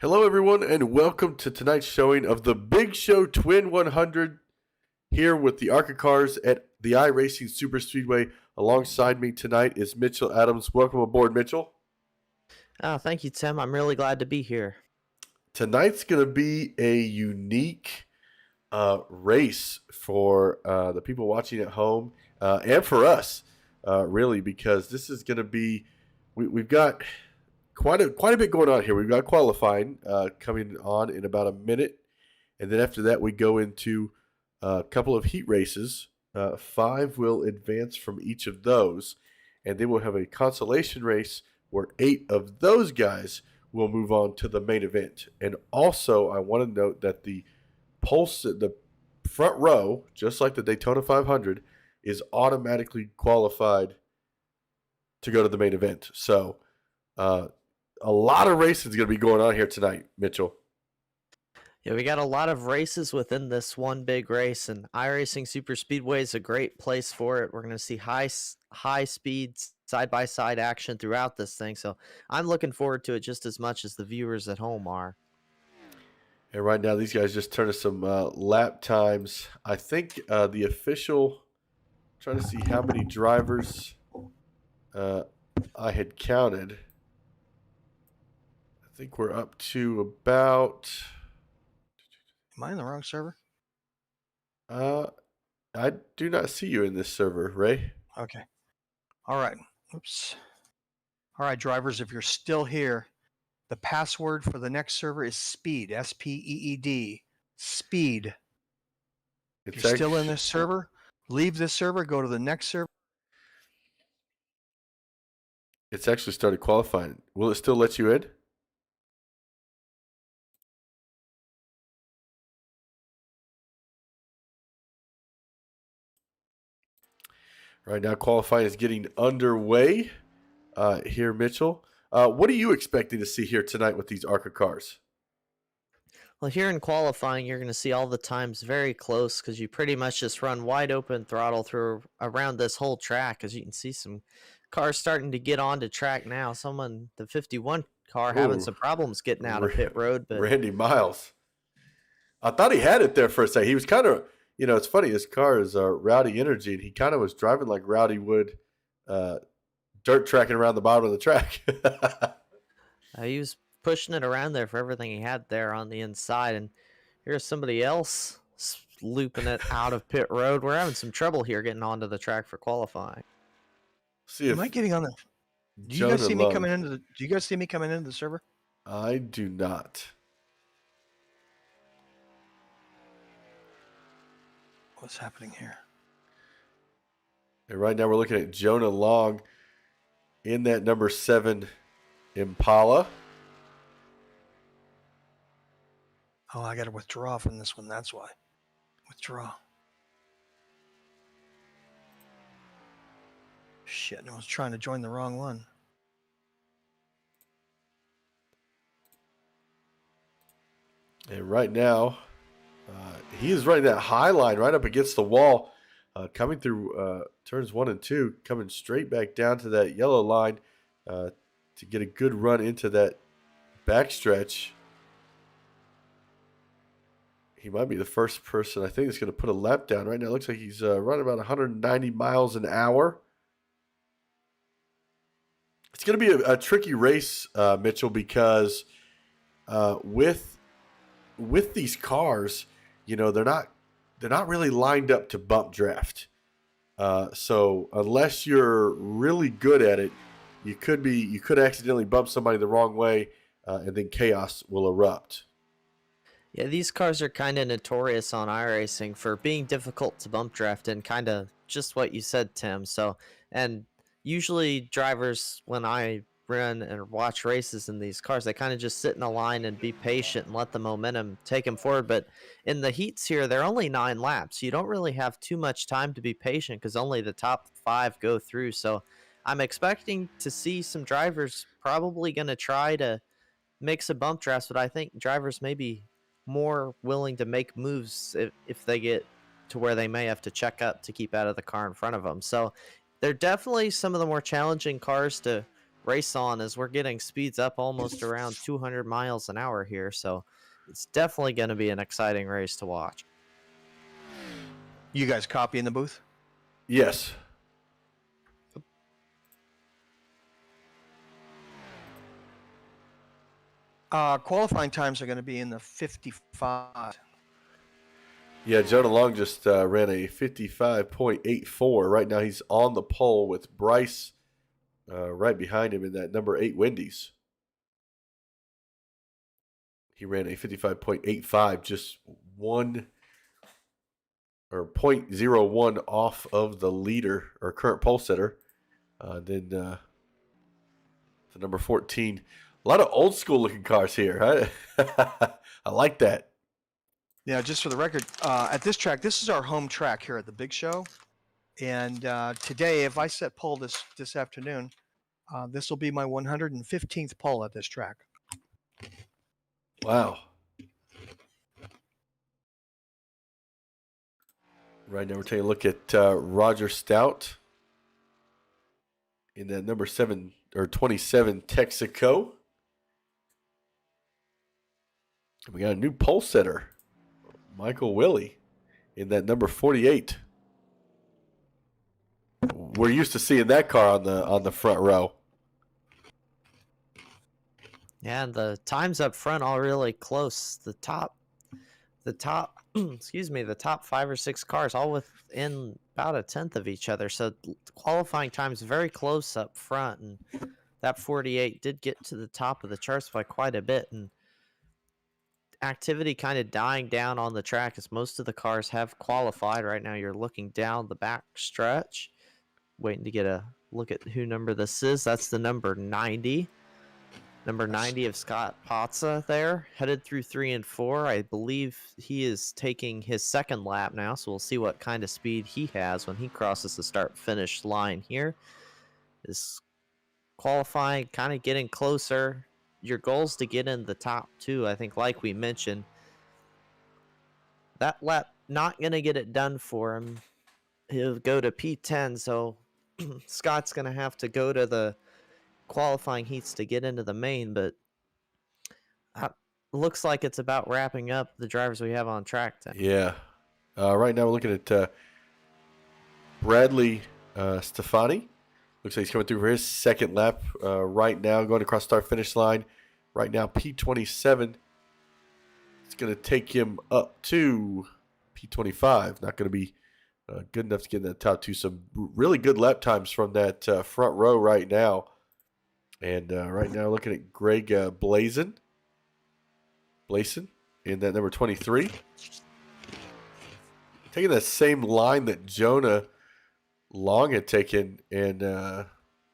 Hello, everyone, and welcome to tonight's showing of the Big Show Twin 100 here with the ARCA cars at the iRacing Super Speedway. Alongside me tonight is Mitchell Adams. Welcome aboard, Mitchell. Oh, thank you, Tim. I'm really glad to be here. Tonight's going to be a unique race for the people watching at home and for us, really, because this is going to be we've got quite a bit going on here. We've got qualifying coming on in about a minute, and then after that we go into a couple of heat races. 5 will advance from each of those, and then we'll have a consolation race where 8 of those guys will move on to the main event. And also, I want to note that the front row, just like the Daytona 500, is automatically qualified to go to the main event. So, a lot of races going to be going on here tonight, Mitchell. Yeah, we got a lot of races within this one big race, and iRacing Super Speedway is a great place for it. We're going to see high speed side-by-side action throughout this thing, so I'm looking forward to it just as much as the viewers at home are. And right now, these guys just turned us some lap times. I think the official, trying to see how many drivers I had counted. I think we're up to about. Am I in the wrong server? I do not see you in this server, Ray. Okay. All right. Oops. All right, drivers, if you're still here, the password for the next server is SPEED, S-P-E-E-D, SPEED. If you're still in this server, leave this server, go to the next server. It's actually started qualifying. Will it still let you in? Right now, qualifying is getting underway here, Mitchell. What are you expecting to see here tonight with these ARCA cars? Well, here in qualifying, you're going to see all the times very close because you pretty much just run wide open throttle through around this whole track. As you can see, some cars starting to get onto track now. The 51 car, having some problems getting out of pit road. But Randy Miles. I thought he had it there for a second. He was kind of, it's funny. His car is Rowdy Energy, and he kind of was driving like Rowdy would, dirt tracking around the bottom of the track. He was pushing it around there for everything he had there on the inside. And here's somebody else looping it out of pit road. We're having some trouble here getting onto the track for qualifying. Am I getting on the? Do you guys see me coming into the? Do you guys see me coming into the server? I do not. What's happening here? And right now we're looking at Jonah Long in that number 7 Impala. Oh, I got to withdraw from this one. That's why. Withdraw. Shit, I was trying to join the wrong one. And right now, he is running that high line right up against the wall, coming through turns 1 and 2, coming straight back down to that yellow line to get a good run into that backstretch. He might be the first person, I think, that's going to put a lap down. Right now, it looks like he's running about 190 miles an hour. It's going to be a tricky race, Mitchell, because with these cars, they're not really lined up to bump draft. So unless you're really good at it, you could accidentally bump somebody the wrong way, and then chaos will erupt. Yeah, these cars are kind of notorious on iRacing for being difficult to bump draft, and kind of just what you said, Tim. So, and usually drivers, when I run and watch races in these cars, they kind of just sit in a line and be patient and let the momentum take them forward. But in the heats here, they're only 9 laps. You don't really have too much time to be patient because only the top 5 go through. So I'm expecting to see some drivers probably going to try to make some bump drafts, but I think drivers may be more willing to make moves if they get to where they may have to check up to keep out of the car in front of them. So they're definitely some of the more challenging cars to race on as we're getting speeds up almost around 200 miles an hour here. So it's definitely going to be an exciting race to watch. You guys copy in the booth? Yes. Qualifying times are going to be in the 55. Yeah, Jonah Long just ran a 55.84. Right now he's on the pole with Bryce right behind him in that number 8 Wendy's. He ran a 55.85, just 0.01 off of the leader or current pole setter. Then the number 14. A lot of old school looking cars here. I like that. Yeah, just for the record, at this track, this is our home track here at the Big Show. And today, if I set pole this afternoon, this will be my 115th pole at this track. Wow. Right now we're taking a look at Roger Stout in that number 7 or 27 Texaco. We got a new pole setter, Michael Willie, in that number 48. We're used to seeing that car on the front row. Yeah, and the times up front all really close. The top excuse me, the top 5 or 6 cars all within about a tenth of each other. So qualifying times very close up front, and that 48 did get to the top of the charts by quite a bit, and activity kind of dying down on the track as most of the cars have qualified. Right now you're looking down the back stretch, waiting to get a look at who number this is. That's the number 90. Number 90 of Scott Potza there, headed through 3 and 4. I believe he is taking his second lap now, so we'll see what kind of speed he has when he crosses the start-finish line here. Is qualifying, kind of getting closer. Your goal is to get in the top 2, I think, like we mentioned. That lap, not going to get it done for him. He'll go to P10, so Scott's going to have to go to the qualifying heats to get into the main, but looks like it's about wrapping up the drivers we have on track then. Yeah. Right now we're looking at Bradley Stefani. Looks like he's coming through for his second lap right now, going across start finish line. Right now, P27. It's going to take him up to P25. Not going to be good enough to get in that top 2. Some really good lap times from that front row right now. And right now, looking at Greg Blazen in that number 23. Taking that same line that Jonah Long had taken. And,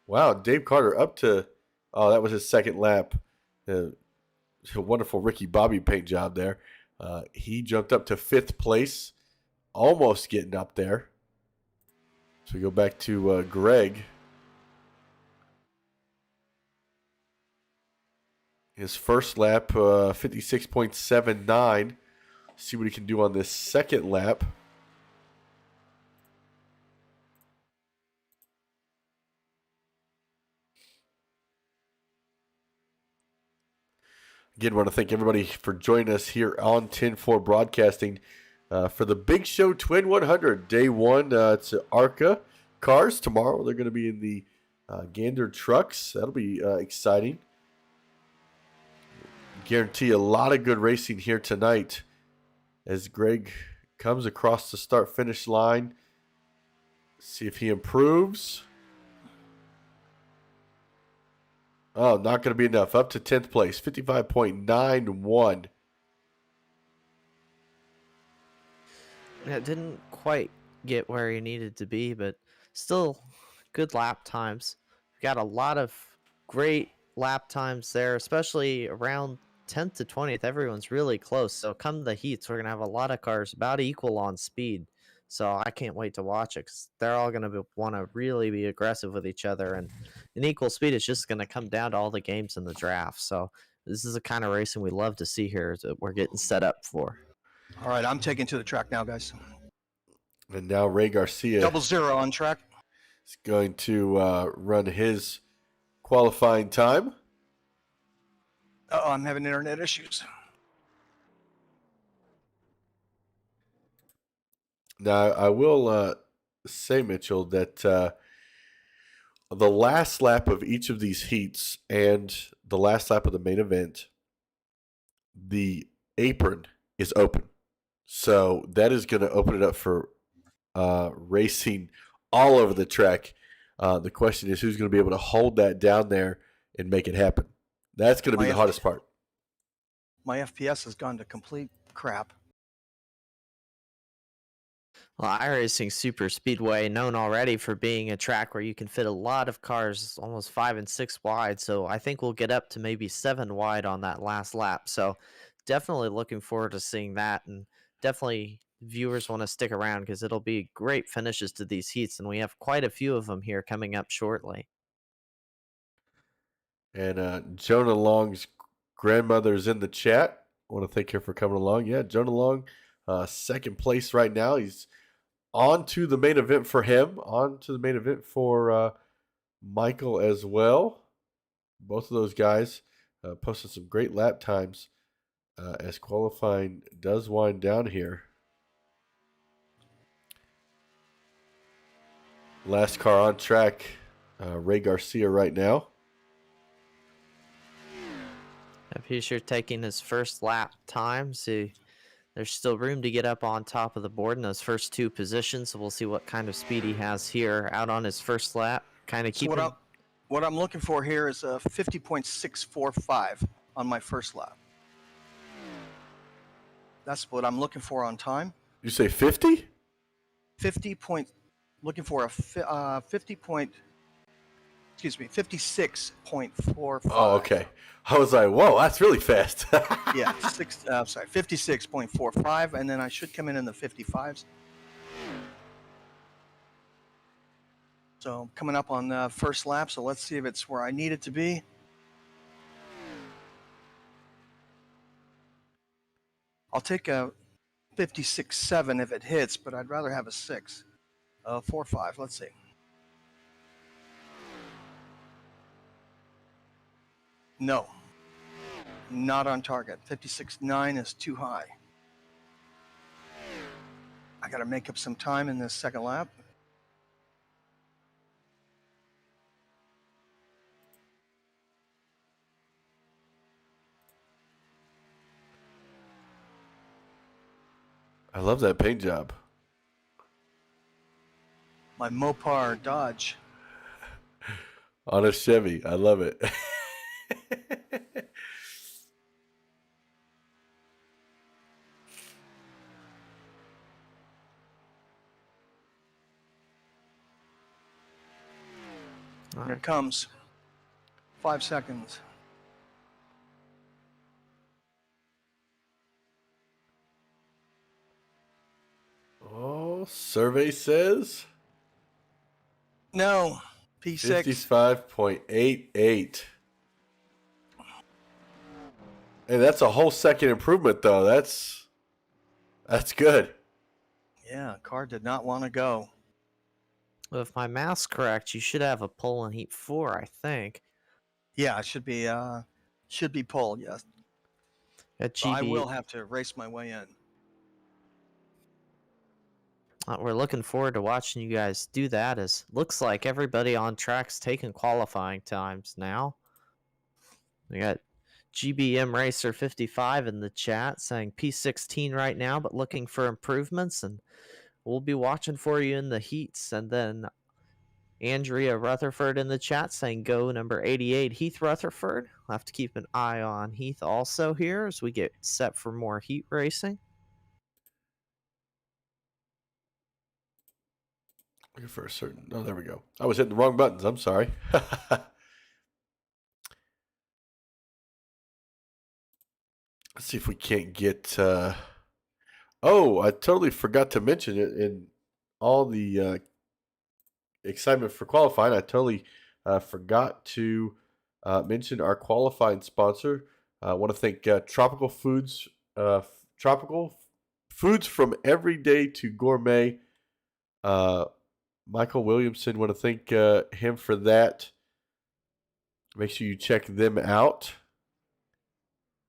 wow, Dave Carter up to, that was his second lap. A wonderful Ricky Bobby paint job there. He jumped up to 5th place, almost getting up there. So we go back to Greg. His first lap, 56.79. See what he can do on this second lap. Again, want to thank everybody for joining us here on 10-4 Broadcasting for the Big Show Twin 100. Day 1, it's ARCA cars. Tomorrow they're going to be in the Gander trucks. That'll be exciting. Guarantee a lot of good racing here tonight as Greg comes across the start-finish line. See if he improves. Oh, not going to be enough. Up to 10th place, 55.91. It didn't quite get where he needed to be, but still good lap times. Got a lot of great lap times there, especially around 10th to 20th. Everyone's really close. So come the heats, we're going to have a lot of cars about equal on speed. So I can't wait to watch it because they're all going to want to really be aggressive with each other. And in equal speed, it's just going to come down to all the games in the draft. So this is the kind of racing we love to see here that we're getting set up for. All right, I'm taking to the track now, guys. And now Ray Garcia 00 on track. is going to run his qualifying time. Oh, I'm having internet issues. Now, I will say, Mitchell, that the last lap of each of these heats and the last lap of the main event, the apron is open. So that is going to open it up for racing all over the track. The question is who's going to be able to hold that down there and make it happen. That's going to be the hardest part. My FPS has gone to complete crap. Well, iRacing Super Speedway, known already for being a track where you can fit a lot of cars, almost 5 and 6 wide. So I think we'll get up to maybe 7 wide on that last lap. So definitely looking forward to seeing that. And definitely viewers want to stick around because it'll be great finishes to these heats. And we have quite a few of them here coming up shortly. And Jonah Long's grandmother is in the chat. I want to thank her for coming along. Yeah, Jonah Long, second place right now. He's on to the main event for him, on to the main event for Michael as well. Both of those guys posted some great lap times as qualifying does wind down here. Last car on track, Ray Garcia right now. If he's sure taking his first lap time, so there's still room to get up on top of the board in those first 2 positions. So we'll see what kind of speed he has here out on his first lap. Kind of keep him. What I'm looking for here is a 50.645 on my first lap. That's what I'm looking for on time. You say 50? 50 point. Looking for a 56.45. Oh, okay. I was like, whoa, that's really fast. Yeah, 56.45, and then I should come in the 55s. So coming up on the first lap, so let's see if it's where I need it to be. I'll take a 56.7 if it hits, but I'd rather have a 6. 4.5, let's see. No, not on target. 56.9 is too high. I got to make up some time in this second lap. I love that paint job. My Mopar Dodge. On a Chevy. I love it. Here it comes. 5 seconds. Oh, survey says No, P6. 55.88. Hey, that's a whole second improvement, though. That's good. Yeah, car did not want to go. Well, if my math's correct, you should have a pole in heat 4, I think. Yeah, it should be pulled. Yes. At So I GB, will have to race my way in. we're looking forward to watching you guys do that. As looks like everybody on track's taking qualifying times now. We got GBM Racer 55 in the chat saying P16 right now, but looking for improvements, and we'll be watching for you in the heats. And then Andrea Rutherford in the chat saying go number 88, Heath Rutherford. We'll have to keep an eye on Heath also here as we get set for more heat racing. Looking for a certain. Oh, there we go. I was hitting the wrong buttons. I'm sorry. Let's see if we can't get. Oh, I totally forgot to mention it in all the excitement for qualifying. I totally forgot to mention our qualifying sponsor. I want to thank Tropical Foods, Tropical Foods from Everyday to Gourmet. Michael Williamson, want to thank him for that. Make sure you check them out.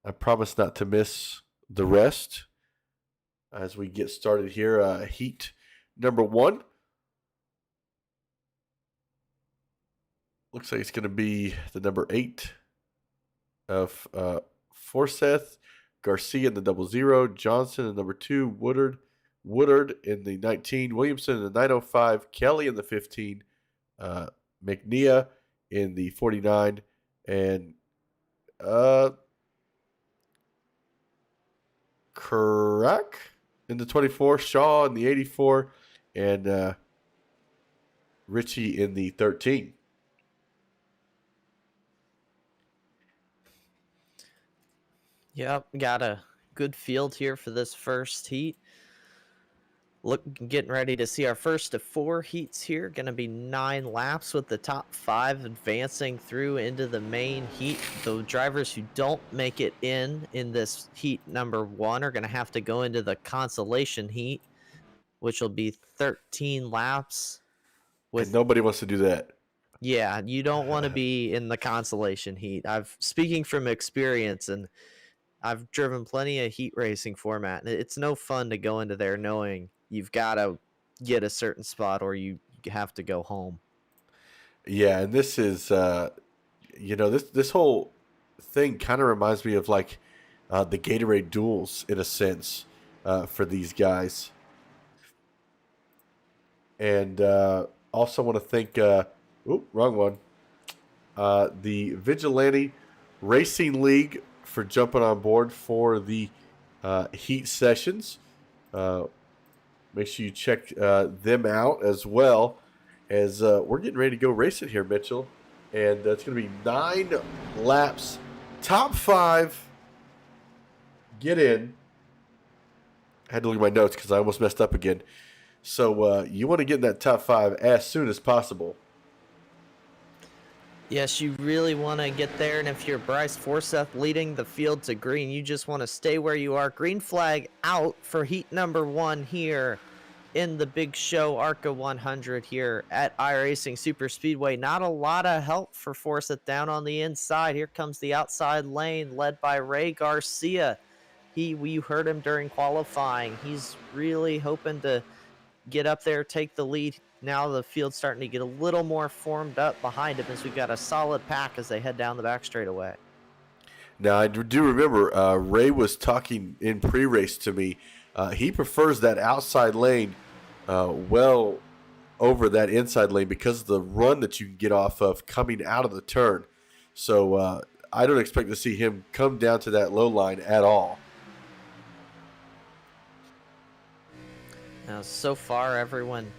I promise not to miss the rest as we get started here. Heat number 1. Looks like it's going to be the number 8 of Forseth, Garcia in the 00, Johnson in the number 2, Woodard in the 19, Williamson in the 905, Kelly in the 15, McNeil in the 49, and Crack in the 24, Shaw in the 84, and Richie in the 13. Yep, got a good field here for this first heat. Getting ready to see our first of 4 heats here. Going to be 9 laps with the top 5 advancing through into the main heat. The drivers who don't make it in this heat number 1 are going to have to go into the Consolation Heat, which will be 13 laps. And nobody wants to do that. Yeah, you don't want to be in the Consolation Heat. Speaking from experience, and I've driven plenty of heat racing format, and it's no fun to go into there knowing you've got to get a certain spot or you have to go home. Yeah, and this is, this whole thing kind of reminds me of like the Gatorade duels in a sense for these guys. And also want to thank, wrong one, the Vigilante Racing League for jumping on board for the heat sessions. Make sure you check them out as well as we're getting ready to go racing here, Mitchell. And it's going to be 9 laps, top 5. Get in. I had to look at my notes because I almost messed up again. So you want to get in that top 5 as soon as possible. Yes, you really want to get there, and if you're Bryce Forseth leading the field to green, you just want to stay where you are. Green flag out for heat number 1 here in the big show ARCA 100 here at iRacing Super Speedway. Not a lot of help for Forseth down on the inside. Here comes the outside lane led by Ray Garcia. We heard him during qualifying. He's really hoping to get up there, take the lead. Now the field's starting to get a little more formed up behind him as we've got a solid pack as they head down the back straightaway. Now, I do remember Ray was talking in pre-race to me. He prefers that outside lane well over that inside lane because of the run that you can get off of coming out of the turn. So I don't expect to see him come down to that low line at all. Now, so far, everyone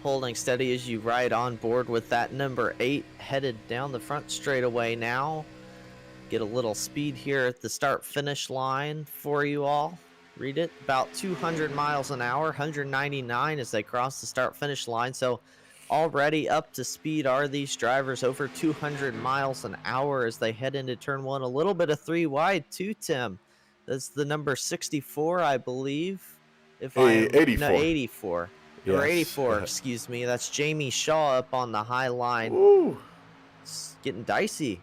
holding steady as you ride on board with that number 8 headed down the front straightaway now. Get a little speed here at the start-finish line for you all. Read it, about 200 miles an hour, 199 as they cross the start-finish line. So already up to speed are these drivers, over 200 miles an hour as they head into turn 1. A little bit of 3 wide too, Tim. That's the number 64, I believe. 84. No, 84. Number Yes. 84, excuse me. That's Jamie Shaw up on the high line. Woo. It's getting dicey.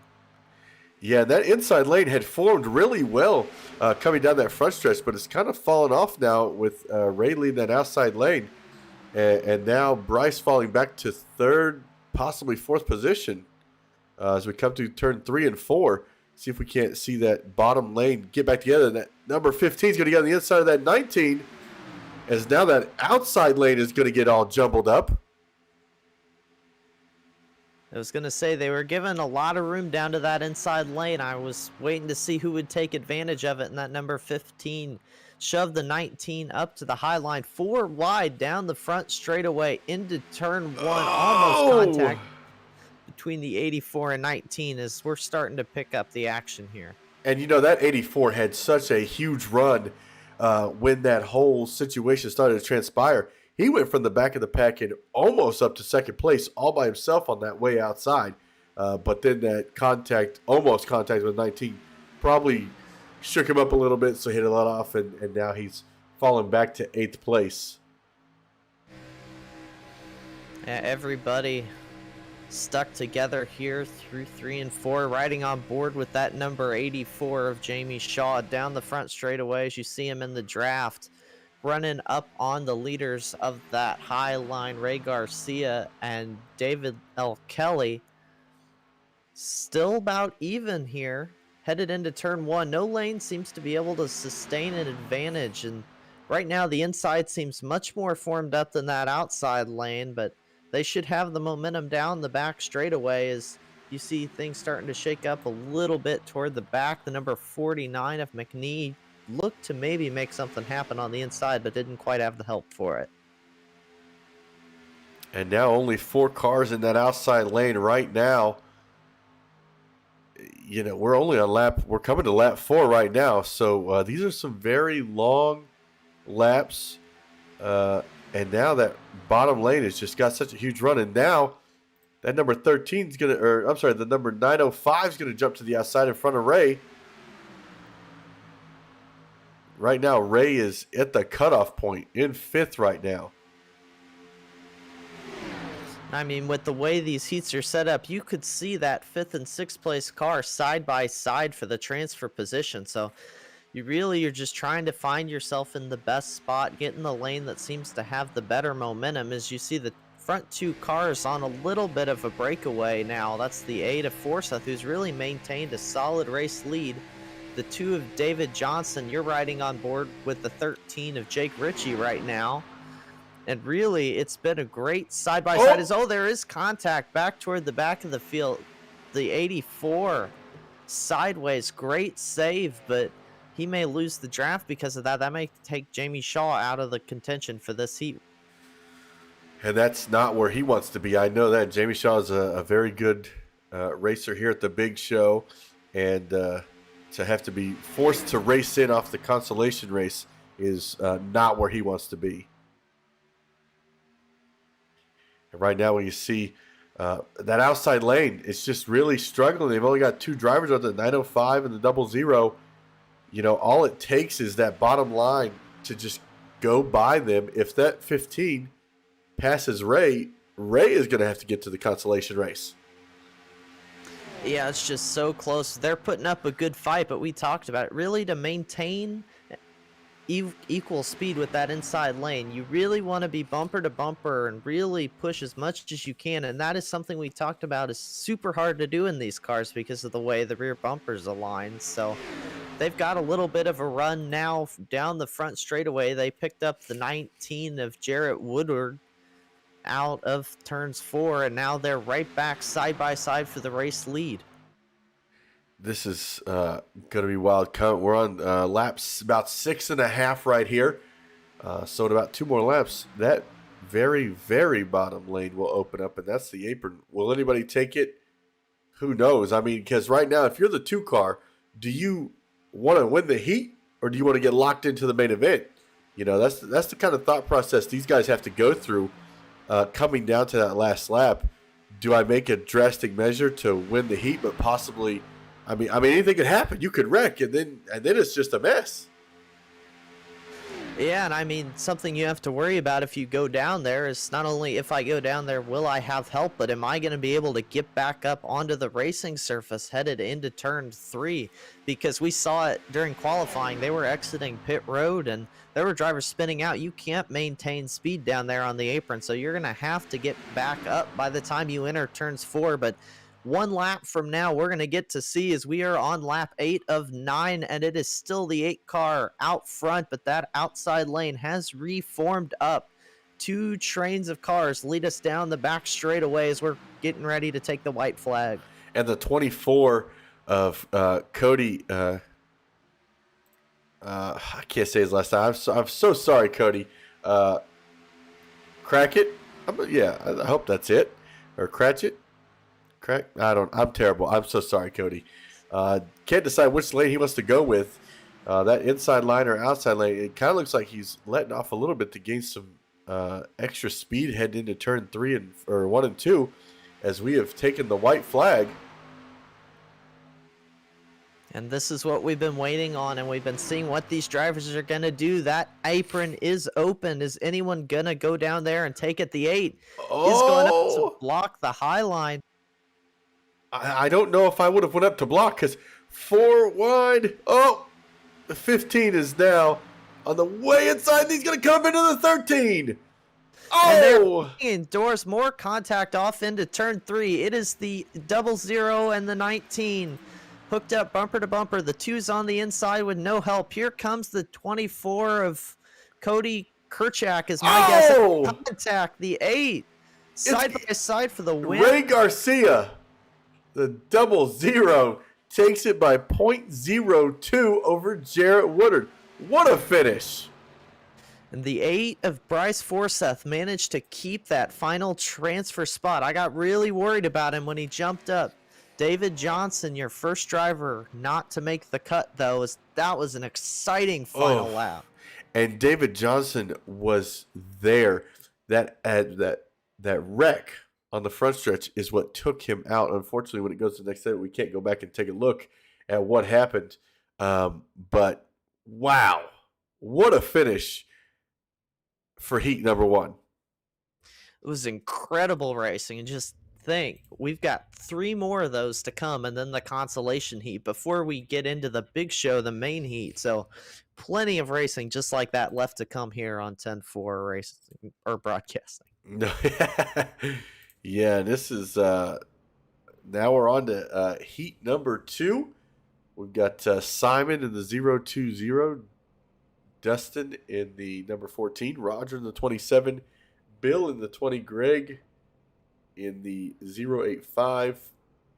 Yeah, that inside lane had formed really well coming down that front stretch, but it's kind of fallen off now with Ray leading that outside lane. And now Bryce falling back to 3rd, possibly 4th position as we come to turn 3 and 4. See if we can't see that bottom lane get back together. And that number 15 is going to get on the inside of that 19. As now that outside lane is going to get all jumbled up. I was going to say they were given a lot of room down to that inside lane. I was waiting to see who would take advantage of it, and that number 15 shoved the 19 up to the high line. 4 wide down the front straightaway into turn 1. Almost contact between the 84 and 19 as we're starting to pick up the action here. And you know, that 84 had such a huge run when that whole situation started to transpire. He went from the back of the pack and almost up to 2nd place all by himself on that way outside. But then that almost contact with 19 probably shook him up a little bit, so he hit a lot off, and now he's fallen back to 8th place. Everybody stuck together here through 3 and 4, riding on board with that number 84 of Jamie Shaw down the front straightaway as you see him in the draft, running up on the leaders of that high line, Ray Garcia and David L. Kelly. Still about even here, headed into turn 1. No lane seems to be able to sustain an advantage, and right now the inside seems much more formed up than that outside lane, but they should have the momentum down the back straightaway as you see things starting to shake up a little bit toward the back. The number 49 of McNee looked to maybe make something happen on the inside, but didn't quite have the help for it. And now only 4 cars in that outside lane right now. You know, we're coming to lap 4 right now. So these are some very long laps. And now that bottom lane has just got such a huge run. And now that number 13 is going to, or I'm sorry, the number 905 is going to jump to the outside in front of Ray. Right now, Ray is at the cutoff point in 5th right now. I mean, with the way these heats are set up, you could see that 5th and 6th place car side by side for the transfer position. So you're just trying to find yourself in the best spot, get in the lane that seems to have the better momentum. As you see the front 2 cars on a little bit of a breakaway now. That's the 8 of Forsyth, who's really maintained a solid race lead. The 2 of David Johnson, you're riding on board with the 13 of Jake Ritchie right now. And really, it's been a great side-by-side. There is contact back toward the back of the field. The 84 sideways, great save, but he may lose the draft because of that. That may take Jamie Shaw out of the contention for this heat. And that's not where he wants to be. I know that. Jamie Shaw is a very good racer here at the big show. And to have to be forced to race in off the Consolation Race is not where he wants to be. And right now, when you see that outside lane, it's just really struggling. They've only got 2 drivers on the 905 and the 00. You know, all it takes is that bottom line to just go by them. If that 15 passes Ray, Ray is going to have to get to the Consolation Race. Yeah, it's just so close. They're putting up a good fight, but we talked about it. Really, to maintain equal speed with that inside lane, you really want to be bumper to bumper and really push as much as you can, and that is something we talked about is super hard to do in these cars because of the way the rear bumpers align. So they've got a little bit of a run now down the front straightaway. They picked up the 19 of Jarrett Woodward out of turns 4, and now they're right back side by side for the race lead. This is going to be wild. We're on laps about 6.5 right here. So in about 2 more laps, that very, very bottom lane will open up, and that's the apron. Will anybody take it? Who knows? I mean, because right now, if you're the 2 car, do you want to win the heat, or do you want to get locked into the main event? You know, that's the kind of thought process these guys have to go through coming down to that last lap. Do I make a drastic measure to win the heat, but possibly... I mean, anything could happen. You could wreck, and then it's just a mess. Yeah, and I mean, something you have to worry about if you go down there is not only if I go down there, will I have help, but am I going to be able to get back up onto the racing surface headed into turn 3? Because we saw it during qualifying. They were exiting pit road, and there were drivers spinning out. You can't maintain speed down there on the apron, so you're going to have to get back up by the time you enter turns 4, but 1 lap from now, we're going to get to see as we are on lap 8 of 9, and it is still the 8 car out front, but that outside lane has reformed up. 2 trains of cars lead us down the back straightaway as we're getting ready to take the white flag. And the 24 of Cody, I can't say his last name. I'm so sorry, Cody. Crackett? I hope that's it. Or Cratchit? I'm terrible. I'm so sorry, Cody. Can't decide which lane he wants to go with. That inside line or outside lane, it kind of looks like he's letting off a little bit to gain some extra speed heading into turn 1 and 2 as we have taken the white flag. And this is what we've been waiting on, and we've been seeing what these drivers are going to do. That apron is open. Is anyone going to go down there and take it? The 8 is going up to block the high line. I don't know if I would have went up to block because 4 wide. Oh, the 15 is now on the way inside. He's going to come into the 13. And they're Oh! indoors, more contact off into turn 3. It is the 00 and the 19. Hooked up bumper to bumper. The 2's on the inside with no help. Here comes the 24 of Cody Kerchak is my guess. Contact the 8. Side by side for the win. Ray Garcia, the 00, takes it by .02 over Jarrett Woodard. What a finish. And the 8 of Bryce Forsyth managed to keep that final transfer spot. I got really worried about him when he jumped up. David Johnson, your first driver not to make the cut, though, that was an exciting final lap. And David Johnson was there. That wreck on the front stretch is what took him out. Unfortunately, when it goes to the next set, we can't go back and take a look at what happened. But wow, what a finish for heat number 1. It was incredible racing. And just think, we've got 3 more of those to come, and then the Consolation Heat before we get into the big show, the main heat. So plenty of racing just like that left to come here on 10-4 racing or broadcasting. Yeah, this is now we're on to heat number 2. We've got Simon in the 020, Dustin in the number 14, Roger in the 27, Bill in the 20, Greg in the 085,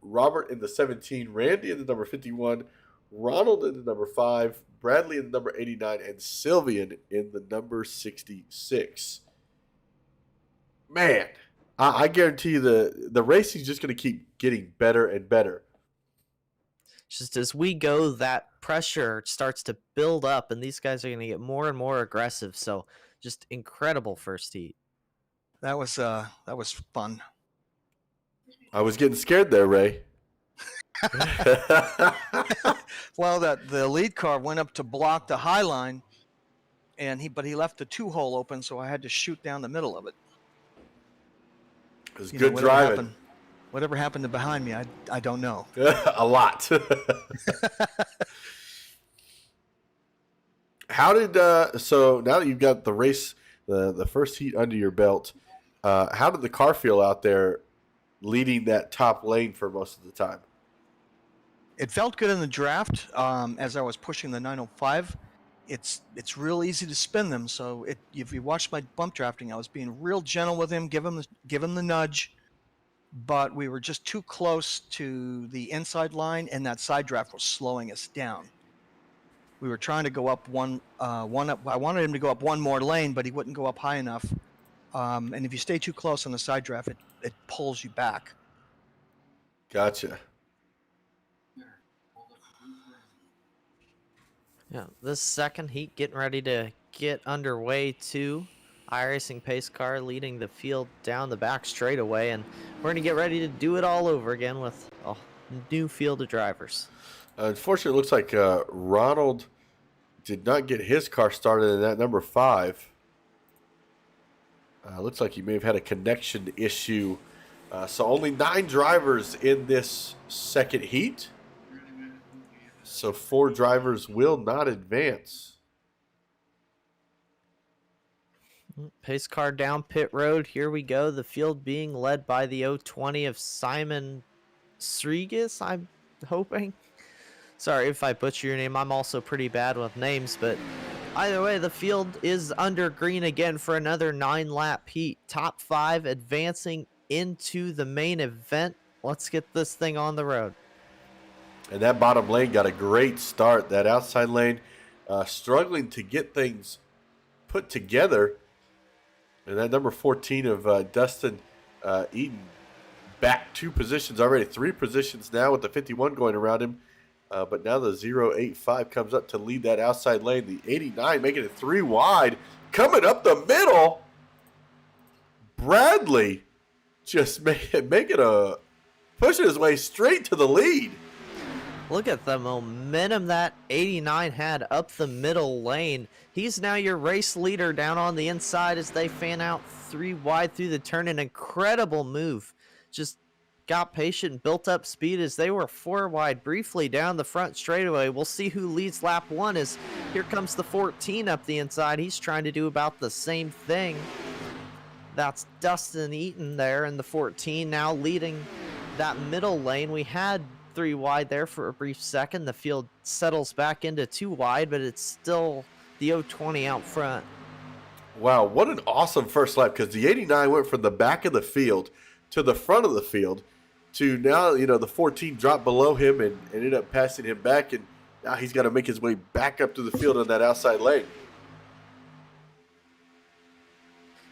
Robert in the 17, Randy in the number 51, Ronald in the number 5, Bradley in the number 89, and Sylvian in the number 66. Man, I guarantee you the racing is just going to keep getting better and better. Just as we go, that pressure starts to build up, and these guys are going to get more and more aggressive. So just incredible first heat. That was fun. I was getting scared there, Ray. Well, the lead car went up to block the high line, but he left the 2-hole open, so I had to shoot down the middle of it. It was good driving. Whatever happened to behind me, I don't know. A lot. How did so now that you've got the race, the first heat under your belt, how did the car feel out there leading that top lane for most of the time? It felt good in the draft. As I was pushing the 905, it's real easy to spin them. So if you watch my bump drafting, I was being real gentle with him, give him the nudge, but we were just too close to the inside line, and that side draft was slowing us down. We were trying to go up one up. I wanted him to go up one more lane, but he wouldn't go up high enough. And if you stay too close on the side draft, it pulls you back. Gotcha. Yeah, this second heat getting ready to get underway too. iRacing pace car leading the field down the back straightaway, and we're going to get ready to do it all over again with a new field of drivers. Unfortunately, it looks like Ronald did not get his car started in that number 5. Looks like he may have had a connection issue. So only 9 drivers in this second heat. So 4 drivers will not advance. Pace car down pit road. Here we go. The field being led by the 020 of Simon Srigas, I'm hoping. Sorry if I butcher your name. I'm also pretty bad with names, but either way, the field is under green again for another 9-lap heat. Top 5 advancing into the main event. Let's get this thing on the road. And that bottom lane got a great start. That outside lane struggling to get things put together. And that number 14 of Dustin Eaton back 2 positions already. 3 positions now with the 51 going around him. But now the 085 comes up to lead that outside lane. The 89 making it 3 wide. Coming up the middle. Bradley just pushing his way straight to the lead. Look at the momentum that 89 had up the middle lane. He's now your race leader down on the inside as they fan out 3 wide through the turn. An incredible move. Just got patient, built up speed as they were 4 wide briefly down the front straightaway. We'll see who leads lap 1 as here comes the 14 up the inside. He's trying to do about the same thing. That's Dustin Eaton there in the 14 now leading that middle lane. We had 3 wide there for a brief second. The field settles back into 2 wide, but it's still the 020 out front. Wow, what an awesome first lap, because the 89 went from the back of the field to the front of the field to now, the 14 dropped below him and ended up passing him back, and now he's got to make his way back up to the field on that outside lane.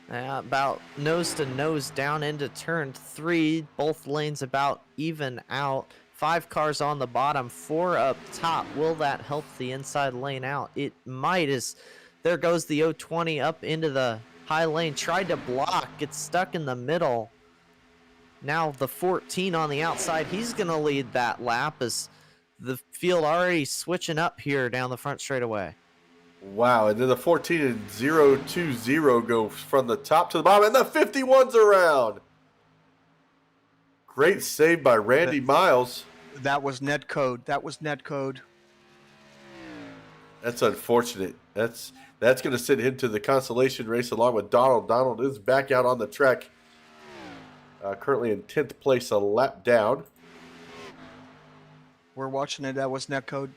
About nose to nose down into turn 3. Both lanes about even out. 5 cars on the bottom, 4 up top. Will that help the inside lane out? It might, as there goes the 020 up into the high lane. Tried to block, gets stuck in the middle. Now the 14 on the outside, he's going to lead that lap as the field already switching up here down the front straightaway. Wow, and then the 14 and 020 go from the top to the bottom, and the 51's around. Great save by Randy Miles. That was net code. That's unfortunate. That's going to send him to the Consolation Race along with Donald. Donald is back out on the track, currently in 10th place, a lap down. We're watching it. That was net code.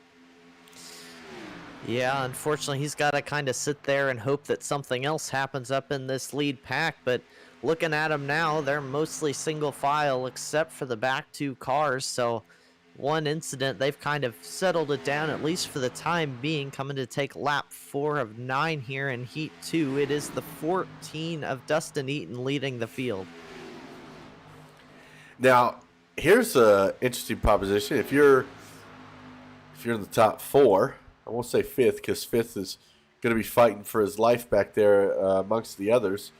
Yeah, unfortunately, he's got to kind of sit there and hope that something else happens up in this lead pack. But looking at them now, they're mostly single file except for the back 2 cars. So one incident, they've kind of settled it down, at least for the time being, coming to take lap 4 of 9 here in Heat 2. It is the 14 of Dustin Eaton leading the field. Now, here's an interesting proposition. If you're in the top 4, I won't say 5th, because 5th is going to be fighting for his life back there amongst the others.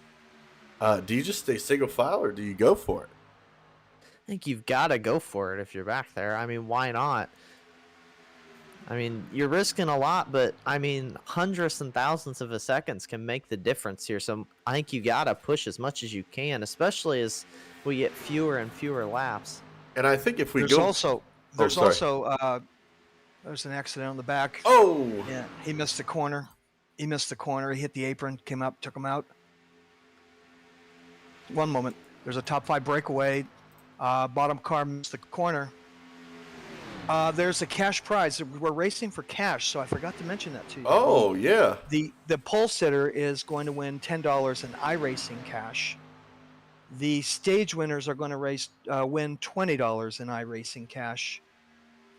Do you just stay single file, or do you go for it? I think you've got to go for it if you're back there. I mean, why not? I mean, you're risking a lot, but I mean, hundredths and thousands of a seconds can make the difference here. So I think you got to push as much as you can, especially as we get fewer and fewer laps. And I think if we There's an accident on the back. Oh! Yeah, he missed the corner. He hit the apron, came up, took him out. One moment. There's a top 5 breakaway. Bottom car missed the corner. There's a cash prize. We're racing for cash, so I forgot to mention that to you. Oh, yeah. The pole sitter is going to win $10 in iRacing cash. The stage winners are going to win $20 in iRacing cash.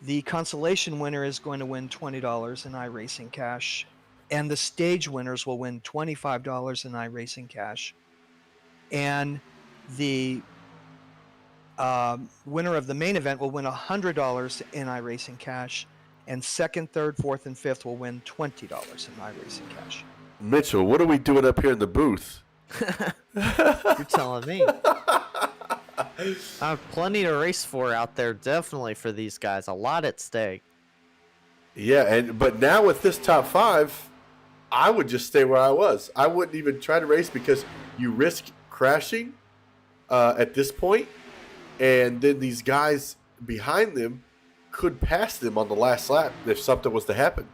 The consolation winner is going to win $20 in iRacing cash. And the stage winners will win $25 in iRacing cash. And the winner of the main event will win $100 in iRacing cash. And second, third, fourth, and fifth will win $20 in iRacing cash. Mitchell, what are we doing up here in the booth? You're telling me. Plenty to race for out there, definitely, for these guys. A lot at stake. Yeah, but now with this top 5, I would just stay where I was. I wouldn't even try to race, because you risk crashing at this point, and then these guys behind them could pass them on the last lap if something was to happen.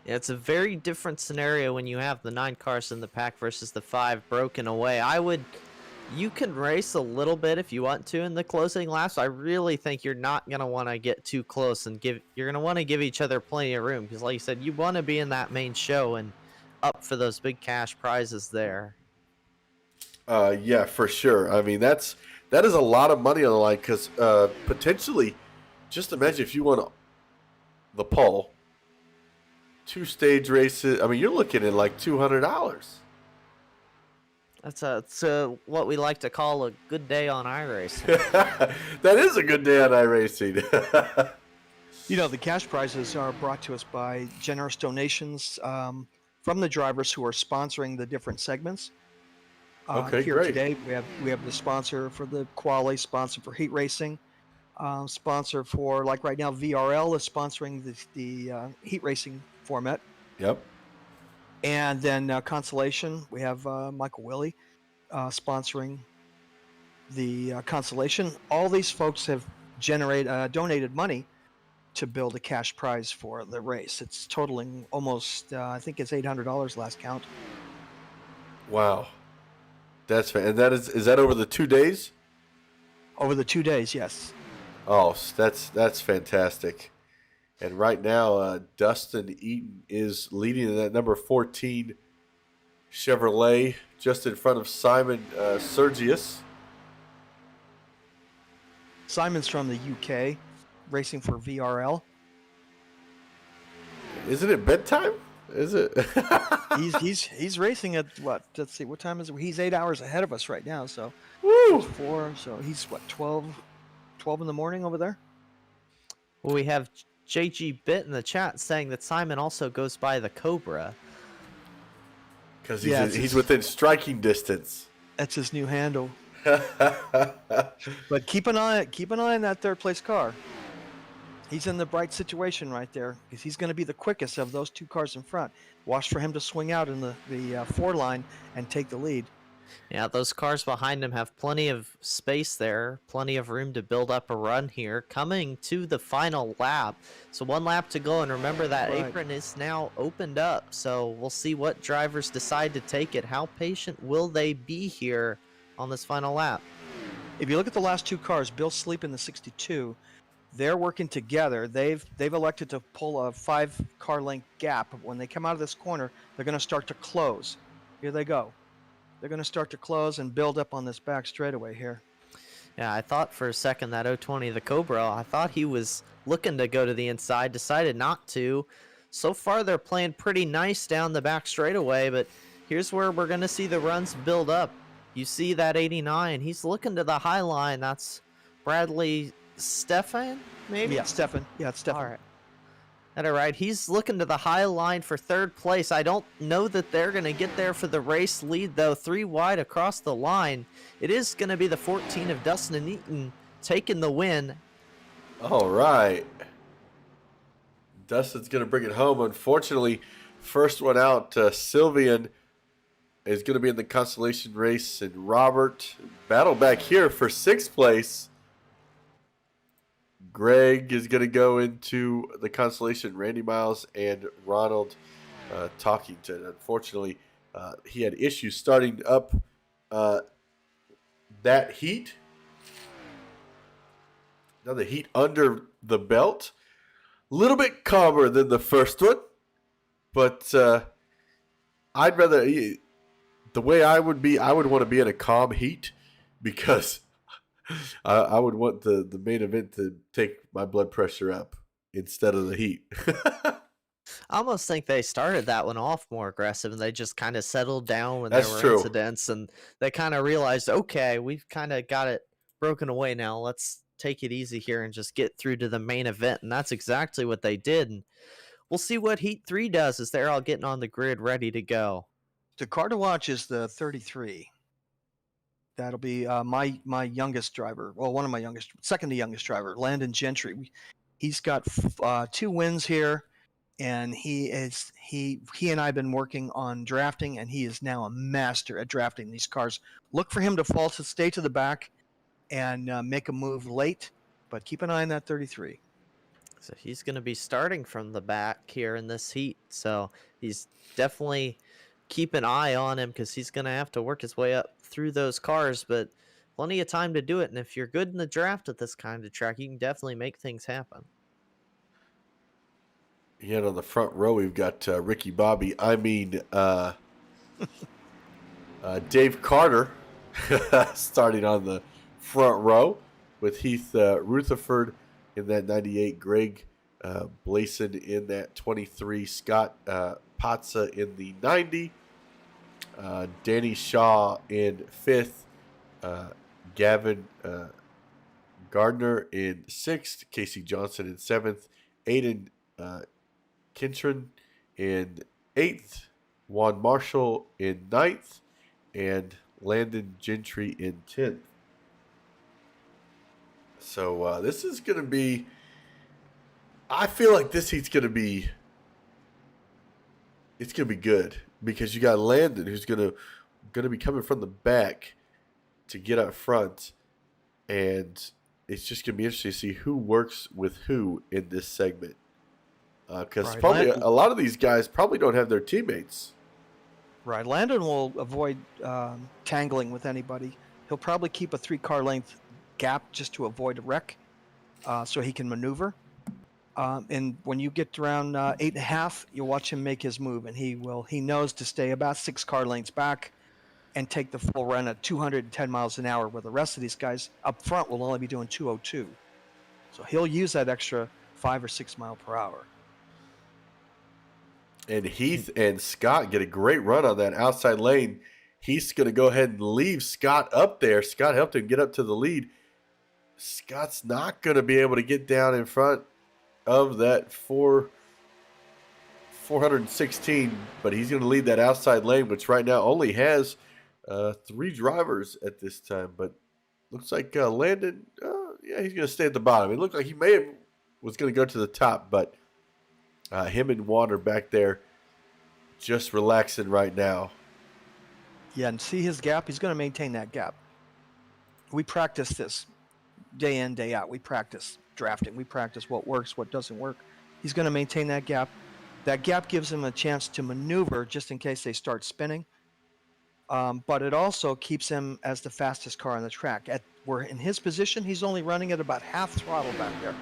Yeah, it's a very different scenario when you have the 9 cars in the pack versus the 5 broken away. You can race a little bit if you want to in the closing laps. I really think you're not going to want to get too close, and you're going to want to give each other plenty of room, because like you said, you want to be in that main show and up for those big cash prizes there. Yeah, for sure. I mean, that is a lot of money on the line, because potentially, just imagine if you won the pole, 2 stage races. I mean, you're looking at like $200. That's what we like to call a good day on iRacing. That is a good day on iRacing. The cash prizes are brought to us by generous donations from the drivers who are sponsoring the different segments. Okay, here great. Today we have the sponsor for the quali, sponsor for heat racing, sponsor for, like right now, VRL is sponsoring the heat racing format. Yep. And then Consolation, we have Michael Willie sponsoring the Consolation. All these folks have donated money to build a cash prize for the race. It's totaling almost, I think it's $800 last count. Wow. And that is that over the 2 days? Over the 2 days, yes. Oh, that's fantastic. And right now, Dustin Eaton is leading in that number 14 Chevrolet, just in front of Simon Sergius. Simon's from the UK, racing for VRL. Isn't it bedtime? Is it? He's racing at what? Let's see, what time is it? He's 8 hours ahead of us right now. So Woo! 4. So he's what, 12 in the morning over there. Well, we have JG Bit in the chat saying that Simon also goes by the Cobra. Because Yeah, he's within striking distance. That's his new handle. But keep an eye on that third place car. He's in the bright situation right there because he's going to be the quickest of those 2 cars in front. Watch for him to swing out in the 4 line and take the lead. Yeah, those cars behind him have plenty of space there, plenty of room to build up a run here. Coming to the final lap. So 1 lap to go, and remember that Right. apron is now opened up. So we'll see what drivers decide to take it. How patient will they be here on this final lap? If you look at the last 2 cars, Bill Sleep in the 62, they're working together. They've elected to pull a 5-car length gap. When they come out of this corner, they're going to start to close. Here they go. They're going to start to close and build up on this back straightaway here. Yeah, I thought for a second that 020, the Cobra, I thought he was looking to go to the inside, decided not to. So far, they're playing pretty nice down the back straightaway, but here's where we're going to see the runs build up. You see that 89, he's looking to the high line. That's Bradley Stefan, maybe? Yeah, Stefan. Yeah, it's Stefan. All right. All right, he's looking to the high line for 3rd place. I don't know that they're going to get there for the race lead, though. 3 wide across the line. It is going to be the 14 of Dustin Eaton taking the win. All right. Dustin's going to bring it home. Unfortunately, first one out, Sylvian is going to be in the consolation race, and Robert battle back here for 6th place. Greg is going to go into the consolation. Randy Miles and Ronald Talkington. Unfortunately, he had issues starting up that heat. Now the heat under the belt. A little bit calmer than the first one. But I'd rather... The way I would want to be in a calm heat because... I would want the main event to take my blood pressure up instead of the heat. I almost think they started that one off more aggressive, and they just kind of settled down when That's there were true. incidents, and they kind of realized, okay, we've kind of got it broken away now. Let's take it easy here and just get through to the main event, and that's exactly what they did. And we'll see what Heat 3 does as they're all getting on the grid ready to go. The car to watch is the 33. That'll be my youngest driver. Well, one of my second to youngest driver, Landon Gentry. He's got 2 wins here, and he and I have been working on drafting, and he is now a master at drafting these cars. Look for him to stay to the back, and make a move late, but keep an eye on that 33. So he's going to be starting from the back here in this heat. So he's definitely keep an eye on him because he's going to have to work his way up through those cars, but plenty of time to do it. And if you're good in the draft at this kind of track, you can definitely make things happen. Yet on the front row, we've got Ricky Bobby. Dave Carter starting on the front row with Heath Rutherford in that 98, Greg Blason in that 23, Scott Patza in the 90, Danny Shaw in 5th, Gavin Gardner in 6th, Casey Johnson in 7th, Aiden Kintron in 8th, Juan Marshall in 9th, and Landon Gentry in 10th. So this is going to be. I feel like this heat's going to be. It's going to be good because you got Landon, who's going to be coming from the back to get up front, and it's just going to be interesting to see who works with who in this segment. Because Right, probably Landon, a lot of these guys probably don't have their teammates. right. Landon will avoid tangling with anybody. He'll probably keep a 3-car length gap just to avoid a wreck, so he can maneuver. And when you get around 8.5, you'll watch him make his move, and he knows to stay about 6-car lengths back and take the full run at 210 miles an hour, where the rest of these guys up front will only be doing 202. So he'll use that extra 5 or 6 mile per hour. And Heath and Scott get a great run on that outside lane. Heath's going to go ahead and leave Scott up there. Scott helped him get up to the lead. Scott's not going to be able to get down in front of that 416, but he's going to lead that outside lane, which right now only has 3 drivers at this time. But looks like Landon, he's going to stay at the bottom. It looked like he was going to go to the top, but him and Juan are back there just relaxing right now. Yeah, and see his gap? He's going to maintain that gap. We practice this day in, day out. We practice drafting. We practice what works, what doesn't work. He's going to maintain that gap. That gap gives him a chance to maneuver just in case they start spinning. But it also keeps him as the fastest car on the track. Where in his position, he's only running at about half throttle back there.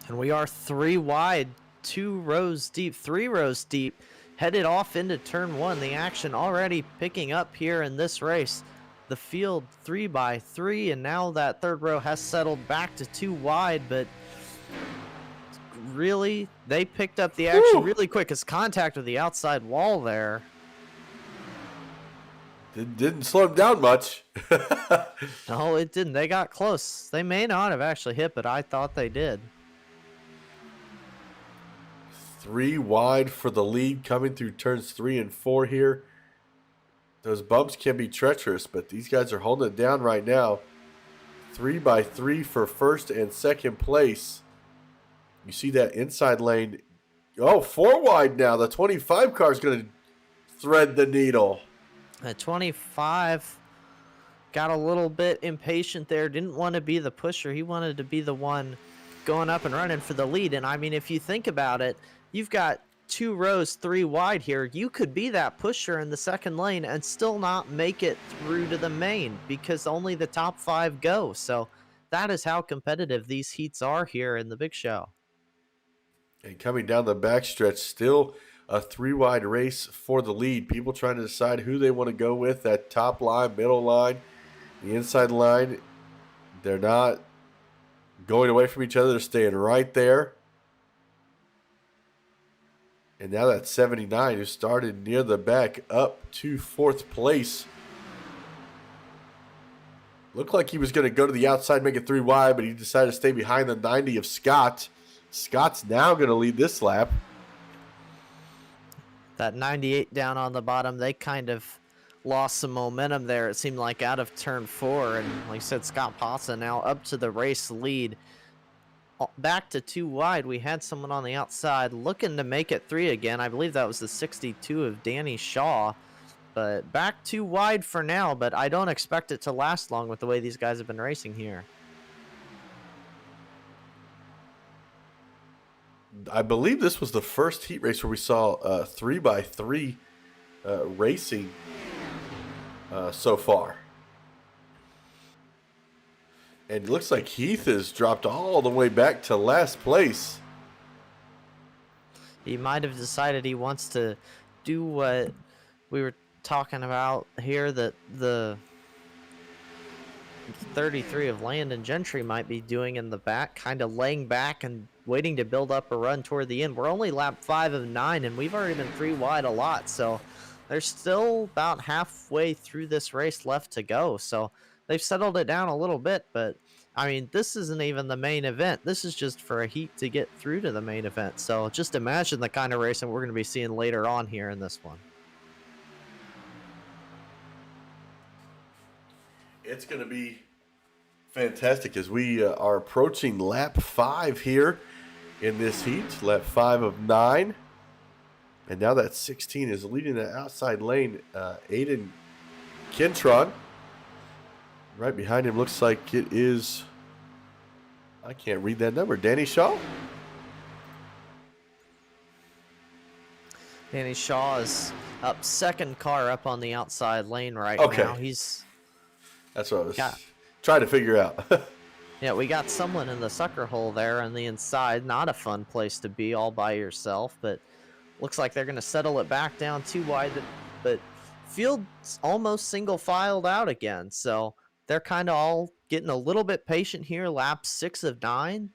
And we are 3 wide, 2 rows deep, 3 rows deep, headed off into turn 1. The action already picking up here in this race. The field 3 by 3, and now that third row has settled back to 2 wide, but really, they picked up the action really quick as contact with the outside wall there. It didn't slow him down much. No, it didn't. They got close. They may not have actually hit, but I thought they did. 3 wide for the lead coming through turns 3 and 4 here. Those bumps can be treacherous, but these guys are holding it down right now. 3 by 3 for first and second place. You see that inside lane. Oh, 4 wide now. The 25 car is going to thread the needle. The 25 got a little bit impatient there. Didn't want to be the pusher. He wanted to be the one going up and running for the lead. And I mean, if you think about it, you've got 2 rows 3 wide here. You could be that pusher in the second lane and still not make it through to the main because only the top 5 go. So that is how competitive these heats are here in the big show. And coming down the backstretch, still a 3 wide race for the lead. People trying to decide who they want to go with. That top line, middle line, the inside line. They're not going away from each other. They're staying right there. And now that 79, who started near the back, up to 4th place. Looked like he was going to go to the outside, make it 3 wide, but he decided to stay behind the 90 of Scott. Scott's now going to lead this lap. That 98 down on the bottom, they kind of lost some momentum there. It seemed like out of turn 4. And like I said, Scott Passa now up to the race lead. Back to 2 wide. We had someone on the outside looking to make it 3 again. I believe that was the 62 of Danny Shaw. But back 2 wide for now, but I don't expect it to last long with the way these guys have been racing here. I believe this was the first heat race where we saw 3 by 3 racing so far. And it looks like Heath has dropped all the way back to last place. He might have decided he wants to do what we were talking about here, that the 33 of Landon Gentry might be doing in the back, kind of laying back and waiting to build up a run toward the end. We're only lap 5 of 9, and we've already been 3 wide a lot, so there's still about halfway through this race left to go. So they've settled it down a little bit, but I mean, this isn't even the main event. This is just for a heat to get through to the main event. So just imagine the kind of racing we're going to be seeing later on here in this one. It's going to be Fantastic. As we are approaching lap 5 here in this heat, lap 5 of 9. And now that 16 is leading the outside lane. Aiden Kintron. Right behind him looks like it is, I can't read that number, Danny Shaw? Danny Shaw is up, second car up on the outside lane right Okay. now. He's That's what I was trying to figure out. Yeah, we got someone in the sucker hole there on the inside. Not a fun place to be all by yourself, but looks like they're going to settle it back down too wide. But field's almost single filed out again, so they're kind of all getting a little bit patient here. Lap 6 of 9.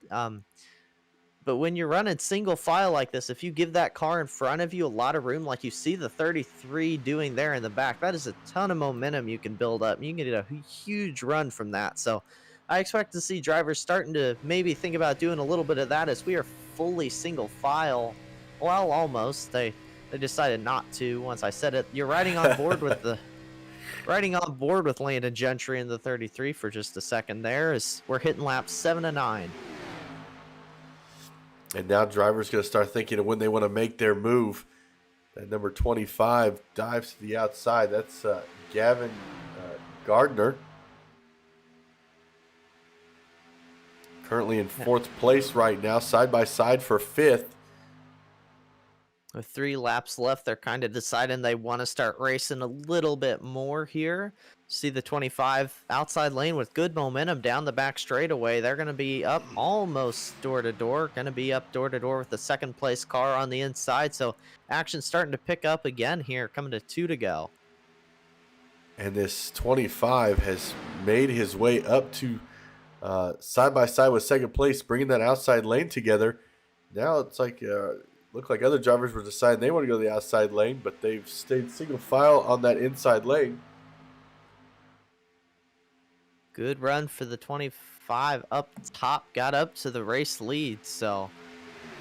But when you're running single file like this, if you give that car in front of you a lot of room, like you see the 33 doing there in the back, that is a ton of momentum you can build up. You can get a huge run from that. So I expect to see drivers starting to maybe think about doing a little bit of that as we are fully single file. Well, almost. They decided not to once I said it. You're riding on board with Landon Gentry in the 33 for just a second there as we're hitting laps 7 and 9. And now drivers going to start thinking of when they want to make their move. That number 25 dives to the outside. That's Gavin Gardner. Currently in 4th place right now, side by side for 5th. With 3 laps left, they're kind of deciding they want to start racing a little bit more here. See the 25 outside lane with good momentum down the back straightaway. They're going to be up almost door to door. Going to be up door to door with the 2nd place car on the inside. So action's starting to pick up again here, coming to 2 to go. And this 25 has made his way up to side by side with 2nd place, bringing that outside lane together. Now it's like look like other drivers were deciding they want to go to the outside lane, but they've stayed single file on that inside lane. Good run for the 25 up top, got up to the race lead. So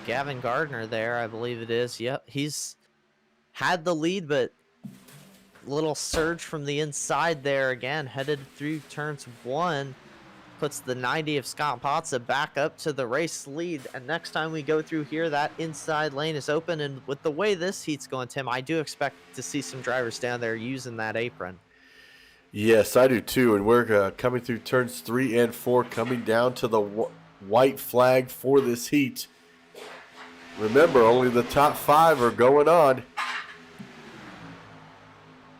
Gavin Gardner there, I believe it is. Yep, he's had the lead, but little surge from the inside there again, headed through turns 1. Puts the 90 of Scott Potza back up to the race lead. And next time we go through here, that inside lane is open. And with the way this heat's going, Tim, I do expect to see some drivers down there using that apron. Yes, I do too. And we're coming through turns 3 and 4, coming down to the white flag for this heat. Remember, only the top 5 are going on.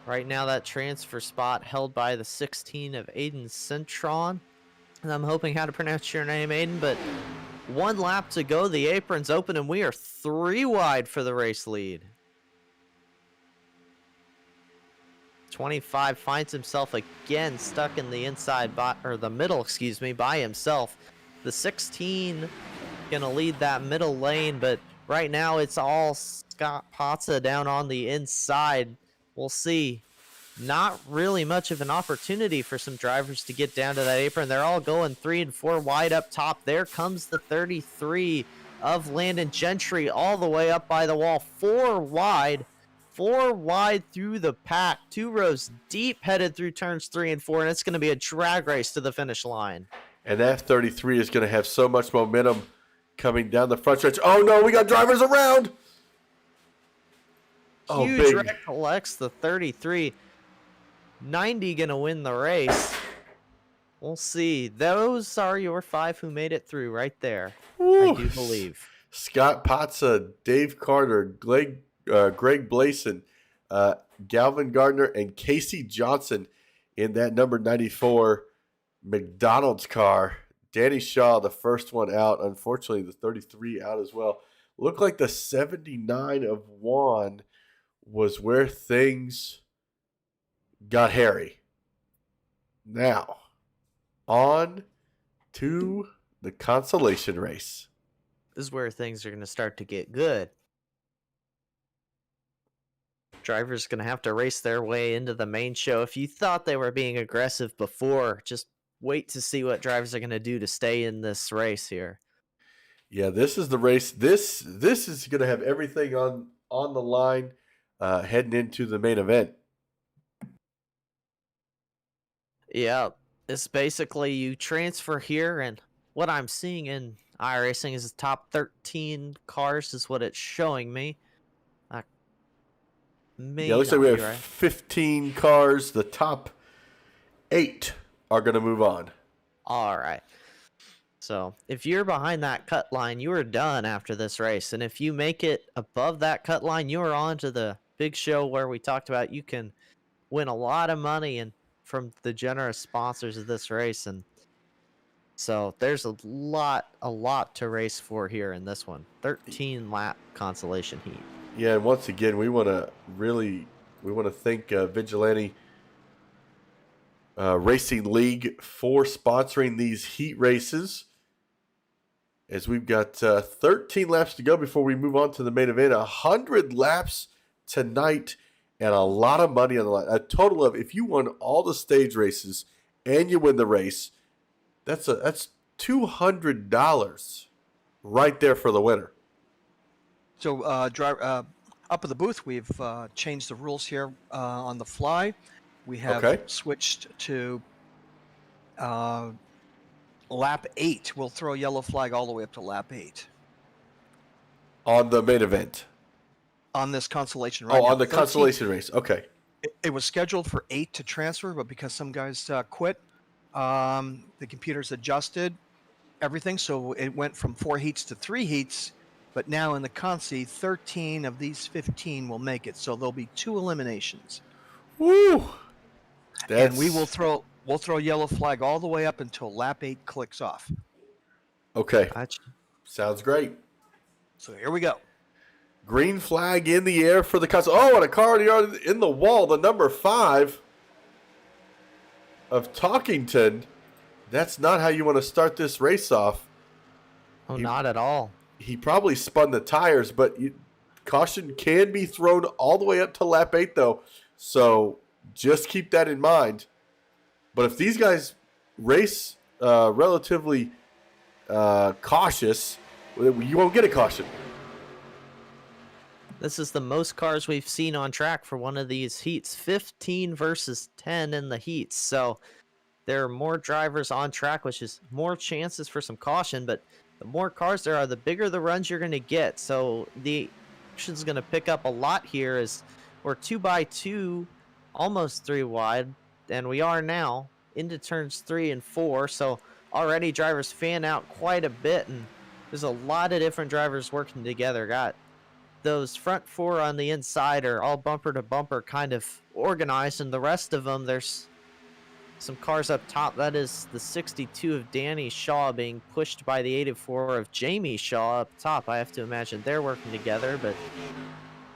Right now, that transfer spot held by the 16 of Aiden Centron. And I'm hoping how to pronounce your name, Aiden, but 1 lap to go. The apron's open, and we are 3 wide for the race lead. 25 finds himself again stuck in the inside, the middle, by himself. The 16 gonna lead that middle lane, but right now it's all Scott Potza down on the inside. We'll see. Not really much of an opportunity for some drivers to get down to that apron. They're all going 3 and 4 wide up top. There comes the 33 of Landon Gentry all the way up by the wall. 4 wide through the pack. 2 rows deep headed through turns 3 and 4, and it's going to be a drag race to the finish line. And that 33 is going to have so much momentum coming down the front stretch. Oh, no, we got drivers around. Huge wreck collects the 33. 90 gonna win the race. We'll see. Those are your 5 who made it through right there. Woo. I do believe. Scott Potza, Dave Carter, Greg Blason, Galvin Gardner, and Casey Johnson in that number 94 McDonald's car. Danny Shaw, the first one out. Unfortunately, the 33 out as well. Looked like the 79 of Juan was where things got hairy. Now, on to the consolation race. This is where things are going to start to get good. Drivers going to have to race their way into the main show. If you thought they were being aggressive before, just wait to see what drivers are going to do to stay in this race here. Yeah, this is the race. This is going to have everything on the line heading into the main event. Yeah, It's basically you transfer here, and what I'm seeing in iRacing is the top 13 cars is what it's showing me. I Yeah, it may looks like we not be have right. 15 cars. The top 8 are going to move on. All right. So if you're behind that cut line, you are done after this race. And if you make it above that cut line, you are on to the big show where we talked about you can win a lot of money and from the generous sponsors of this race. And so there's a lot to race for here in this one. 13 lap consolation heat. Yeah, and once again, we want to thank Vigilante Racing League for sponsoring these heat races. As we've got 13 laps to go before we move on to the main event. 100 laps tonight and a lot of money on the line. A total of, if you won all the stage races and you win the race, that's $200 right there for the winner. So, up at the booth, we've changed the rules here on the fly. We have Okay. switched to lap 8. We'll throw a yellow flag all the way up to lap 8 On the main event. on this consolation right Oh, now. on the 13 consolation race. Okay. It was scheduled for 8 to transfer, but because some guys quit, the computers adjusted everything, so it went from 4 heats to 3 heats. But now in the consi, 13 of these 15 will make it, so there'll be 2 eliminations. Woo! And we'll throw a yellow flag all the way up until lap 8 clicks off. Okay. Gotcha. Sounds great. So here we go. Green flag in the air for the console. Oh, and a car in the wall. The number 5 of Talkington. That's not how you want to start this race off. Oh, not at all. He probably spun the tires, but caution can be thrown all the way up to lap 8, though. So just keep that in mind. But if these guys race relatively cautious, you won't get a caution. This is the most cars we've seen on track for one of these heats. 15 versus 10 in the heats. So there are more drivers on track, which is more chances for some caution. But the more cars there are, the bigger the runs you're going to get. So the action's going to pick up a lot here as we're 2x2, almost 3 wide. And we are now into turns 3 and 4. So already drivers fan out quite a bit. And there's a lot of different drivers working together. Got those front 4 on the inside are all bumper to bumper kind of organized, and the rest of them, there's some cars up top. That is the 62 of Danny Shaw being pushed by the 84 of Jamie Shaw up top. I have to imagine they're working together, but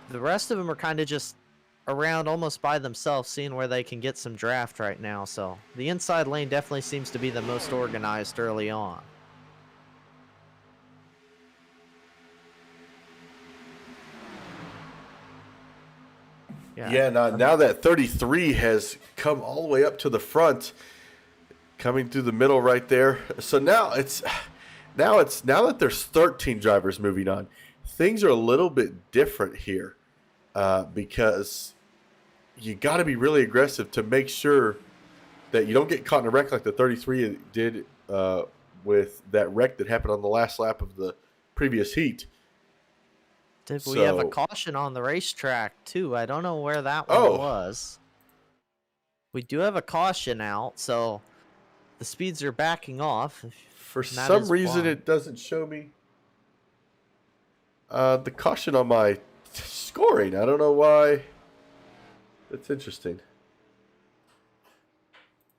the rest of them are kind of just around almost by themselves, seeing where they can get some draft right now. So the inside lane definitely seems to be the most organized early on. Yeah, now that 33 has come all the way up to the front, coming through the middle right there. So now that there's 13 drivers moving on, things are a little bit different here because you got to be really aggressive to make sure that you don't get caught in a wreck like the 33 did with that wreck that happened on the last lap of the previous heat. Did we have a caution on the racetrack, too? I don't know where that one was. We do have a caution out, so the speeds are backing off. For some reason, it doesn't show me the caution on my scoring. I don't know why. That's interesting.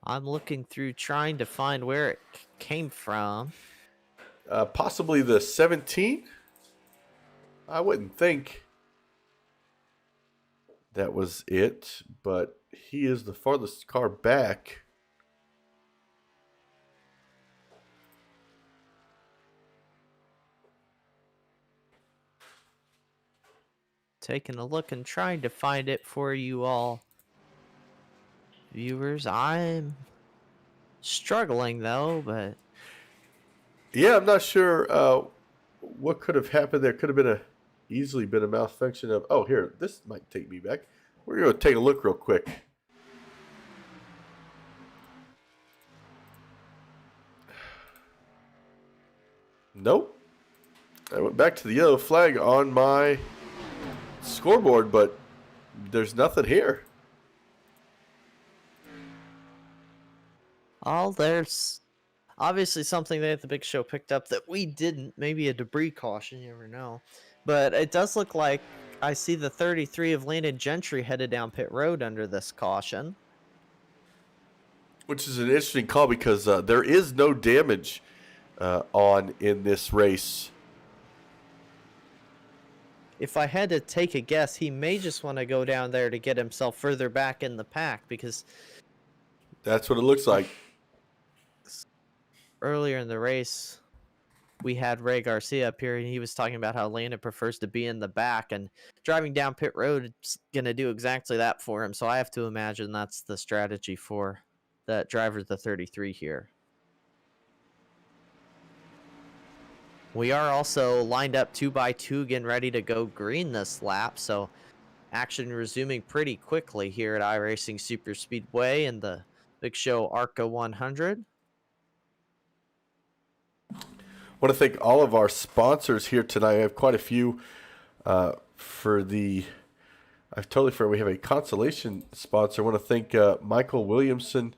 I'm looking through trying to find where it came from. Possibly the 17? I wouldn't think that was it, but he is the farthest car back. Taking a look and trying to find it for you all. Viewers, I'm struggling though, but... Yeah, I'm not sure what could have happened there. Could have easily been a malfunction of... Oh, here, this might take me back. We're going to take a look real quick. Nope. I went back to the yellow flag on my scoreboard, but there's nothing here. Oh, there's obviously something that the Big Show picked up that we didn't. Maybe a debris caution, you never know. But it does look like I see the 33 of Landon Gentry headed down pit road under this caution. Which is an interesting call because there is no damage on in this race. If I had to take a guess, he may just want to go down there to get himself further back in the pack because That's what it looks like. earlier in the race, we had Ray Garcia up here, and he was talking about how Landon prefers to be in the back, and driving down pit road is going to do exactly that for him. So I have to imagine that's the strategy for that driver, the 33 here. We are also lined up 2x2, getting ready to go green this lap, so action resuming pretty quickly here at iRacing Super Speedway and the Big Show ARCA 100. I want to thank all of our sponsors here tonight. I have quite a few for the... I've totally forgot we have a Consolation sponsor. I want to thank Michael Williamson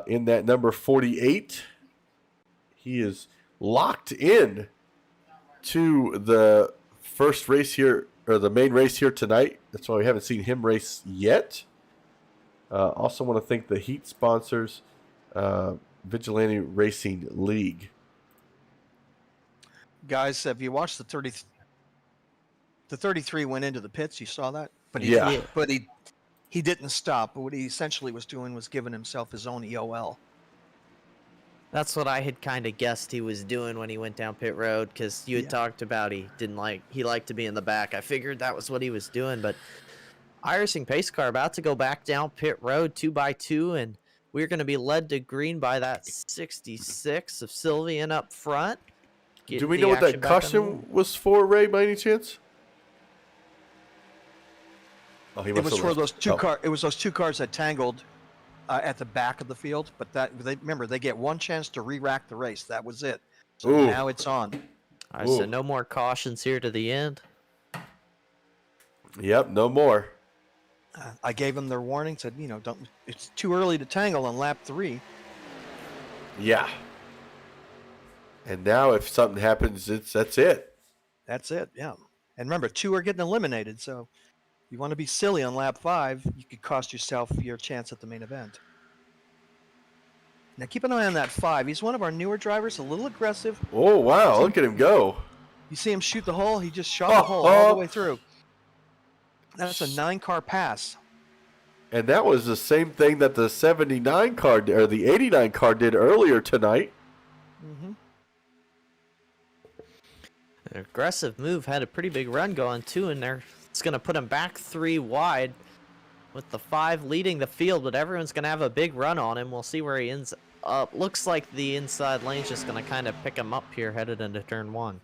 in that number 48. He is locked in to the first race here, or the main race here tonight. That's why we haven't seen him race yet. Also want to thank the Heat sponsors, Vigilante Racing League. Guys, have you watched the 33 went into the pits? You saw that? But Yeah. he didn't stop. But what he essentially was doing was giving himself his own EOL. That's what I had kind of guessed he was doing when he went down pit road, because you had talked about he liked to be in the back. I figured that was what he was doing, but iRacing pace car about to go back down pit road 2x2, and we're going to be led to green by that 66 of Sylvian up front. Do we know what that caution was for, Ray, by any chance? Oh, he It must was have for left. those two cars. It was those two cars that tangled at the back of the field. But remember, they get one chance to re-rack the race. That was it. So Ooh. now it's on. All right, so no more cautions here to the end. Yep, no more. I gave them their warning. Said, don't. It's too early to tangle on lap 3. Yeah. And now if something happens, that's it. That's it. Yeah. And remember, 2 are getting eliminated. So you want to be silly on lap 5, you could cost yourself your chance at the main event. Now keep an eye on that 5. He's one of our newer drivers, a little aggressive. Oh, wow. Look at him go. You see him shoot the hole? He just shot the hole all the way through. That's a 9-car pass. And that was the same thing that the 79 car or the 89 car did earlier tonight. Mm-hmm. An aggressive move, had a pretty big run going too in there. It's going to put him back 3 wide with the 5 leading the field, but everyone's going to have a big run on him. We'll see where he ends up. Looks like the inside lane's just going to kind of pick him up here headed into turn 1.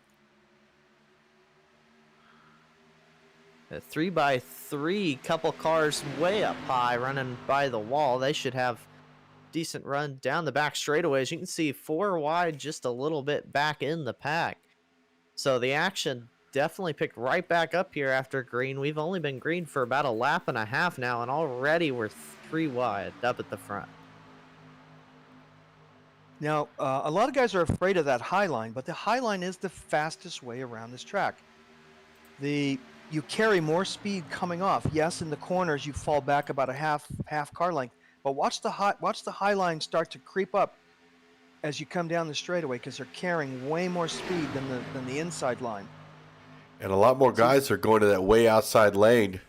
A 3x3, couple cars way up high running by the wall. They should have decent run down the back straightaways. You can see 4 wide, just a little bit back in the pack. So the action definitely picked right back up here after green. We've only been green for about a lap and a half now, and already we're 3 wide up at the front. Now, a lot of guys are afraid of that high line, but the high line is the fastest way around this track. You carry more speed coming off. Yes, in the corners you fall back about a half car length, but watch the high line start to creep up as you come down the straightaway, because they're carrying way more speed than the inside line. And a lot more guys are going to that way outside lane.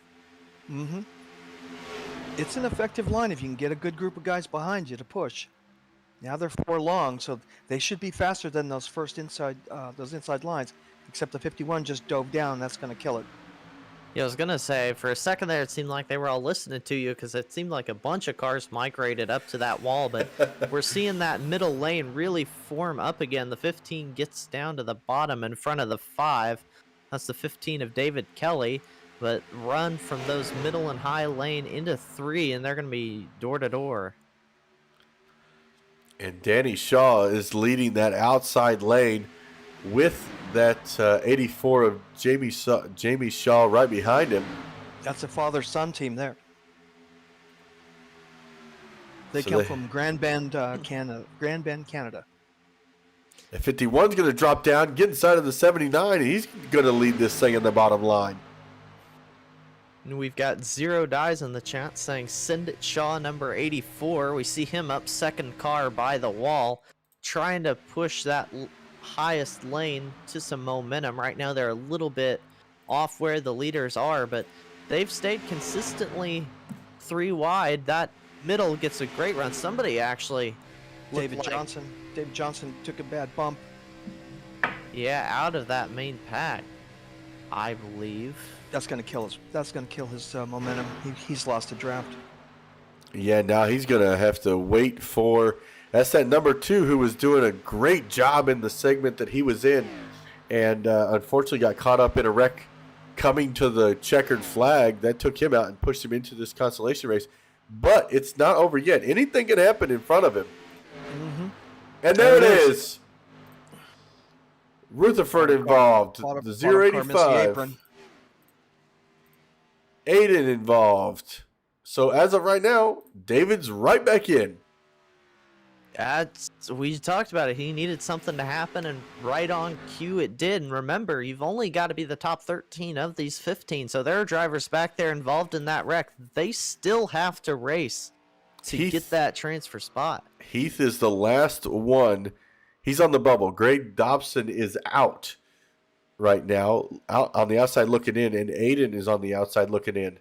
Mm-hmm. It's an effective line if you can get a good group of guys behind you to push. Now they're 4 long, so they should be faster than those inside lines. Except the 51 just dove down. That's going to kill it. Yeah, I was going to say, for a second there, it seemed like they were all listening to you, because it seemed like a bunch of cars migrated up to that wall, but we're seeing that middle lane really form up again. The 15 gets down to the bottom in front of the 5. That's the 15 of David Kelly, but run from those middle and high lane into 3, and they're going to be door to door. And Danny Shaw is leading that outside lane. with that 84 of Jamie Shaw right behind him. That's a father-son team there. They So come from Grand Bend, Canada. Grand Bend, Canada. The 51's going to drop down, get inside of the 79, and he's going to lead this thing in the bottom line. And we've got Zero Dies in the chat saying, send it Shaw number 84. We see him up second car by the wall, trying to push that highest lane to some momentum. Right now they're a little bit off where the leaders are, but they've stayed consistently 3 wide. That middle gets a great run. Somebody actually David Johnson took a bad bump. Yeah, out of that main pack, I believe. That's gonna kill his. That's gonna kill his momentum. He's lost a draft. Yeah, now he's going to have to wait for. That's that number 2 who was doing a great job in the segment that he was in, and unfortunately got caught up in a wreck coming to the checkered flag. That took him out and pushed him into this consolation race. But it's not over yet. Anything can happen in front of him. Mm-hmm. And there it is. Rutherford involved. The 085. Aiden involved. So as of right now, David's right back in. We talked about it. He needed something to happen, and right on cue it did. And remember, you've only got to be the top 13 of these 15. So there are drivers back there involved in that wreck. They still have to race to get that transfer spot. Heath is the last one. He's on the bubble. Greg Dobson is out right now, out on the outside looking in, and Aiden is on the outside looking in.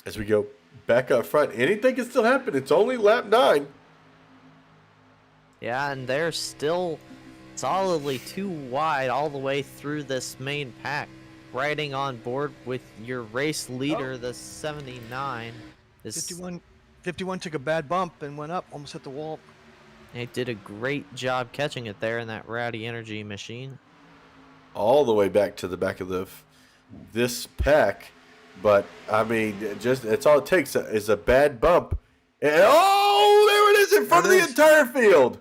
As we go back up front, anything can still happen. It's only lap 9. Yeah, and they're still solidly 2 wide all the way through this main pack. Riding on board with your race leader, the 79. 51 took a bad bump and went up, almost hit the wall. They did a great job catching it there in that Rowdy Energy machine. All the way back to the back of this pack. But, I mean, just it's all it takes is a bad bump. And, oh, there it is in front of the entire field.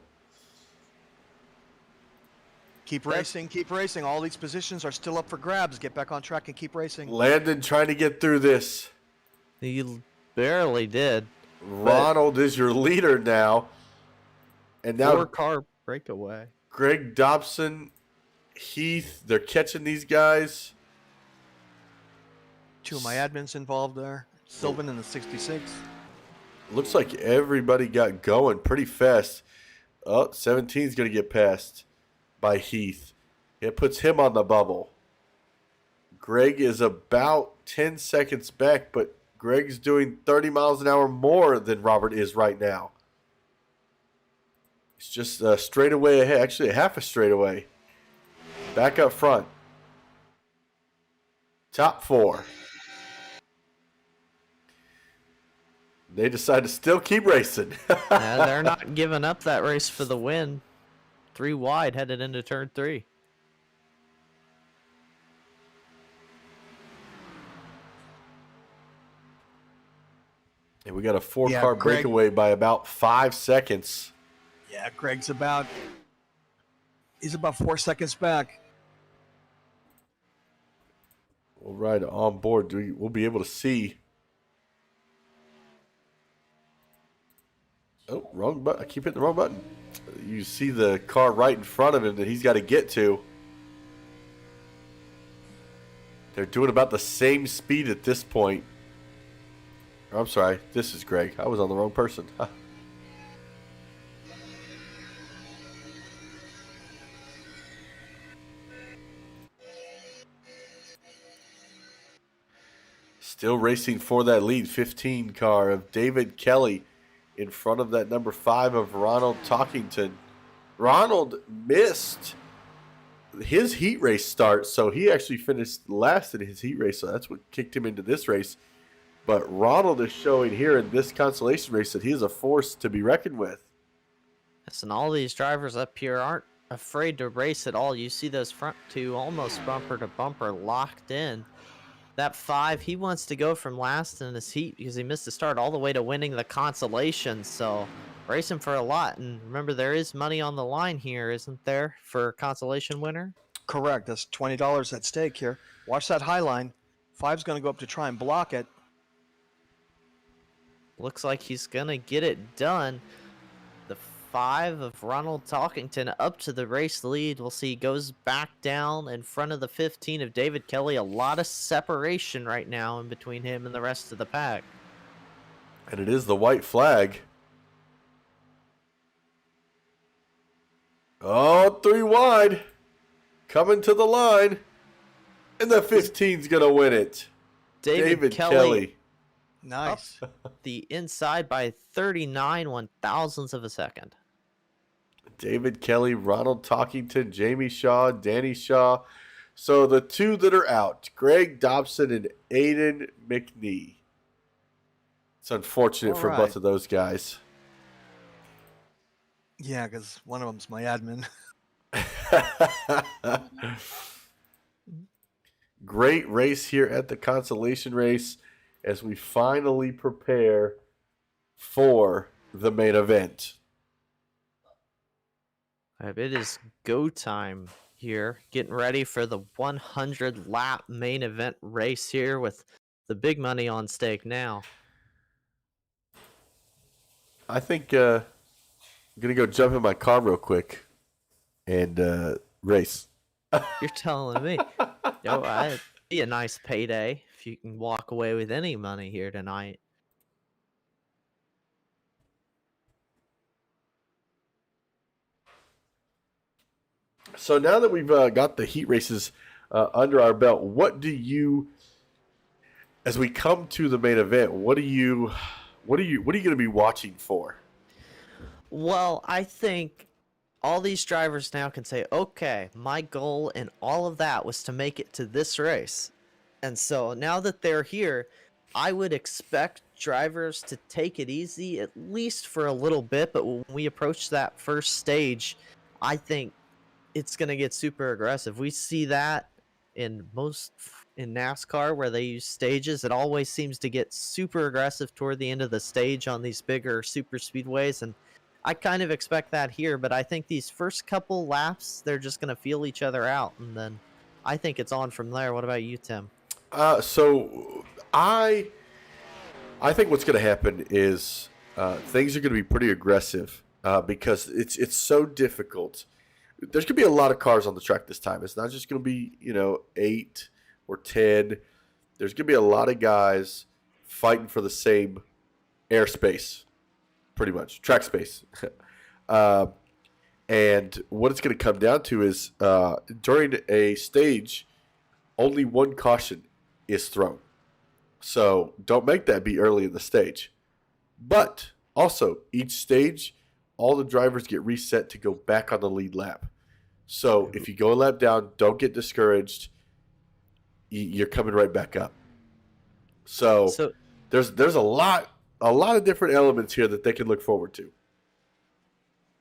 Keep racing. All these positions are still up for grabs. Get back on track and keep racing. Landon trying to get through this. He barely did. Ronald is your leader now. And now 4-car breakaway. Greg Dobson, Heath, they're catching these guys. 2 of my admins involved there. Sylvan in the 66. Looks like everybody got going pretty fast. Oh, 17 is going to get passed by Heath. It puts him on the bubble. Greg is about 10 seconds back, but Greg's doing 30 miles an hour more than Robert is right now. It's just a straightaway ahead. Actually, a half a straightaway. Back up front. Top 4. They decide to still keep racing. Yeah, they're not giving up that race for the win. 3 wide headed into turn 3. And we got a 4-car breakaway by about 5 seconds. Yeah, Greg's about 4 seconds back. We'll ride on board. We'll be able to see. Oh, wrong button. I keep hitting the wrong button. You see the car right in front of him that he's got to get to. They're doing about the same speed at this point. I'm sorry. This is Greg. I was on the wrong person. Still racing for that lead. 15 car of David Kelly in front of that number 5 of Ronald Talkington. Ronald missed his heat race start, so he actually finished last in his heat race, so that's what kicked him into this race. But Ronald is showing here in this consolation race that he is a force to be reckoned with. Yes, and all these drivers up here aren't afraid to race at all. You see those front 2 almost bumper to bumper locked in. That 5, he wants to go from last in this heat because he missed the start all the way to winning the consolation. So racing for a lot. And remember, there is money on the line here, isn't there, for consolation winner? Correct. That's $20 at stake here. Watch that high line. 5's going to go up to try and block it. Looks like he's going to get it done. The 5 of Ronald Talkington up to the race lead. We'll see he goes back down in front of the 15 of David Kelly. A lot of separation right now in between him and the rest of the pack. And it is the white flag. Oh, 3 wide. Coming to the line. And the 15's going to win it. David Kelly. Nice. The inside by 39 one-thousandths of a second. David Kelly, Ronald Talkington, Jamie Shaw, Danny Shaw. So the 2 that are out, Greg Dobson and Aiden McNee. It's unfortunate for both of those guys. Yeah, because one of them's my admin. Great race here at the Consolation Race as we finally prepare for the main event. It is go time here. Getting ready for the 100 lap main event race here with the big money on stake now. I think I'm going to go jump in my car real quick and race. You're telling me. Yo, it'd be a nice payday if you can walk away with any money here tonight. So now that we've got the heat races under our belt, what do you, as we come to the main event, what are you going to be watching for? Well, I think all these drivers now can say, okay, my goal in all of that was to make it to this race. And so now that they're here, I would expect drivers to take it easy, at least for a little bit. But when we approach that first stage, I think it's going to get super aggressive. We see that in NASCAR where they use stages. It always seems to get super aggressive toward the end of the stage on these bigger super speedways. And I kind of expect that here, but I think these first couple laps, they're just going to feel each other out. And then I think it's on from there. What about you, Tim? So I think what's going to happen is things are going to be pretty aggressive because it's so difficult. There's going to be a lot of cars on the track this time. It's not just going to be 8 or 10. There's going to be a lot of guys fighting for the same airspace, pretty much track space. And what it's going to come down to is during a stage, only one caution is thrown. So don't make that be early in the stage. But also, each stage, all the drivers get reset to go back on the lead lap. So if you go a lap down, don't get discouraged. You're coming right back up. So there's a lot of different elements here that they can look forward to.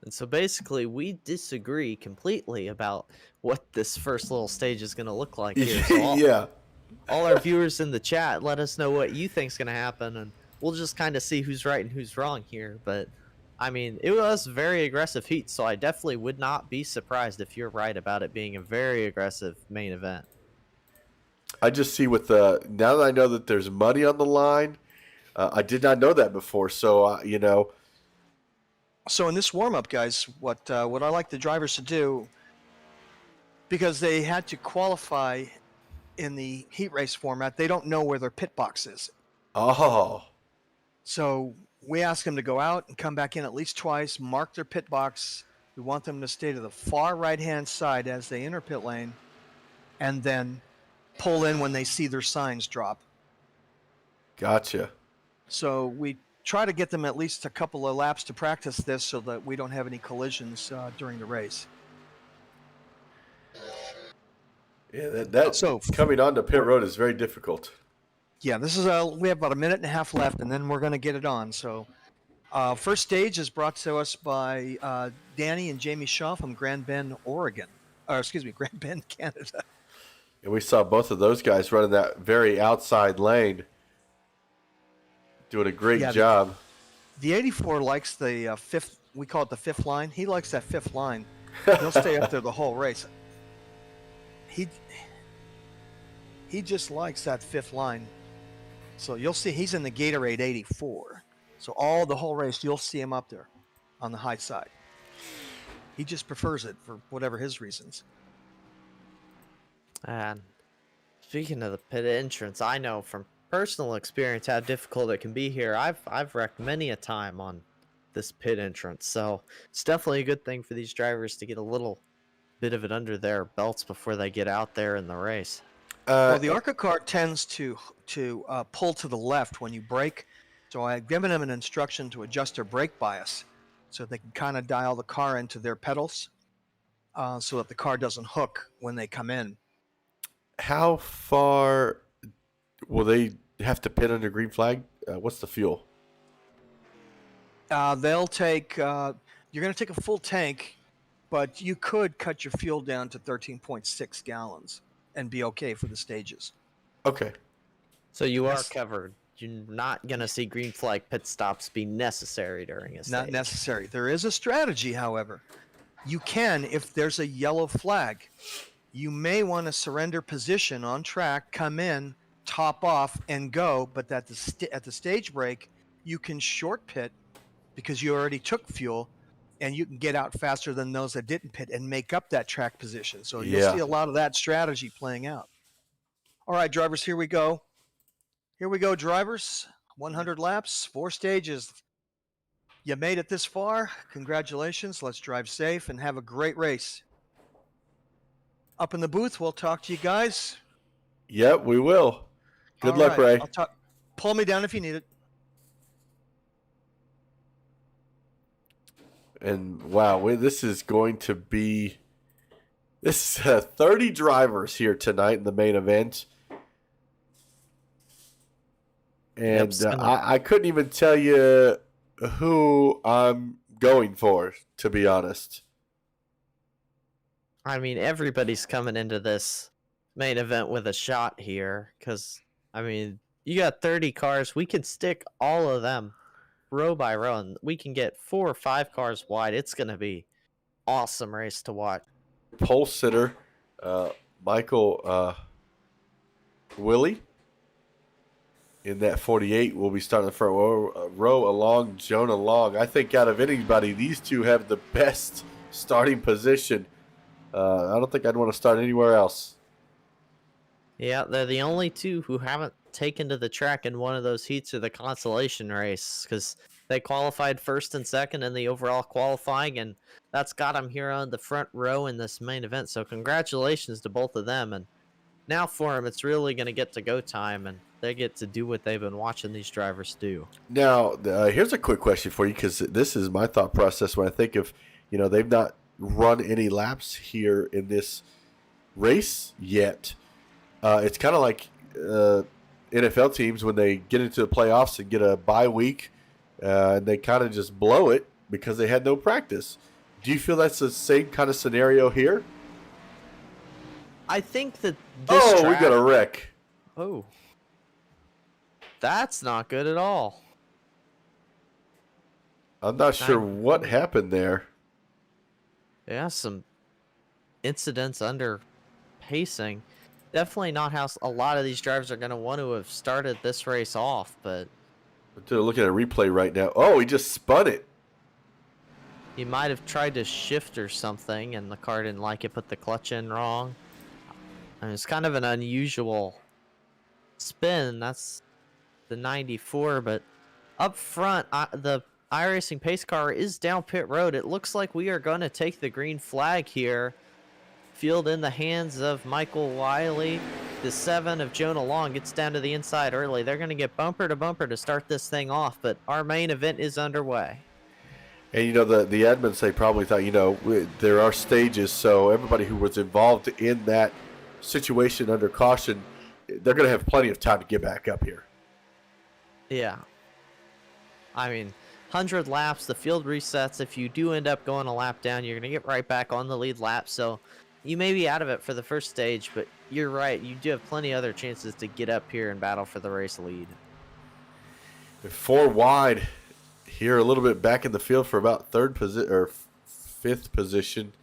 And so basically, we disagree completely about what this first little stage is going to look like here. So all our viewers in the chat, let us know what you think's going to happen, and we'll just kind of see who's right and who's wrong here. But I mean, it was very aggressive heat, so I definitely would not be surprised if you're right about it being a very aggressive main event. I just see with now that I know that there's money on the line, I did not know that before. So So in this warm-up, guys, what I like the drivers to do, because they had to qualify in the heat race format, they don't know where their pit box is. Oh. So we ask them to go out and come back in at least twice, mark their pit box. We want them to stay to the far right-hand side as they enter pit lane, and then pull in when they see their signs drop. Gotcha. So we try to get them at least a couple of laps to practice this so that we don't have any collisions during the race. Yeah, so coming onto pit road is very difficult. Yeah, this is we have about a minute and a half left, and then we're going to get it on. So first stage is brought to us by Danny and Jamie Shaw from Grand Bend, Oregon. Grand Bend, Canada. And we saw both of those guys running that very outside lane, doing a great Yeah, job. The 84 likes the fifth. We call it the fifth line. He likes that fifth line. He'll stay up there the whole race. He just likes that fifth line. So you'll see he's in the Gatorade 84. So the whole race, you'll see him up there on the high side. He just prefers it for whatever his reasons. And speaking of the pit entrance, I know from personal experience how difficult it can be here. I've wrecked many a time on this pit entrance, so it's definitely a good thing for these drivers to get a little bit of it under their belts before they get out there in the race. Well, the ARCA car tends to pull to the left when you brake, so I've given them an instruction to adjust their brake bias so they can kind of dial the car into their pedals so that the car doesn't hook when they come in. How far will they have to pit under green flag? What's the fuel? They'll take, you're going to take a full tank, but you could cut your fuel down to 13.6 gallons and be okay for the stages. Okay. So you are Yes. covered. You're not going to see green flag pit stops be necessary during a stage. Not necessary. There is a strategy, however. You can, if there's a yellow flag, you may want to surrender position on track, come in, top off, and go. But at the stage break, you can short pit because you already took fuel, and you can get out faster than those that didn't pit and make up that track position. So you'll Yeah. see a lot of that strategy playing out. All right, drivers, here we go. Here we go, drivers. 100 laps, 4 stages. You made it this far. Congratulations. Let's drive safe and have a great race. Up in the booth, we'll talk to you guys. Yep, we will. Good All luck, right, Ray. I'll talk. Pull me down if you need it. And wow, this is going to be 30 drivers here tonight in the main event. And I couldn't even tell you who I'm going for, to be honest. I mean, everybody's coming into this main event with a shot here because, I mean, you got 30 cars. We can stick all of them row by row, and we can get 4 or 5 cars wide. It's going to be awesome race to watch. Pole sitter, Michael Willie, in that 48 will be starting the front row along Jonah Long. I think out of anybody, these two have the best starting position. I don't think I'd want to start anywhere else. Yeah, they're the only two who haven't taken to the track in one of those heats of the Consolation Race because they qualified first and second in the overall qualifying, and that's got them here on the front row in this main event. So congratulations to both of them. And now for them, it's really going to get to go time, and they get to do what they've been watching these drivers do. Now, here's a quick question for you because this is my thought process when I think of, they've not run any laps here in this race yet. It's kind of like NFL teams when they get into the playoffs and get a bye week and they kind of just blow it because they had no practice. Do you feel that's the same kind of scenario here? I think that this we track... got a wreck. Oh. That's not good at all. I'm not sure what happened there. Yeah, some incidents under pacing. Definitely not how a lot of these drivers are going to want to have started this race off, but... They're looking at a replay right now. Oh, he just spun it. He might have tried to shift or something, and the car didn't like it, put the clutch in wrong. And it's kind of an unusual spin. That's the 94, but up front, the iRacing pace car is down pit road. It looks like we are going to take the green flag here. Field in the hands of Michael Wiley. The 7 of Jonah Long gets down to the inside early. They're going to get bumper to bumper to start this thing off, but our main event is underway. And, the admins, they probably thought, there are stages, so everybody who was involved in that situation under caution, they're going to have plenty of time to get back up here. Yeah. I mean, 100 laps, the field resets. If you do end up going a lap down, you're going to get right back on the lead lap. So, you may be out of it for the first stage, but you're right. You do have plenty other chances to get up here and battle for the race lead. 4 wide here, a little bit back in the field for about third position or fifth position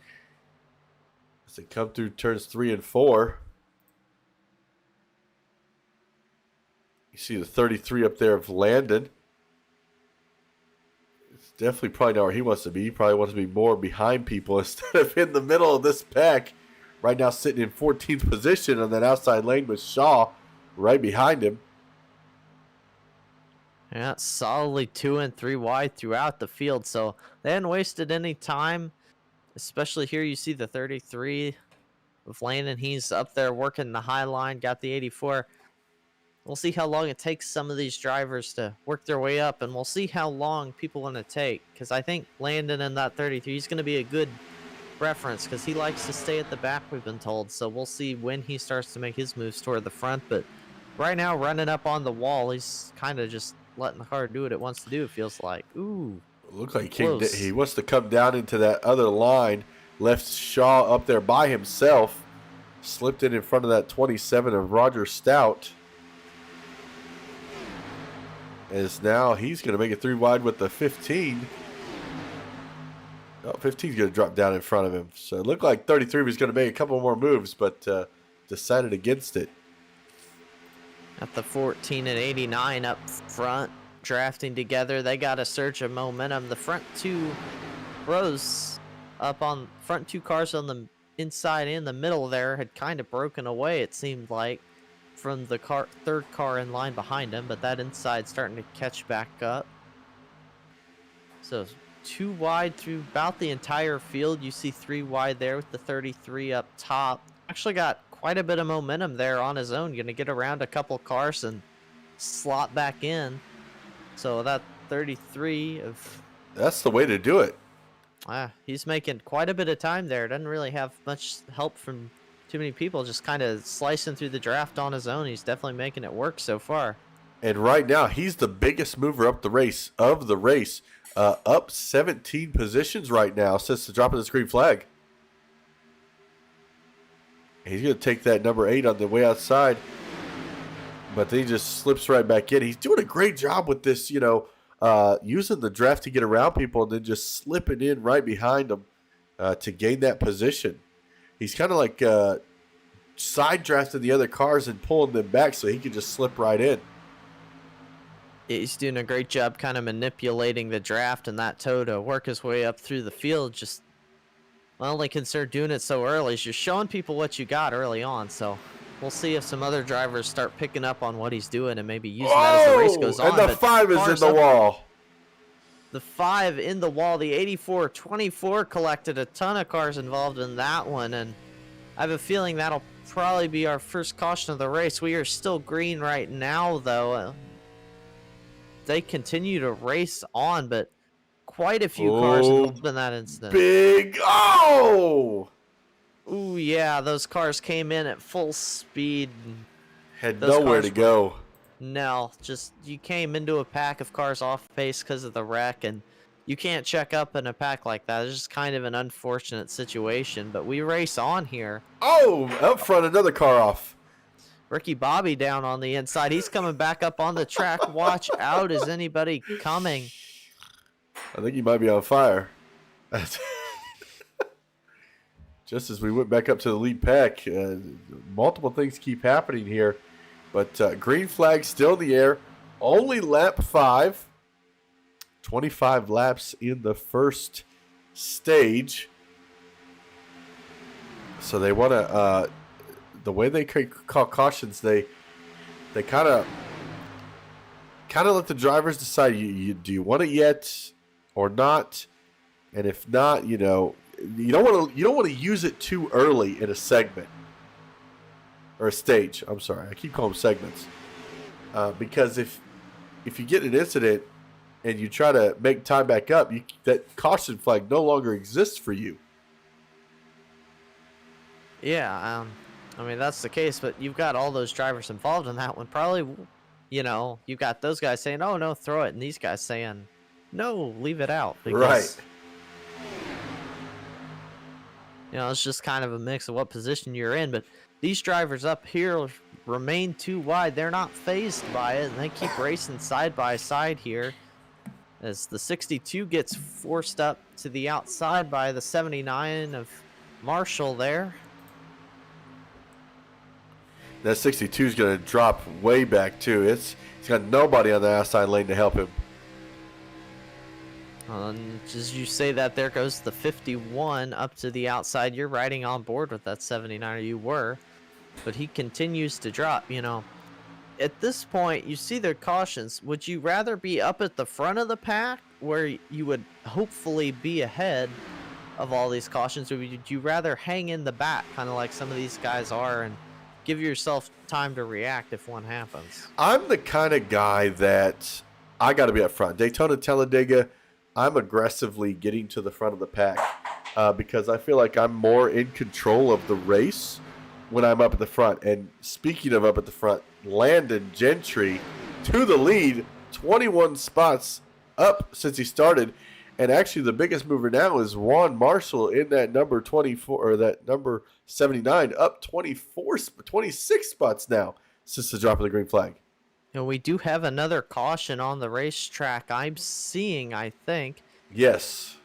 as they come through turns 3 and 4. You see the 33 up there of Landon. It's definitely probably not where he wants to be. He probably wants to be more behind people instead of in the middle of this pack. Right now sitting in 14th position on that outside lane with Shaw right behind him. Yeah, solidly 2 and 3 wide throughout the field, so they hadn't wasted any time. Especially here, you see the 33 of Landon. He's up there working the high line, got the 84. We'll see how long it takes some of these drivers to work their way up, and we'll see how long people want to take, because I think Landon in that 33 is going to be a good reference, because he likes to stay at the back, we've been told. So we'll see when he starts to make his moves toward the front, but right now, running up on the wall, he's kind of just letting the car do what it wants to do, it feels like. Ooh. Looks like Close. he wants to come down into that other line. Left Shaw up there by himself. Slipped in front of that 27 of Roger Stout. As now he's going to make it 3 wide with the 15. Oh, 15's going to drop down in front of him. So it looked like 33 was going to make a couple more moves, but decided against it. At the 14 and 89 up front, drafting together. They got a surge of momentum. The front 2 rows up on front 2 cars on the inside and the middle there had kind of broken away, it seemed like, from the third car in line behind him, but that inside starting to catch back up. So 2 wide through about the entire field. You see 3 wide there with the 33 up top. Actually got quite a bit of momentum there on his own. Going to get around a couple cars and slot back in. So that 33 of... That's the way to do it. He's making quite a bit of time there. Doesn't really have much help from too many people. Just kind of slicing through the draft on his own. He's definitely making it work so far. And right now, he's the biggest mover up the race of the race. Up 17 positions right now since the drop of the green flag. He's going to take that number 8 on the way outside. But then he just slips right back in. He's doing a great job with this, using the draft to get around people and then just slipping in right behind them to gain that position. He's kind of like side drafting the other cars and pulling them back so he can just slip right in. He's doing a great job kind of manipulating the draft and that toe to work his way up through the field. Just my only concern doing it so early is you're showing people what you got early on. So we'll see if some other drivers start picking up on what he's doing and maybe using that as the race goes on. And the 5 is in the wall. The 5 in the wall. The 84-24 collected a ton of cars involved in that one. And I have a feeling that'll probably be our first caution of the race. We are still green right now, though. They continue to race on, but quite a few cars involved in that incident. Big Ooh, yeah, those cars came in at full speed. Had nowhere to go. No, just you came into a pack of cars off pace because of the wreck, and you can't check up in a pack like that. It's just kind of an unfortunate situation, but we race on here. Oh, up front, another car off. Ricky Bobby down on the inside. He's coming back up on the track. Watch out. Is anybody coming? I think he might be on fire. Just as we went back up to the lead pack, multiple things keep happening here. But green flag still in the air. Only lap 5. 25 laps in the first stage. So they want to... the way they call cautions, they kind of let the drivers decide do you want it yet or not, and if not, you don't want to use it too early in a segment or a stage. I'm sorry, I keep calling them segments because if you get an incident and you try to make time back up, that caution flag no longer exists for you. Yeah, I mean, that's the case, but you've got all those drivers involved in that one. Probably, you've got those guys saying, oh, no, throw it, and these guys saying, no, leave it out. Because right. It's just kind of a mix of what position you're in. But these drivers up here remain too wide. They're not phased by it, and they keep racing side by side here as the 62 gets forced up to the outside by the 79 of Marshall there. That 62 is going to drop way back too. He's got nobody on the outside lane to help him. As you say that, there goes the 51 up to the outside. You're riding on board with that 79, or you were, but he continues to drop. At this point, you see their cautions. Would you rather be up at the front of the pack, where you would hopefully be ahead of all these cautions, or would you rather hang in the back, kind of like some of these guys are, and give yourself time to react if one happens? I'm the kind of guy that I got to be up front. Daytona, Talladega, I'm aggressively getting to the front of the pack because I feel like I'm more in control of the race when I'm up at the front. And speaking of up at the front, Landon Gentry to the lead, 21 spots up since he started. And actually the biggest mover now is Juan Marshall in that number 24 or that number 79, up 26 spots now since the drop of the green flag. We do have another caution on the racetrack. I'm seeing, I think. Yes.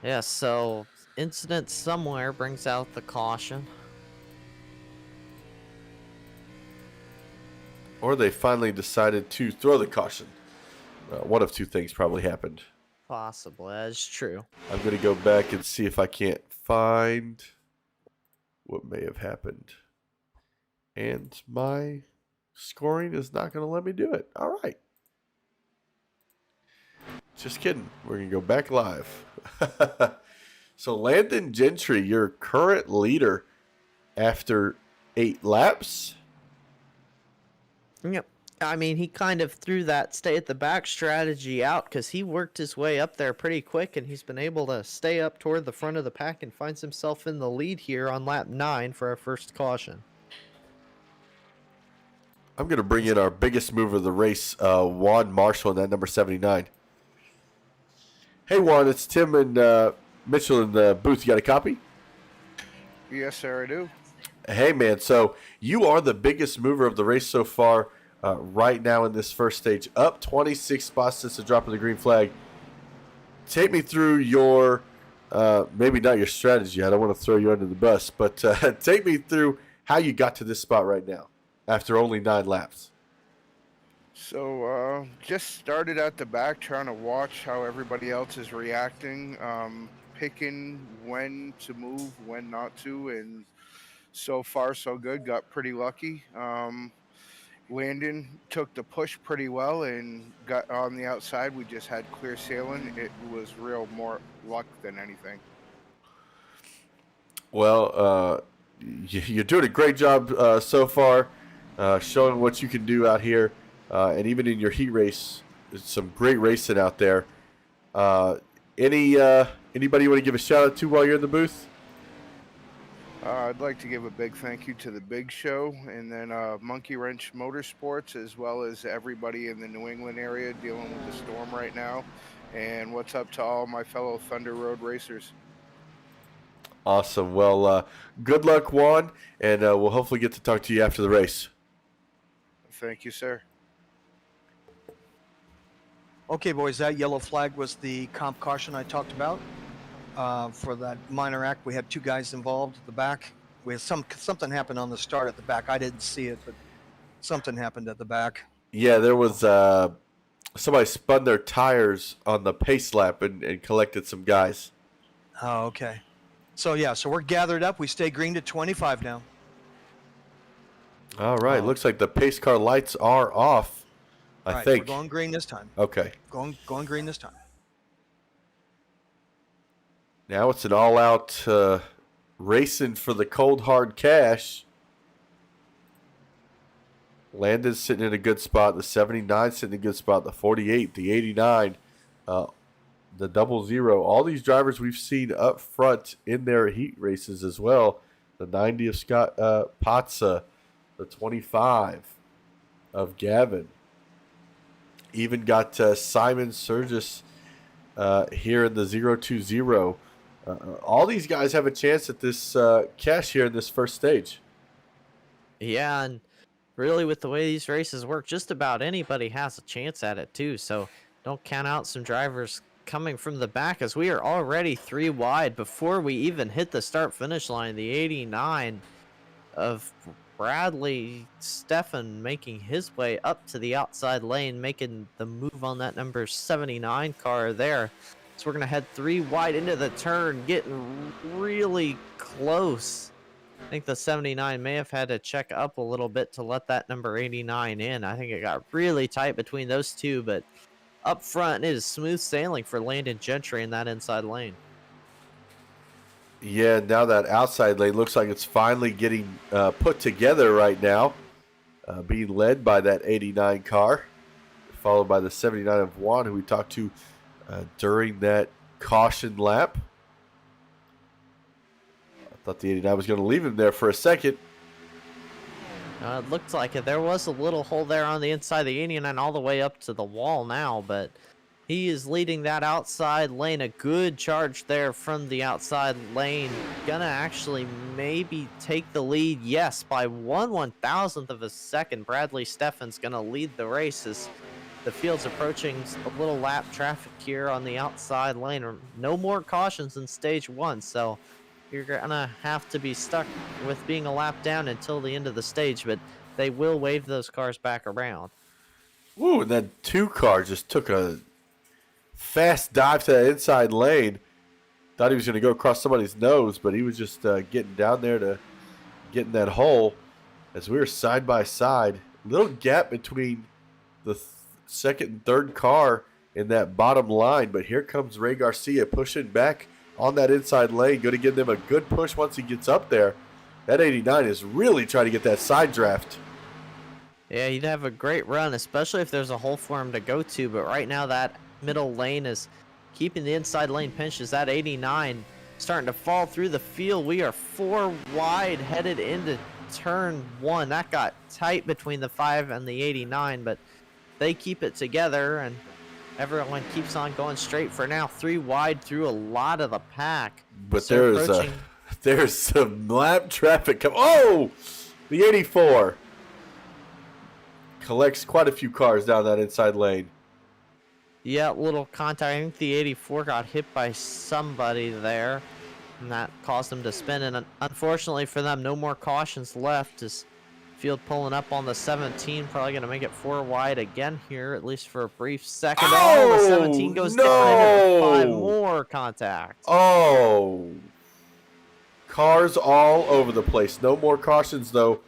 Yeah, so incident somewhere brings out the caution. Or they finally decided to throw the caution. One of two things probably happened. Possibly, that's true. I'm going to go back and see if I can't find what may have happened. And my scoring is not going to let me do it. All right. Just kidding. We're going to go back live. So Landon Gentry, your current leader after 8 laps. Yep. I mean, he kind of threw that stay at the back strategy out because he worked his way up there pretty quick, and he's been able to stay up toward the front of the pack and finds himself in the lead here on lap 9 for our first caution. I'm going to bring in our biggest mover of the race, Juan Marshall, in that number 79. Hey, Juan, it's Tim and Mitchell in the booth. You got a copy? Yes, sir, I do. Hey, man, so you are the biggest mover of the race so far right now in this first stage, up 26 spots since the drop of the green flag. Take me through your, maybe not your strategy. I don't want to throw you under the bus, but take me through how you got to this spot right now after only 9 laps. So, just started at the back trying to watch how everybody else is reacting, picking when to move, when not to, and so far so good. Got pretty lucky. Landon took the push pretty well and got on the outside. We just had clear sailing. It was real more luck than anything. Well, you're doing a great job so far, showing what you can do out here. And even in your heat race, there's some great racing out there. Anybody you want to give a shout out to while you're in the booth? I'd like to give a big thank you to the Big Show and then Monkey Wrench Motorsports, as well as everybody in the New England area dealing with the storm right now. And what's up to all my fellow Thunder Road racers? Awesome. Well, good luck, Juan, and we'll hopefully get to talk to you after the race. Thank you, sir. Okay, boys, that yellow flag was the comp caution I talked about. For that minor act, we had 2 guys involved at the back. We had something happened on the start at the back. I didn't see it, but something happened at the back. Yeah, there was somebody spun their tires on the pace lap and collected some guys. Oh, okay. So we're gathered up. We stay green to 25 now. All right. Looks like the pace car lights are off. I think we're going green this time. Okay. Going green this time. Now it's an all-out racing for the cold hard cash. Landon's sitting in a good spot. The 79 sitting in a good spot. The 48, the 89, the 00. All these drivers we've seen up front in their heat races as well. The 90 of Scott Patza, the 25 of Gavin. Even got Simon Surgis here in the 020. All these guys have a chance at this cash here in this first stage. Yeah, and really with the way these races work, just about anybody has a chance at it too. So don't count out some drivers coming from the back, as we are already 3 wide before we even hit the start finish line. The 89 of Bradley Steffen making his way up to the outside lane, making the move on that number 79 car there. So we're going to head 3 wide into the turn, getting really close. I think the 79 may have had to check up a little bit to let that number 89 in. I think it got really tight between those two, but up front, it is smooth sailing for Landon Gentry in that inside lane. Yeah, now that outside lane looks like it's finally getting put together right now. Being led by that 89 car, followed by the 79 of Juan, who we talked to during that caution lap. I thought the 89 was going to leave him there for a second. It looked like it. There was a little hole there on the inside of the 89 all the way up to the wall now, but he is leading that outside lane. A good charge there from the outside lane. Gonna actually maybe take the lead. Yes, by 1/1000th of a second. Bradley Steffen's gonna lead the race as the field's approaching a little lap traffic here on the outside lane. No more cautions in stage 1, so you're gonna have to be stuck with being a lap down until the end of the stage, but they will wave those cars back around. Ooh, and then 2 cars just took a fast dive to that inside lane. Thought he was going to go across somebody's nose, but he was just getting down there to get in that hole as we were side by side. Little gap between the second and third car in that bottom line, but here comes Ray Garcia pushing back on that inside lane. Going to give them a good push once he gets up there. That 89 is really trying to get that side draft. Yeah, he'd have a great run, especially if there's a hole for him to go to, but right now that middle lane is keeping the inside lane pinched as that 89 starting to fall through the field. We are 4 wide headed into turn 1. That got tight between the 5 and the 89, but they keep it together and everyone keeps on going straight for now. 3 wide through a lot of the pack. But So there's some lap traffic. Oh, the 84 collects quite a few cars down that inside lane. Yeah, little contact. I think the 84 got hit by somebody there, and that caused them to spin. And unfortunately for them, no more cautions left. As field pulling up on the 17, probably going to make it 4 wide again here, at least for a brief second. Oh, the 17 goes down into 5 more contact. Oh, cars all over the place. No more cautions though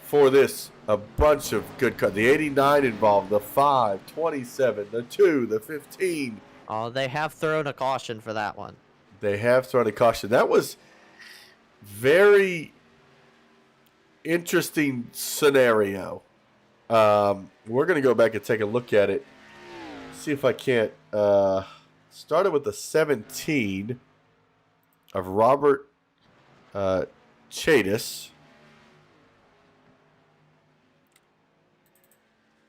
for this. A bunch of good cuts. The 89 involved, the 5, 27, the 2, the 15. Oh, they have thrown a caution for that one. They have thrown a caution. That was very interesting scenario. We're going to go back and take a look at it. See if I can't. Started with the 17 of Robert Chadis.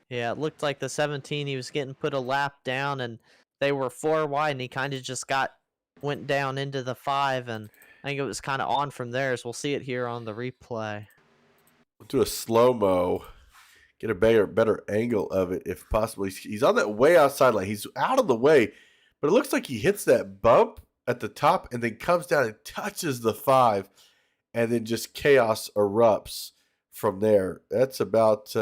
Yeah, it looked like the 17, he was getting put a lap down, and they were 4 wide, and he kind of just went down into the 5, and I think it was kind of on from there, as we'll see it here on the replay. We'll do a slow-mo, get a better angle of it if possible. He's on that way outside line. He's out of the way, but it looks like he hits that bump at the top and then comes down and touches the 5, and then just chaos erupts from there. That's about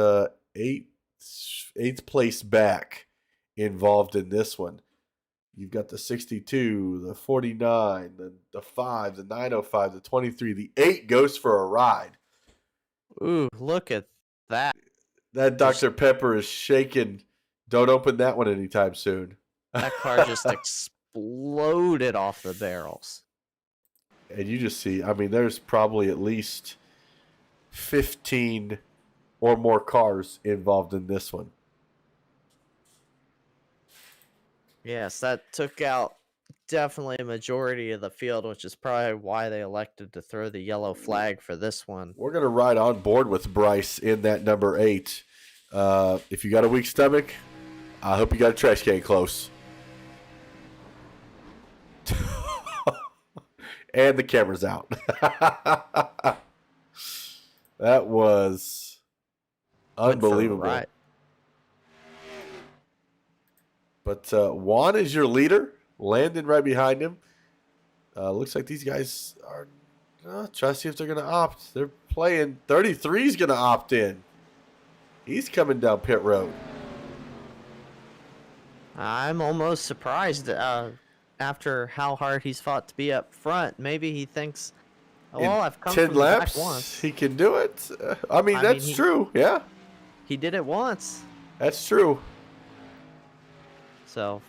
8th place back involved in this one. You've got the 62, the 49, the 5, the 905, the 23. The 8 goes for a ride. Ooh, look at that. That Dr. Pepper is shaking. Don't open that one anytime soon. That car just exploded off the barrels. And you just see, I mean, there's probably at least 15 or more cars involved in this one. Yes, that took out definitely a majority of the field, which is probably why they elected to throw the yellow flag for this one. We're going to ride on board with Bryce in that number 8. If you got a weak stomach, I hope you got a trash can close. And the camera's out. That was Went for a unbelievable. ride. But Juan is your leader. Landon right behind him. Looks like these guys are trying to see if they're going to opt. They're playing. 33 is going to opt in. He's coming down pit road. I'm almost surprised after how hard he's fought to be up front. Maybe he thinks, well, I've come 10 from the back laps, once. he can do it. I mean, that's true. Yeah, He did it once. that's true. So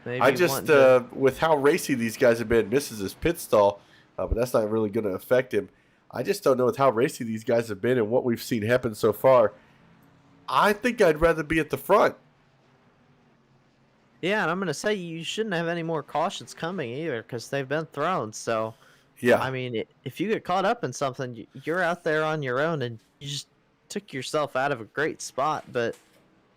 maybe I just, with how racy these guys have been, misses his pit stall, but that's not really going to affect him. I just don't know with how racy these guys have been and what we've seen happen so far. I think I'd rather be at the front. Yeah, and I'm going to say you shouldn't have any more cautions coming either because they've been thrown. So, Yeah. I mean, if you get caught up in something, you're out there on your own and you just took yourself out of a great spot. But,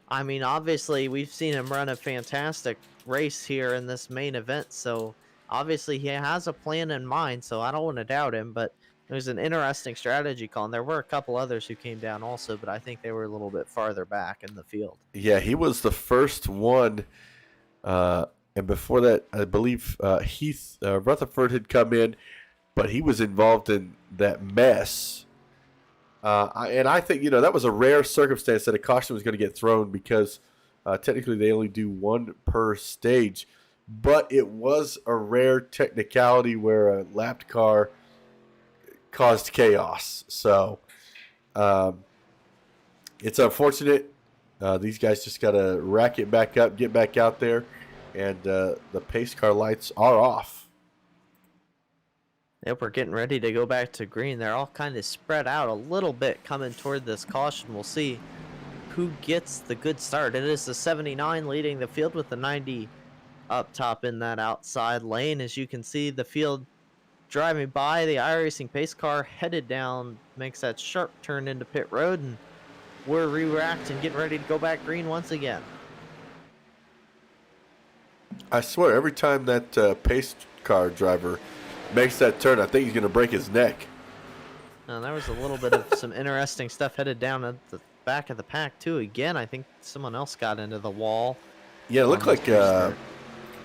I mean, obviously, we've seen him run a fantastic race here in this main event. So, obviously, he has a plan in mind. So, I don't want to doubt him. But it was an interesting strategy call. And there were a couple others who came down also, but I think they were a little bit farther back in the field. Yeah, he was the first one. And before that, I believe Heath Rutherford had come in, but he was involved in that mess. And I think, that was a rare circumstance that a caution was going to get thrown because technically they only do one per stage. But it was a rare technicality where a lapped car caused chaos. So it's unfortunate. These guys just got to rack it back up, get back out there, and the pace car lights are off. Yep, we're getting ready to go back to green. They're all kind of spread out a little bit coming toward this caution. We'll see who gets the good start. It is the 79 leading the field with the 90 up top in that outside lane. As you can see, the field driving by, the iRacing pace car headed down, makes that sharp turn into pit road, and we're re-racked and getting ready to go back green once again. I swear, every time that pace car driver makes that turn, I think he's going to break his neck. Now, there was a little bit of some interesting stuff headed down at the back of the pack, too. Again, I think someone else got into the wall. Yeah, it looked like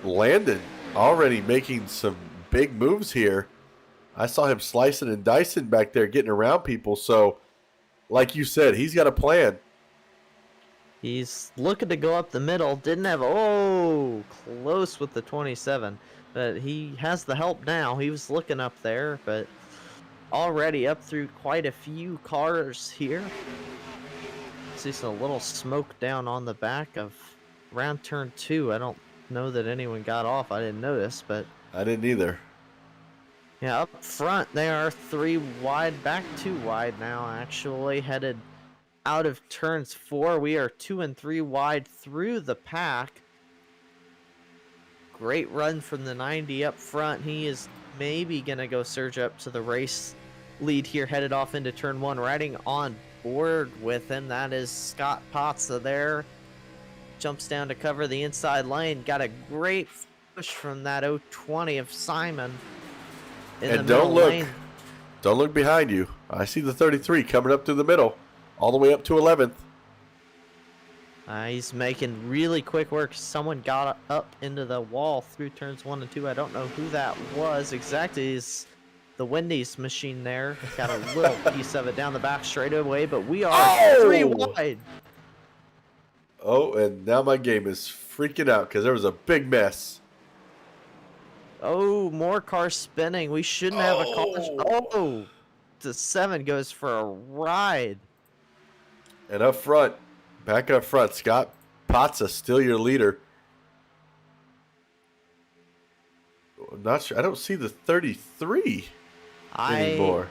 Landon already making some big moves here. I saw him slicing and dicing back there, getting around people. So, like you said, he's got a plan. He's looking to go up the middle. Didn't have, close with the 27. But he has the help now. He was looking up there, but already up through quite a few cars here. See some little smoke down on the back of around turn 2. I don't know that anyone got off. I didn't notice, but I didn't either. yeah, up front they are 3 wide, back 2 wide now. Actually headed out of turns 4. We are 2 and 3 wide through the pack. Great run from the 90 up front. He is maybe gonna go surge up to the race lead here, headed off into turn 1, riding on board with him. That is Scott Potsa there. Jumps down to cover the inside lane. Got a great push from that 020 of Simon. And don't look behind you. I see the 33 coming up through the middle, all the way up to 11th. He's making really quick work. Someone got up into the wall through turns 1 and 2. I don't know who that was exactly. Is the Wendy's machine there? Got a little piece of it down the back straight away, but we are 3 wide. Oh, and now my game is freaking out because there was a big mess. Oh, more cars spinning. We shouldn't have a caution. Oh, the 7 goes for a ride. And up front, back up front, Scott Potsa still your leader. I'm not sure. I don't see the 33 anymore.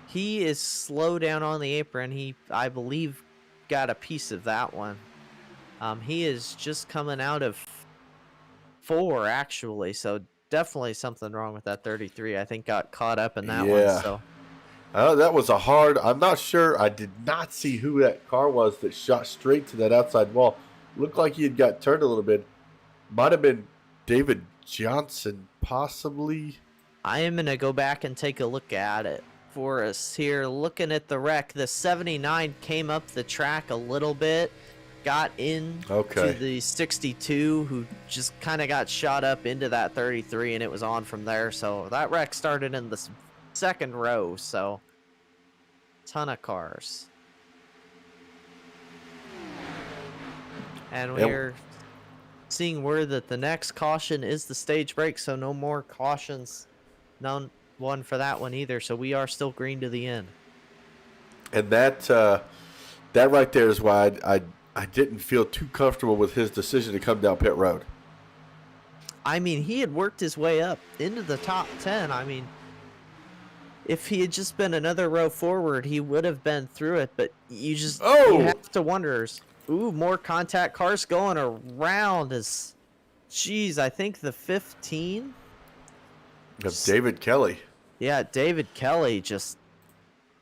He is slow down on the apron. He, I believe, got a piece of that one. He is just coming out of 4, actually, so definitely something wrong with that 33. I think got caught up in that one. So that was a hard. I'm not sure. I did not see who that car was that shot straight to that outside wall. Looked like he had got turned a little bit. Might have been David Johnson, possibly. I am going to go back and take a look at it for us here. Looking at the wreck, the 79 came up the track a little bit, got in to the 62, who just kind of got shot up into that 33, and it was on from there. So that wreck started in the second row, so ton of cars. And we're seeing word that the next caution is the stage break, so no more cautions. None one for that one either, so we are still green to the end. And that right there is why I didn't feel too comfortable with his decision to come down pit road. I mean, he had worked his way up into the top 10. I mean, if he had just been another row forward, he would have been through it, but you have to wonder. Ooh, more contact cars going around is, geez, I think the 15? Of David Kelly. Yeah, David Kelly just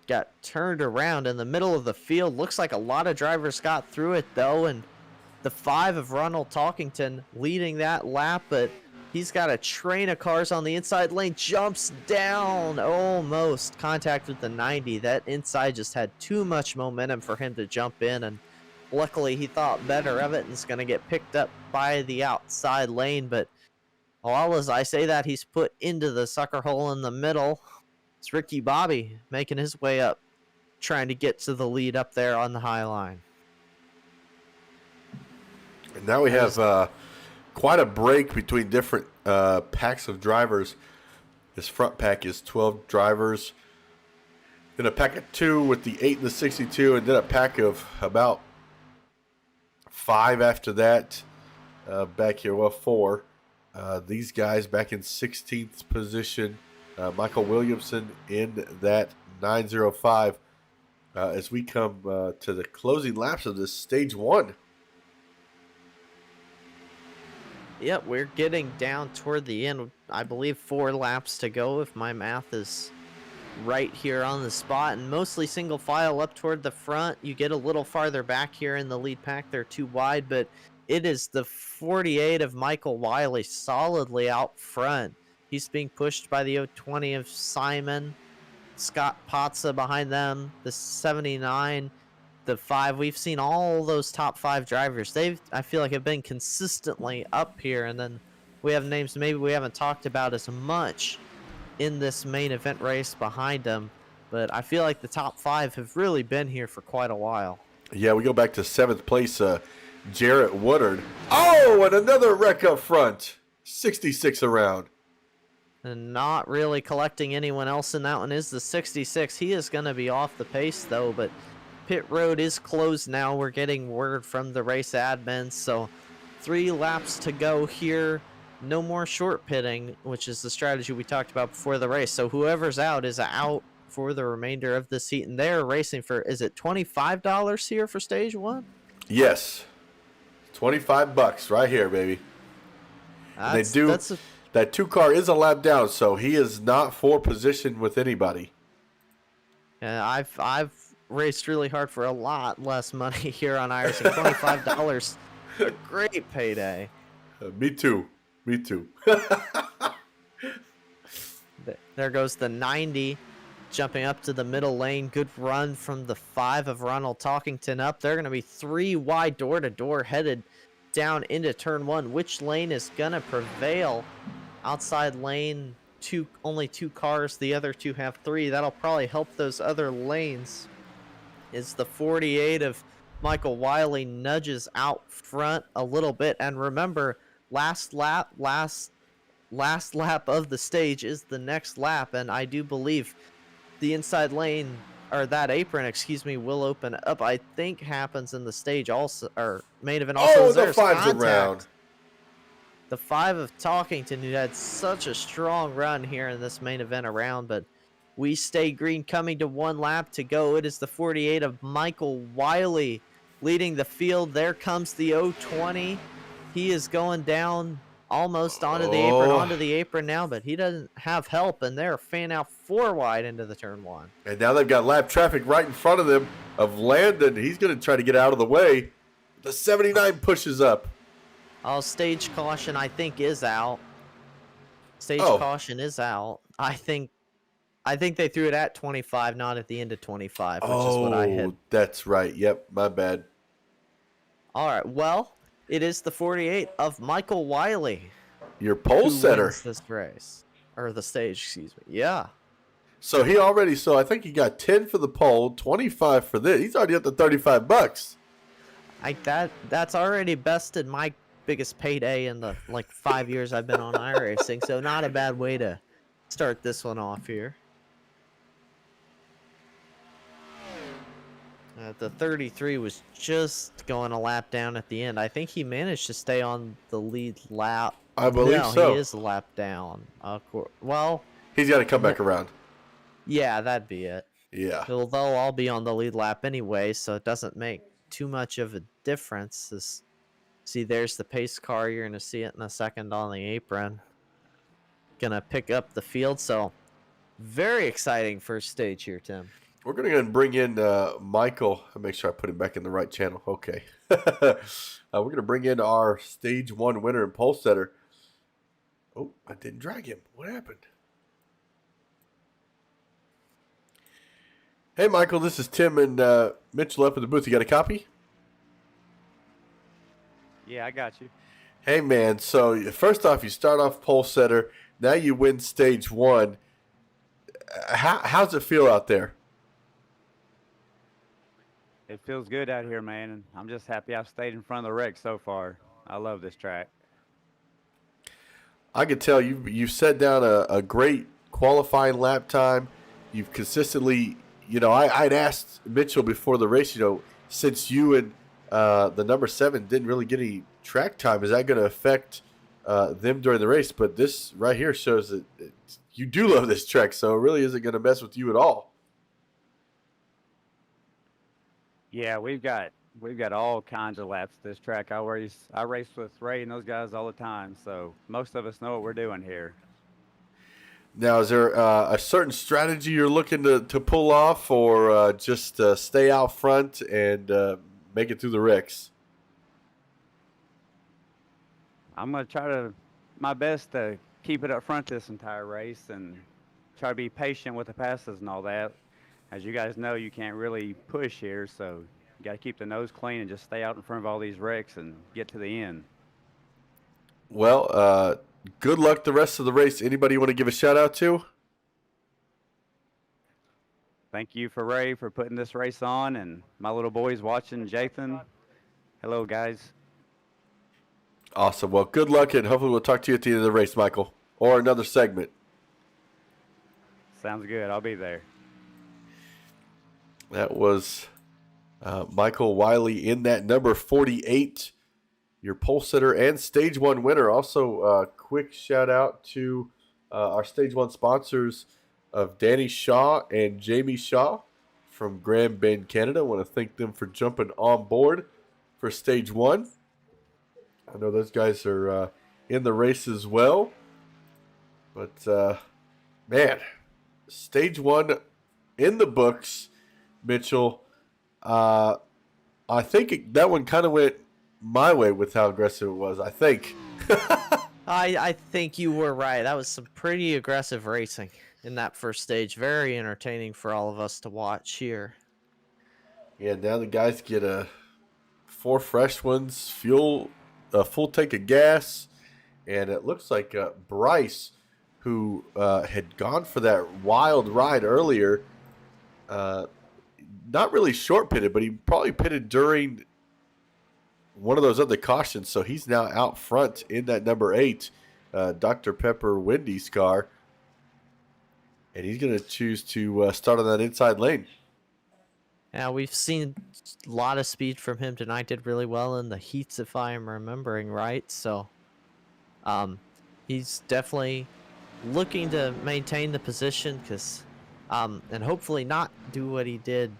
got turned around in the middle of the field. Looks like a lot of drivers got through it, though, and the 5 of Ronald Talkington leading that lap, but he's got a train of cars on the inside lane, jumps down, almost contact with the 90. That inside just had too much momentum for him to jump in, and luckily he thought better of it and is going to get picked up by the outside lane, but all as I say that, he's put into the sucker hole in the middle. It's Ricky Bobby making his way up, trying to get to the lead up there on the high line. And now we have quite a break between different packs of drivers. This front pack is 12 drivers. Then a pack of 2 with the 8 and the 62, and then a pack of about 5 after that. Back here, well, 4. These guys back in 16th position. Michael Williamson in that 905 as we come to the closing laps of this stage 1. Yep, we're getting down toward the end. I believe 4 laps to go if my math is right here on the spot, and mostly single file up toward the front. You get a little farther back here in the lead pack. They're too wide, but it is the 48 of Michael Wiley solidly out front. He's being pushed by the 020 of Simon. Scott Potza behind them. The 79, the 5. We've seen all those top 5 drivers. I feel like, have been consistently up here. And then we have names maybe we haven't talked about as much in this main event race behind them. But I feel like the top 5 have really been here for quite a while. Yeah, we go back to 7th place. Jarrett Woodard. Oh, and another wreck up front. 66 around. And not really collecting anyone else in that one is the 66. He is going to be off the pace, though, but pit road is closed now. We're getting word from the race admins, so 3 laps to go here. No more short pitting, which is the strategy we talked about before the race. So whoever's out is out for the remainder of this heat, and they're racing for, is it $25 here for stage 1? Yes. $25 right here, baby. That 2 car is a lap down, so he is not for position with anybody. Yeah, I've raced really hard for a lot less money here on iRacing. $25, a great payday. Me too. There goes the 90, jumping up to the middle lane. Good run from the 5 of Ronald Talkington up. They're going to be 3 wide door-to-door headed down into turn 1. Which lane is going to prevail? Outside lane, only 2 cars. The other 2 have 3. That'll probably help those other lanes. Is the 48 of Michael Wiley nudges out front a little bit. And remember, last lap of the stage is the next lap, and I do believe the inside lane, or that apron, excuse me, will open up. I think happens in the stage also, or main event also. Oh, the 5's around. The 5 of Talkington, who had such a strong run here in this main event around, but we stay green, coming to 1 lap to go. It is the 48 of Michael Wiley leading the field. There comes the 020. He is going down almost onto the apron now, but he doesn't have help, and they're fan out 4 wide into the turn 1. And now they've got lap traffic right in front of them of Landon. He's going to try to get out of the way. The 79 pushes up. Stage caution, I think, is out. Stage Oh, caution is out. I think they threw it at 25, not at the end of 25, which is what I had. oh, that's right. Yep, my bad. All right. Well, it is the 48 of Michael Wiley Your pole who setter. wins this race, or the stage, excuse me. Yeah. So I think he got 10 for the pole, 25 for this. He's already up to $35. That's already bested my biggest payday in the 5 years I've been on iRacing, so not a bad way to start this one off here. The 33 was just going a lap down at the end. I think he managed to stay on the lead lap. I believe No, so. he is a lap down. Well, He's got to come back around. yeah, that'd be it. Yeah. Although I'll be on the lead lap anyway, so it doesn't make too much of a difference. See, there's the pace car. You're going to see it in a second on the apron. Gonna pick up the field, so very exciting first stage here, Tim. We're going to go and bring in Michael. I'll make sure I put him back in the right channel. Okay. We're going to bring in our stage 1 winner and pole setter. Oh, I didn't drag him. What happened? Hey, Michael, this is Tim and Mitchell up in the booth. You got a copy? Yeah, I got you. Hey, man. So, first off, you start off pole setter. Now you win stage 1. How's it feel out there? It feels good out here, man, and I'm just happy I've stayed in front of the wreck so far. I love this track. I can tell you've set down a great qualifying lap time. You've consistently, I'd asked Mitchell before the race, since you and the number 7 didn't really get any track time, is that going to affect them during the race? But this right here shows that you do love this track, so it really isn't going to mess with you at all. Yeah, we've got all kinds of laps this track. I race with Ray and those guys all the time, so most of us know what we're doing here. Now, is there a certain strategy you're looking to pull off, or just stay out front and make it through the wrecks? I'm gonna try my best to keep it up front this entire race and try to be patient with the passes and all that. As you guys know, you can't really push here, so you got to keep the nose clean and just stay out in front of all these wrecks and get to the end. Well, good luck the rest of the race. Anybody you want to give a shout out to? Thank you for Ray for putting this race on, and my little boys watching, Jathan. Hello, guys. Awesome. Well, good luck, and hopefully we'll talk to you at the end of the race, Michael, or another segment. Sounds good. I'll be there. That was Michael Wiley in that number 48, your pole sitter and stage 1 winner. Also, quick shout out to our stage 1 sponsors of Danny Shaw and Jamie Shaw from Grand Bend, Canada. I want to thank them for jumping on board for stage 1. I know those guys are in the race as well. But, man, stage 1 in the books. Mitchell, I think that one kind of went my way with how aggressive it was, I think. I think you were right. That was some pretty aggressive racing in that first stage. Very entertaining for all of us to watch here. Yeah, now the guys get 4 fresh ones, fuel, a full tank of gas, and it looks like Bryce, who had gone for that wild ride earlier, not really short pitted, but he probably pitted during one of those other cautions. So he's now out front in that number 8, Dr. Pepper Wendy's car. And he's going to choose to start on that inside lane. Yeah, we've seen a lot of speed from him tonight. Did really well in the heats, if I'm remembering right. So he's definitely looking to maintain the position and hopefully not do what he did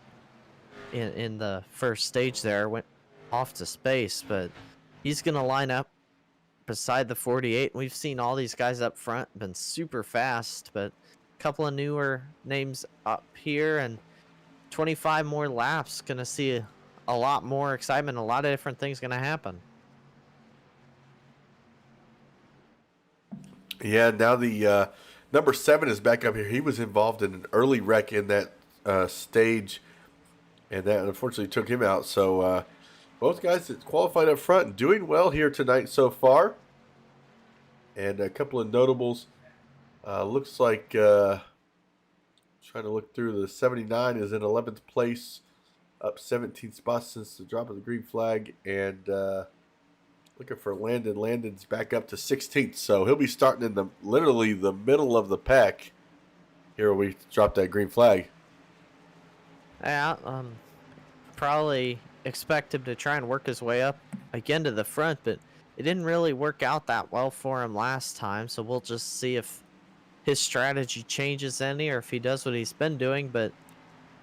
in the first stage there, went off to space, but he's going to line up beside the 48. We've seen all these guys up front been super fast, but a couple of newer names up here, and 25 more laps. Going to see a lot more excitement. A lot of different things going to happen. Yeah, now the number 7 is back up here. He was involved in an early wreck in that stage, and that unfortunately took him out. So both guys that qualified up front doing well here tonight so far. And a couple of notables. Looks like, trying to look through, the 79 is in 11th place, up 17 spots since the drop of the green flag. And looking for Landon. Landon's back up to 16th, so he'll be starting in literally the middle of the pack here when we drop that green flag. Yeah, probably expect him to try and work his way up again to the front, but it didn't really work out that well for him last time, so we'll just see if his strategy changes any or if he does what he's been doing. But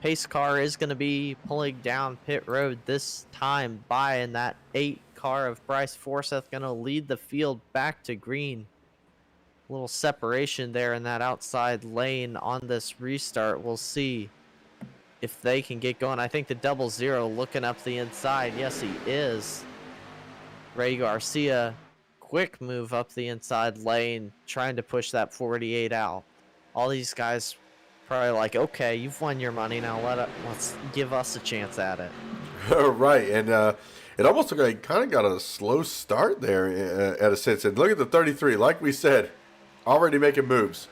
pace car is going to be pulling down pit road this time by, and that 8 car of Bryce Forsyth going to lead the field back to green. A little separation there in that outside lane on this restart. We'll see if they can get going. I think the 00 looking up the inside. Yes, he is. Ray Garcia, quick move up the inside lane, trying to push that 48 out. All these guys probably like, okay, you've won your money, now let's give us a chance at it. Right, and it almost looked like he kind of got a slow start there at a sense. And look at the 33, like we said, already making moves.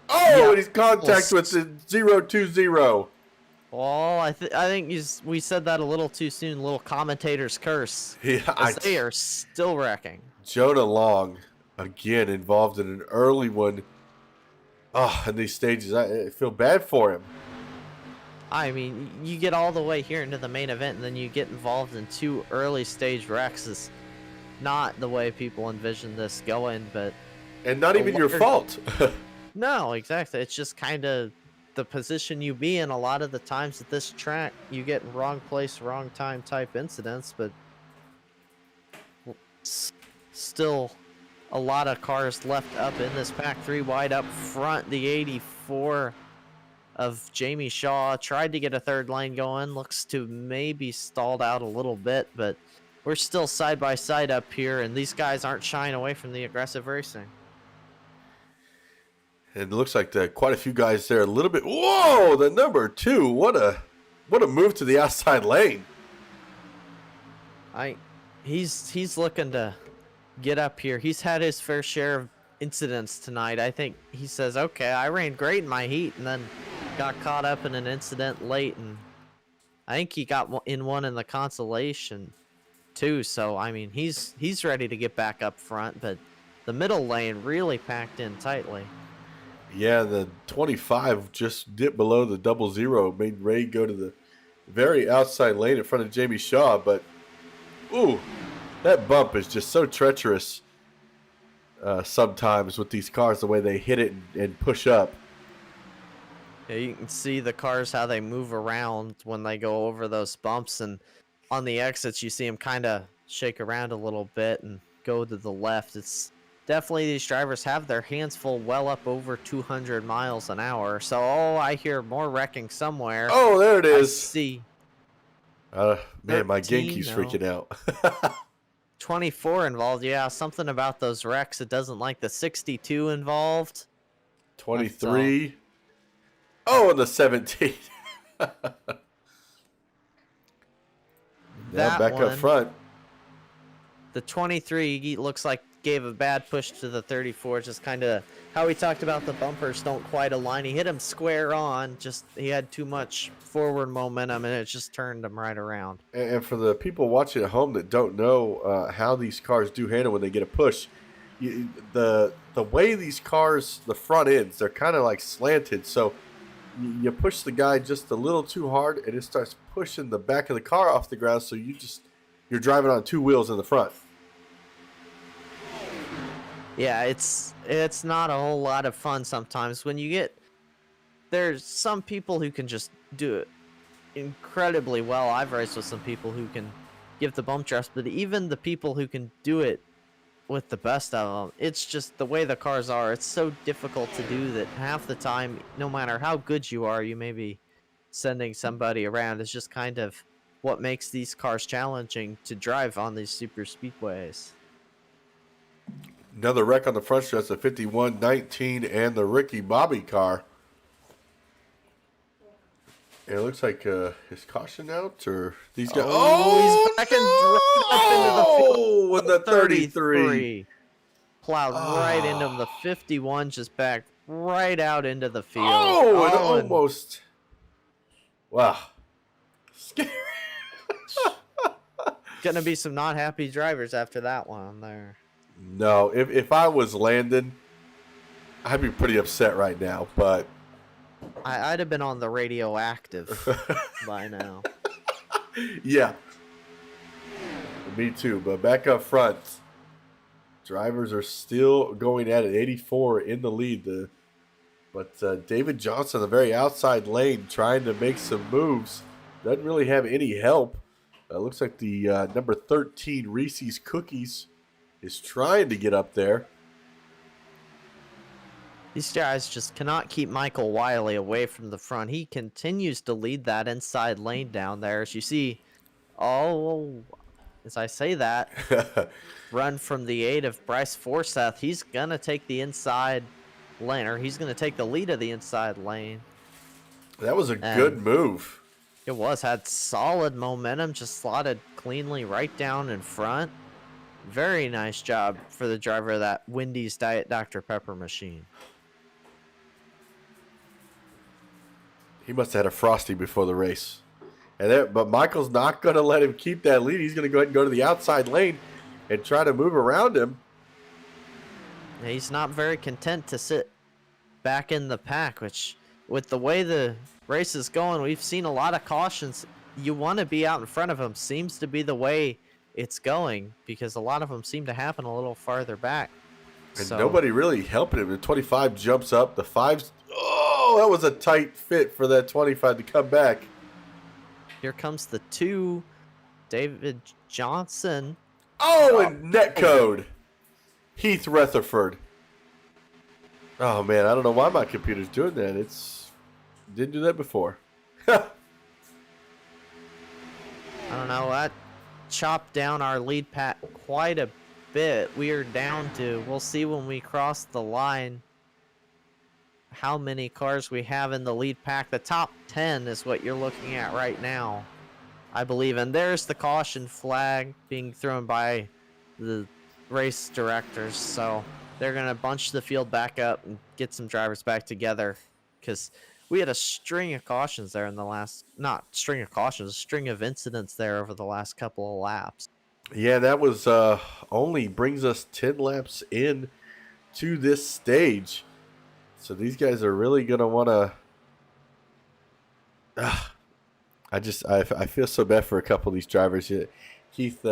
Oh, Yeah. and he's contact with the 020. Well, I think we said that a little too soon. Little commentator's curse. Yeah, They are still wrecking. Jonah Long, again, involved in an early one. Oh, in these stages, I feel bad for him. I mean, you get all the way here into the main event, and then you get involved in 2 early stage wrecks. Is not the way people envision this going, but And not even your fault. no, exactly. It's just kind of the position you be in. A lot of the times at this track, you get wrong place, wrong time type incidents, but still a lot of cars left up in this pack. 3 wide up front. The 84 of Jamie Shaw tried to get a third lane going. Looks to maybe stalled out a little bit, but we're still side by side up here, and these guys aren't shying away from the aggressive racing. And it looks like quite a few guys there a little bit. Whoa, the number 2. What a move to the outside lane. He's looking to get up here. He's had his fair share of incidents tonight. I think he says, okay, I ran great in my heat and then got caught up in an incident late, and I think he got in one in the Consolation too. So I mean, he's ready to get back up front, but the middle lane really packed in tightly. Yeah, the 25 just dipped below the 00, made Ray go to the very outside lane in front of Jamie Shaw. But, ooh, that bump is just so treacherous sometimes with these cars, the way they hit it and push up. Yeah, you can see the cars, how they move around when they go over those bumps, and on the exits you see them kind of shake around a little bit and go to the left. It's definitely, these drivers have their hands full, well up over 200 miles an hour. So, I hear more wrecking somewhere. Oh, there it I is. see. Man, my 13, Genki's no. freaking out. 24 involved. Yeah, something about those wrecks. It doesn't like the 62 involved. 23. Oh, and the 17. Now That back up one. front. The 23 he looks like gave a bad push to the 34. Just kind of how we talked about the bumpers don't quite align. He hit him square on. Just he had too much forward momentum, and it just turned him right around. And for the people watching at home that don't know how these cars do handle when they get a push, the way these cars, the front ends, they're kind of like slanted. So you push the guy just a little too hard, and it starts pushing the back of the car off the ground. So you're driving on 2 wheels in the front. Yeah, it's not a whole lot of fun sometimes when you get. There's some people who can just do it incredibly well. I've raced with some people who can give the bump drafts, but even the people who can do it with the best of them, it's just the way the cars are. It's so difficult to do that half the time, no matter how good you are, you may be sending somebody around. It's just kind of what makes these cars challenging to drive on these super speedways. Another wreck on the front stretch, the 51-19 and the Ricky Bobby car. And it looks like his caution out, or these guys. He's back and right up into the field. With the 33. Plowed right into him. The 51 just backed right out into the field. And and almost. Wow. Scary. Gonna be some not happy drivers after that one there. No, if I was Landon, I'd be pretty upset right now, but I'd have been on the radioactive by now. yeah. Me too, but back up front, drivers are still going at it. 84 in the lead. But David Johnson, the very outside lane, trying to make some moves. Doesn't really have any help. Looks like the number 13 Reese's Cookies is trying to get up there. These guys just cannot keep Michael Wiley away from the front. He continues to lead that inside lane down there. As you see, as I say that, run from the 8 of Bryce Forsyth. He's going to take the inside lane, or he's going to take the lead of the inside lane. That was a good move. It was. Had solid momentum, just slotted cleanly right down in front. Very nice job for the driver of that Wendy's Diet Dr. Pepper machine. He must have had a Frosty before the race. But Michael's not going to let him keep that lead. He's going to go ahead and go to the outside lane and try to move around him. He's not very content to sit back in the pack, which, with the way the race is going, we've seen a lot of cautions. You want to be out in front of him. Seems to be the way it's going, because a lot of them seem to happen a little farther back. And nobody really helping him. The 25 jumps up. The 5's... Oh, that was a tight fit for that 25 to come back. Here comes the 2, David Johnson. And net code. Heath Rutherford. Oh, man, I don't know why my computer's doing that. Didn't do that before. I don't know. That chopped down our lead pack quite a bit. We are down to, we'll see when we cross the line how many cars we have in the lead pack. The top 10 is what you're looking at right now, I believe. And there's the caution flag being thrown by the race directors. So they're going to bunch the field back up and get some drivers back together, because we had a string of cautions there in the last, not string of cautions, a string of incidents there over the last couple of laps. Yeah, that was only brings us 10 laps in to this stage. So these guys are really going to want to... I feel so bad for a couple of these drivers. Keith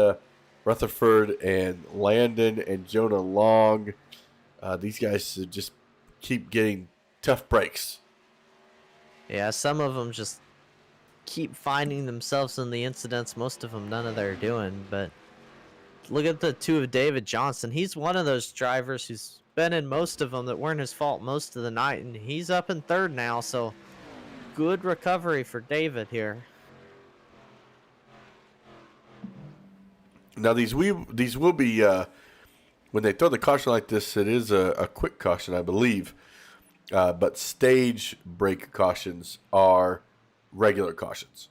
Rutherford and Landon and Jonah Long. These guys just keep getting tough breaks. Yeah, some of them just keep finding themselves in the incidents. Most of them, none of they're doing. But look at the 2 of David Johnson. He's one of those drivers who's been in most of them that weren't his fault most of the night, and he's up in 3rd now. So good recovery for David here. Now these will be when they throw the caution like this, it is a quick caution, I believe. But stage break cautions are regular cautions.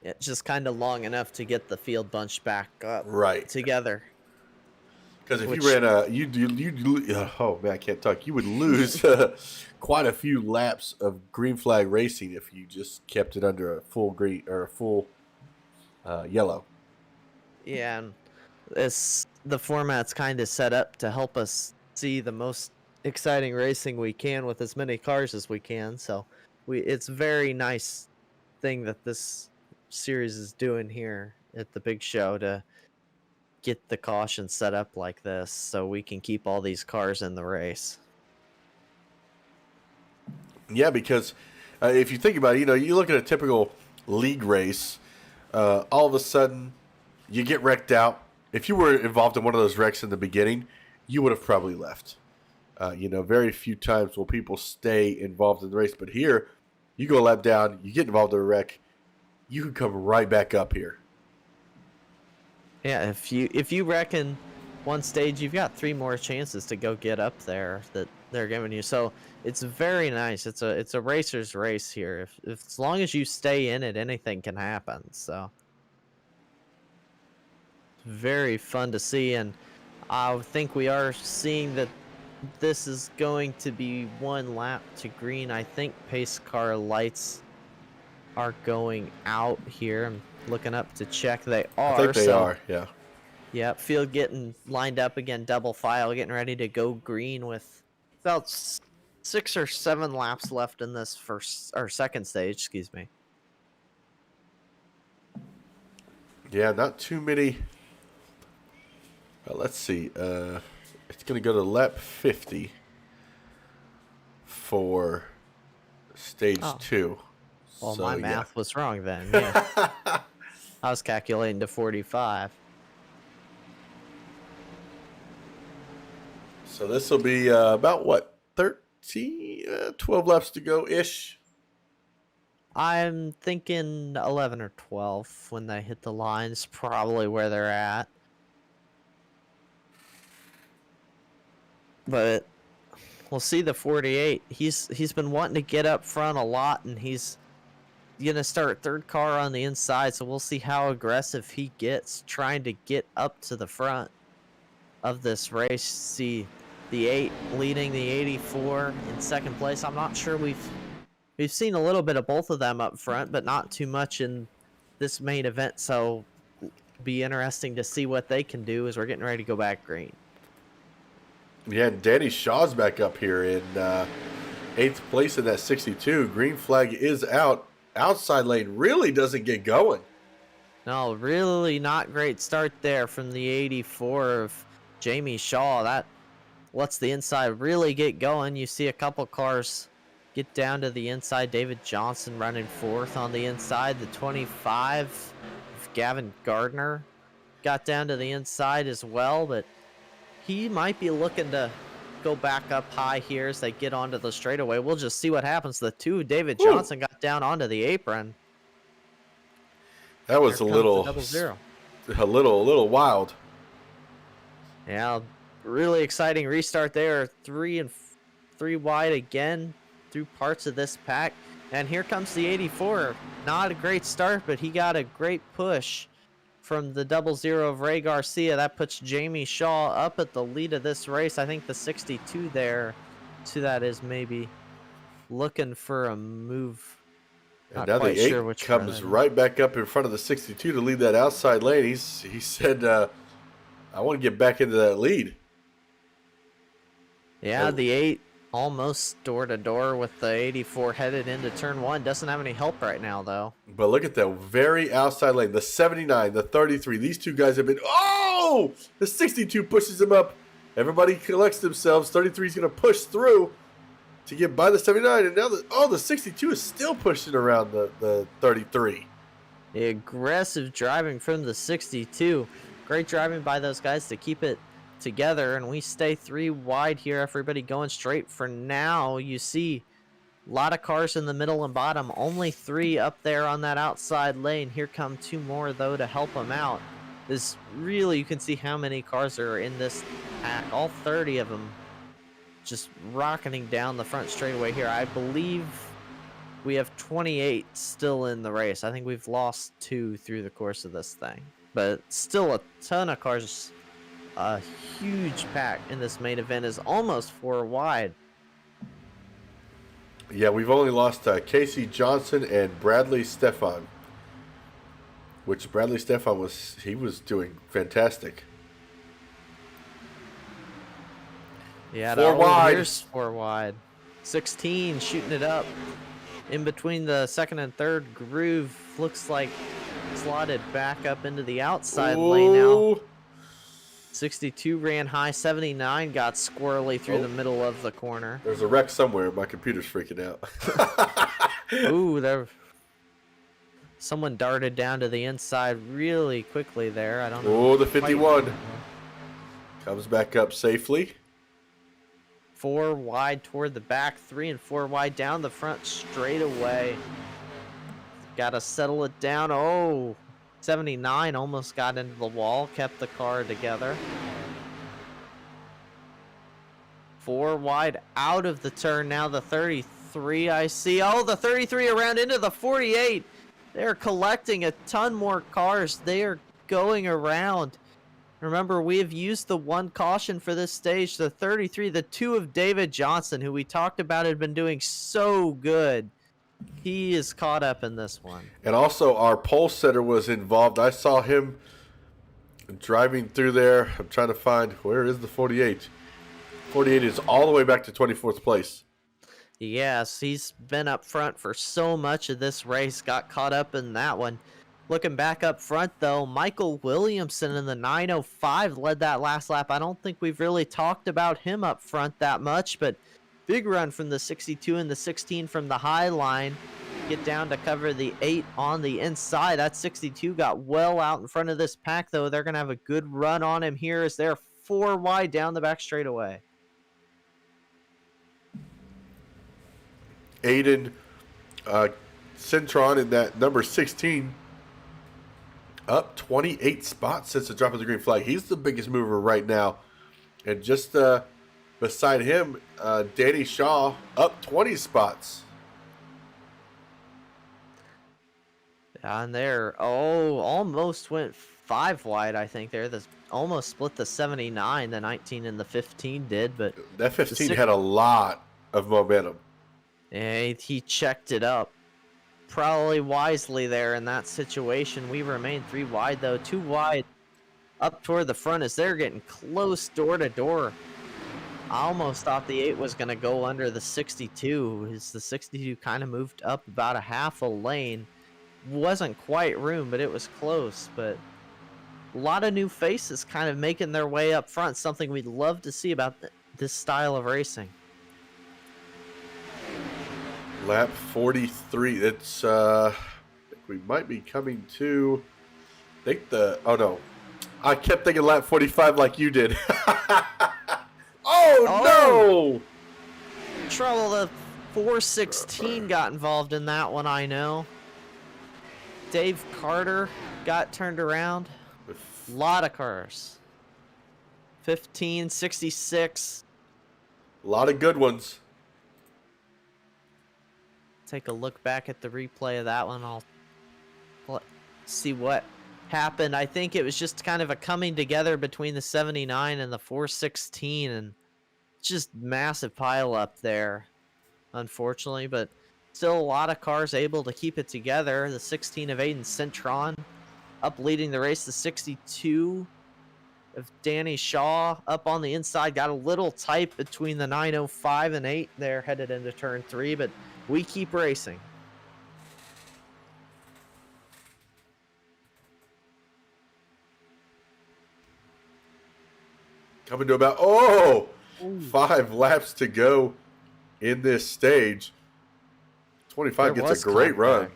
It's just kind of long enough to get the field bunched back up together. Because if you ran oh man, I can't talk. You would lose quite a few laps of green flag racing if you just kept it under a full green or a full yellow. Yeah, and the format's kind of set up to help us see the most exciting racing we can with as many cars as we can. So it's very nice thing that this series is doing here at the big show to get the caution set up like this so we can keep all these cars in the race. Yeah, because if you think about it, you look at a typical league race, all of a sudden you get wrecked out. If you were involved in one of those wrecks in the beginning, you would have probably left. Very few times will people stay involved in the race. But here, you go a lap down, you get involved in a wreck, you can come right back up here. Yeah, if you wreck in one stage, you've got 3 more chances to go get up there that they're giving you. So it's very nice. It's a racer's race here. If as long as you stay in it, anything can happen. So very fun to see, and I think we are seeing that this is going to be 1 lap to green. I think pace car lights are going out here. I'm looking up to check. They are. I think they so, are, yeah. Yep, field getting lined up again, double file, getting ready to go green with about 6 or 7 laps left in this first or second stage, excuse me. Yeah, not too many. Let's see. It's going to go to lap 50 for stage 2. Well, So, my yeah. math was wrong then. Yeah. I was calculating to 45. So this will be about, what, 12 laps to go-ish? I'm thinking 11 or 12 when they hit the lines, probably where they're at. But we'll see the 48. He's been wanting to get up front a lot, and he's gonna start 3rd car on the inside, so we'll see how aggressive he gets trying to get up to the front of this race. See the 8 leading the 84 in 2nd place. I'm not sure we've seen a little bit of both of them up front, but not too much in this main event, so it'll be interesting to see what they can do as we're getting ready to go back green. Yeah, Danny Shaw's back up here in 8th place in that 62. Green flag is out. Outside lane really doesn't get going. No, really not great start there from the 84 of Jamie Shaw. That lets the inside really get going. You see a couple cars get down to the inside. David Johnson running 4th on the inside. The 25 of Gavin Gardner got down to the inside as well, but he might be looking to go back up high here as they get onto the straightaway. We'll just see what happens. The 2 David Johnson got down onto the apron. That was Here a comes the little, double zero. a little wild. Yeah, really exciting restart there. 3 wide again through parts of this pack. And here comes the 84. Not a great start, but he got a great push from the 00 of Ray Garcia. That puts Jamie Shaw up at the lead of this race. I think the 62 there to that is maybe looking for a move. And Not now quite the 8 sure which comes brother. right back up in front of the 62 to lead that outside lane. He said, I want to get back into that lead. Yeah, Oh. the 8 almost door to door with the 84 headed into turn 1. Doesn't have any help right now, though. But look at that very outside lane. The 79, the 33. These two guys have been... Oh! The 62 pushes him up. Everybody collects themselves. 33 is going to push through to get by the 79. And now the 62 is still pushing around the 33. The aggressive driving from the 62. Great driving by those guys to keep it together, and we stay 3 wide here. Everybody going straight for now. You see a lot of cars in the middle and bottom. Only 3 up there on that outside lane. Here come 2 more, though, to help them out. This really, you can see how many cars are in this pack. All 30 of them just rocketing down the front straightaway here. I believe we have 28 still in the race. I think we've lost 2 through the course of this thing. But still a ton of cars. A huge pack in this main event is almost 4 wide. Yeah, we've only lost Casey Johnson and Bradley Stefan. Which Bradley Stefan was doing fantastic. Yeah, 4 wide. Here's 4 wide. 16 shooting it up in between the 2nd and 3rd groove. Looks like slotted back up into the outside lane now. Ooh. 62 ran high. 79 got squirrely through the middle of the corner. There's a wreck somewhere. My computer's freaking out. Ooh, there. Someone darted down to the inside really quickly there. I don't know. Oh, the 51 comes back up safely. 4 wide toward the back, 3 and 4 wide down the front straight away. Got to settle it down. Oh, 79 almost got into the wall, kept the car together. 4 wide out of the turn. Now the 33 I see. Oh, the 33 around into the 48. They're collecting a ton more cars. They are going around. Remember, we have used the 1 caution for this stage, the 33, the 2 of David Johnson, who we talked about had been doing so good. He is caught up in this one. And also, our pole setter was involved. I saw him driving through there. I'm trying to find, where is the 48? 48 is all the way back to 24th place. Yes, he's been up front for so much of this race, got caught up in that one. Looking back up front, though, Michael Williamson in the 905 led that last lap. I don't think we've really talked about him up front that much, but big run from the 62 and the 16 from the high line. Get down to cover the 8 on the inside. That 62 got well out in front of this pack, though. They're going to have a good run on him here as they're 4 wide down the back straightaway. Aiden Centron in that number 16 up 28 spots since the drop of the green flag. He's the biggest mover right now. And just beside him, Danny Shaw up 20 spots. And there, almost went 5 wide, I think. There, almost split the 79, the 19 and the 15 did, but That 15 had a lot of momentum. yeah, he checked it up probably wisely there in that situation. We remain 3 wide, though. 2 wide up toward the front as they're getting close door to door. I almost thought the 8 was going to go under the 62 as the 62 kind of moved up about a half a lane. Wasn't quite room, but it was close. But a lot of new faces kind of making their way up front, something we'd love to see about this style of racing. Lap 43. It's we might be coming to. Oh no, I kept thinking lap 45 like you did. Oh no! Trouble. The 416 got involved in that one. I know. Dave Carter got turned around. A lot of cars. 15, 66. A lot of good ones. Take a look back at the replay of that one. I'll see what happened. I think it was just kind of a coming together between the 79 and the 416, and just massive pile up there, unfortunately, but still a lot of cars able to keep it together. The 16 of Aiden Centron up leading the race. The 62 of Danny Shaw up on the inside. Got a little tight between the 905 and 8 there headed into turn 3, but we keep racing. Coming to about 5 laps to go in this stage. 25 There gets was a great run. contact.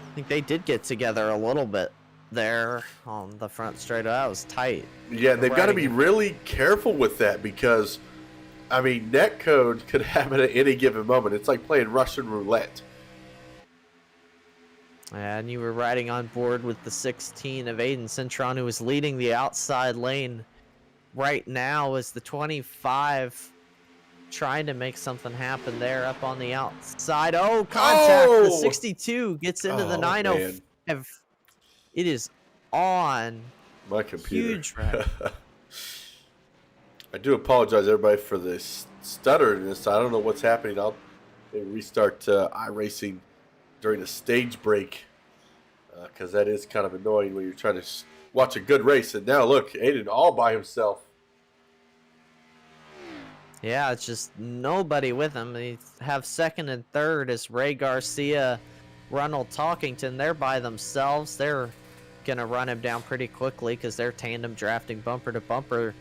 I think they did get together a little bit there on the front straight. That was tight. Yeah, they've got to be Riding- really careful with that because, I mean, netcode could happen at any given moment. It's like playing Russian roulette. And you were riding on board with the 16 of Aiden Centron, who was leading the outside lane right now, as the 25 trying to make something happen there up on the outside. Oh, contact! The 62 gets into the 905. Man. It is on. My computer. Huge wreck. I do apologize, everybody, for this stutterness. I don't know what's happening. I'll restart iRacing during a stage break because that is kind of annoying when you're trying to watch a good race. And now, look, Aiden all by himself. Yeah, it's just nobody with him. They have second and third as Ray Garcia, Ronald Talkington. They're by themselves. They're going to run him down pretty quickly because they're tandem drafting bumper to bumper.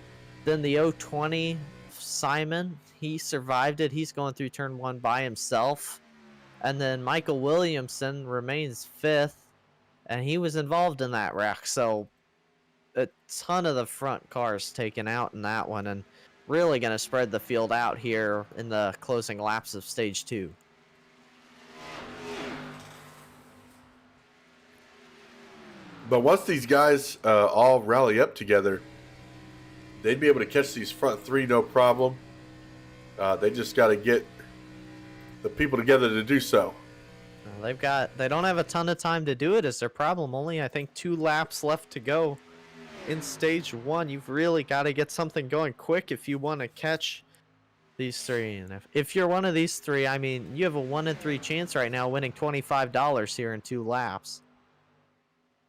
Then the 020, Simon, he survived it. He's going through turn 1 by himself. And then Michael Williamson remains 5th, and he was involved in that wreck. So a ton of the front cars taken out in that one, and really going to spread the field out here in the closing laps of stage 2. But once these guys all rally up together, they'd be able to catch these front three no problem. They just got to get the people together to do so. They don't have a ton of time to do it is their problem. Only I think 2 laps left to go in stage 1. You've really got to get something going quick if you want to catch these 3. And if you're one of these 3, I mean, you have a 1 in 3 chance right now winning $25 here in 2 laps.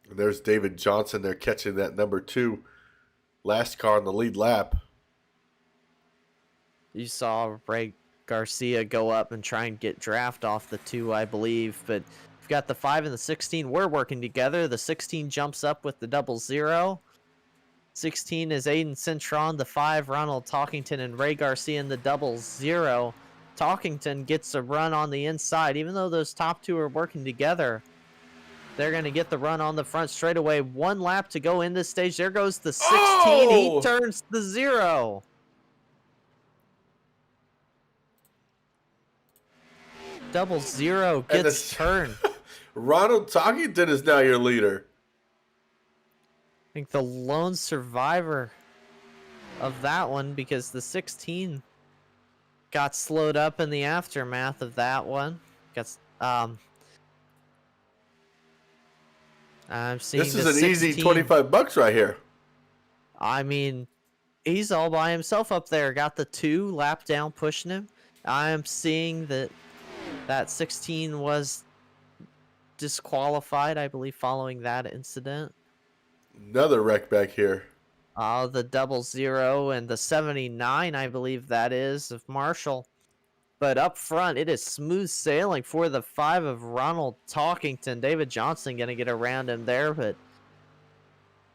And there's David Johnson there catching that number 2 last car on the lead lap. You saw Ray Garcia go up and try and get draft off the 2, I believe, but we've got the 5 and the 16. We're working together. The 16 jumps up with the 00. 16 is Aiden Cintron. The 5, Ronald Talkington and Ray Garcia in the 00. Talkington gets a run on the inside. Even though those top 2 are working together, they're going to get the run on the front straightaway. 1 lap to go in this stage. There goes the 16. Oh! He turns the 0. Double 0 gets turned. Ronald Talkington is now your leader. I think the lone survivor of that one, because the 16 got slowed up in the aftermath of that one. I'm seeing This is the an easy 16. $25 right here. I mean, he's all by himself up there. Got the 2 lap down pushing him. I am seeing that 16 was disqualified, I believe, following that incident. Another wreck back here. The 00 and the 79, I believe that is, of Marshall. But up front, it is smooth sailing for the 5 of Ronald Talkington. David Johnson going to get around him there, but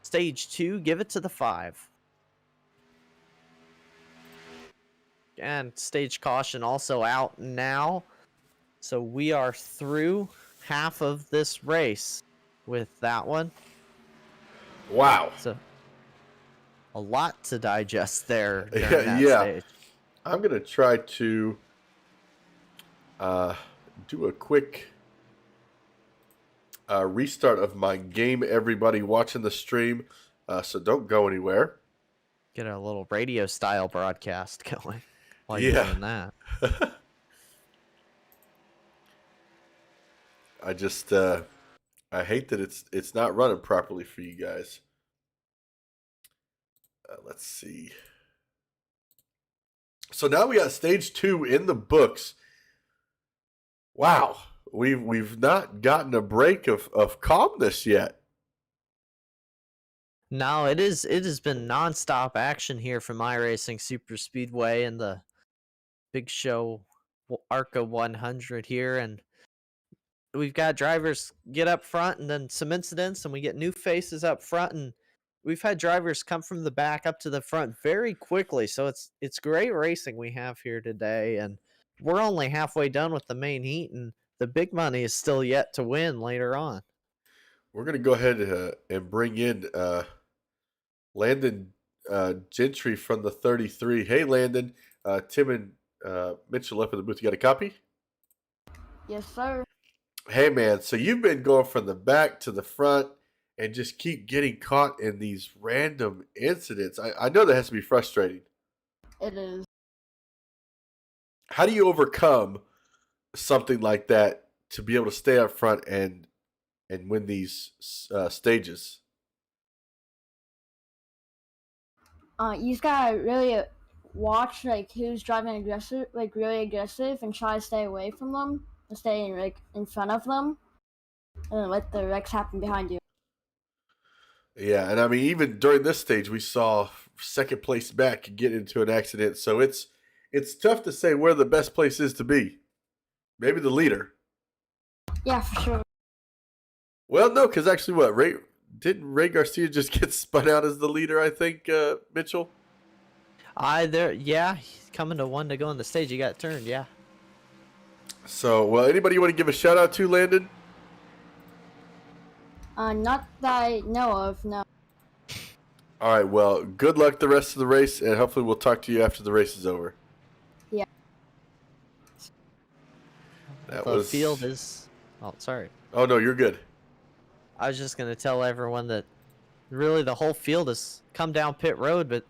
stage 2, give it to the 5. And stage caution also out now. So we are through half of this race with that one. Wow. So a lot to digest there during that stage. I'm going to try to do a quick restart of my game, everybody watching the stream. So don't go anywhere. Get a little radio style broadcast going while you're doing that. I just I hate that it's not running properly for you guys. Let's see. So now we got stage 2 in the books. Wow, we've not gotten a break of calmness yet. No, it has been nonstop action here from iRacing Super Speedway and the Big Show ARCA 100 here, and we've got drivers get up front and then some incidents, and we get new faces up front, and we've had drivers come from the back up to the front very quickly. So it's great racing we have here today, and we're only halfway done with the main heat, and the big money is still yet to win later on. We're going to go ahead and bring in Landon Gentry from the 33. Hey, Landon. Tim and Mitchell up in the booth. You got a copy? Yes, sir. Hey, man. So you've been going from the back to the front and just keep getting caught in these random incidents. I know that has to be frustrating. It is. How do you overcome something like that to be able to stay up front and win these stages? You just gotta really watch who's driving aggressive, really aggressive, and try to stay away from them and stay in front of them, and then let the wrecks happen behind you. Yeah, and I mean, even during this stage, we saw second place back get into an accident. So it's tough to say where the best place is to be. Maybe the leader. Yeah, for sure. Well, no, because actually, didn't Ray Garcia just get spun out as the leader? I think Mitchell. He's coming to 1 to go on the stage. He got turned. Yeah. So, well, anybody you want to give a shout out to, Landon? Not that I know of, no. All right, well, good luck the rest of the race, and hopefully we'll talk to you after the race is over. Yeah. The field is... Oh, sorry. Oh, no, you're good. I was just going to tell everyone that really the whole field has come down pit road, but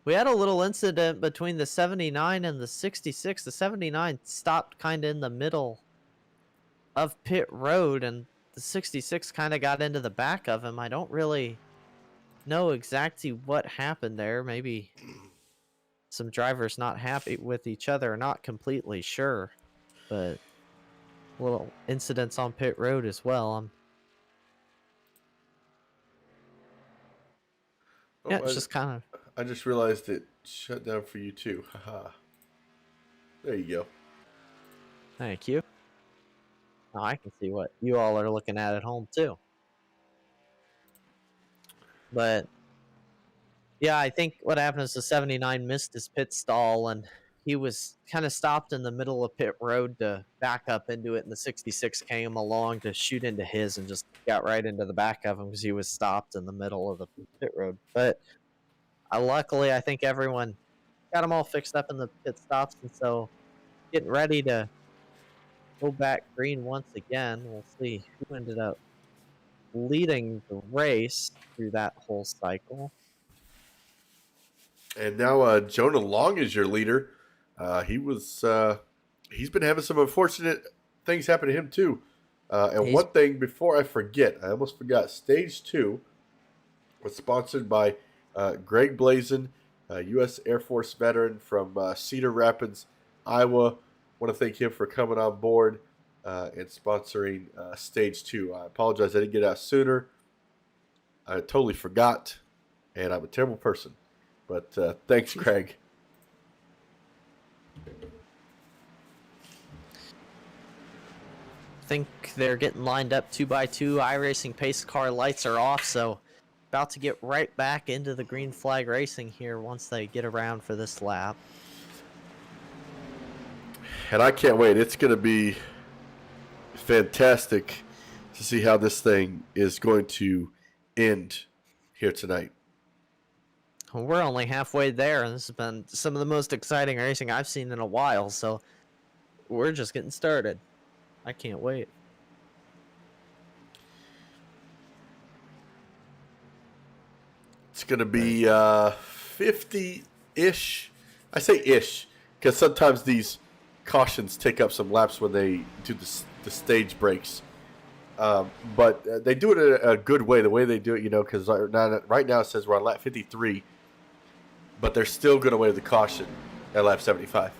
We had a little incident between the 79 and the 66. The 79 stopped kind of in the middle of pit road, and the 66 kind of got into the back of him. I don't really know exactly what happened there. Maybe some drivers not happy with each other, not completely sure, but little incidents on pit road as well. Oh, Yeah, it's just kind of. I just realized it shut down for you too. Haha. There you go. Thank you. Now I can see what you all are looking at home too. But yeah, I think what happened is the 79 missed his pit stall, and he was kind of stopped in the middle of pit road to back up into it, and the 66 came along to shoot into his and just got right into the back of him because he was stopped in the middle of the pit road. But luckily, I think everyone got them all fixed up in the pit stops, and so getting ready to go back green once again. We'll see who ended up leading the race through that whole cycle. And now Jonah Long is your leader. He's been having some unfortunate things happen to him too. One thing before I forget, I almost forgot. Stage 2 was sponsored by Greg Blazin, U.S. Air Force veteran from Cedar Rapids, Iowa. Want to thank him for coming on board and sponsoring Stage 2. I apologize I didn't get out sooner. I totally forgot, and I'm a terrible person. But thanks, Craig. I think they're getting lined up 2x2. iRacing pace car lights are off, so about to get right back into the green flag racing here once they get around for this lap. And I can't wait. It's going to be fantastic to see how this thing is going to end here tonight. Well, we're only halfway there, and this has been some of the most exciting racing I've seen in a while, so we're just getting started. I can't wait. It's going to be 50-ish. I say ish because sometimes these cautions take up some laps when they do the stage breaks. But they do it a good way, the way they do it, because right now it says we're on lap 53, but they're still going to waive the caution at lap 75.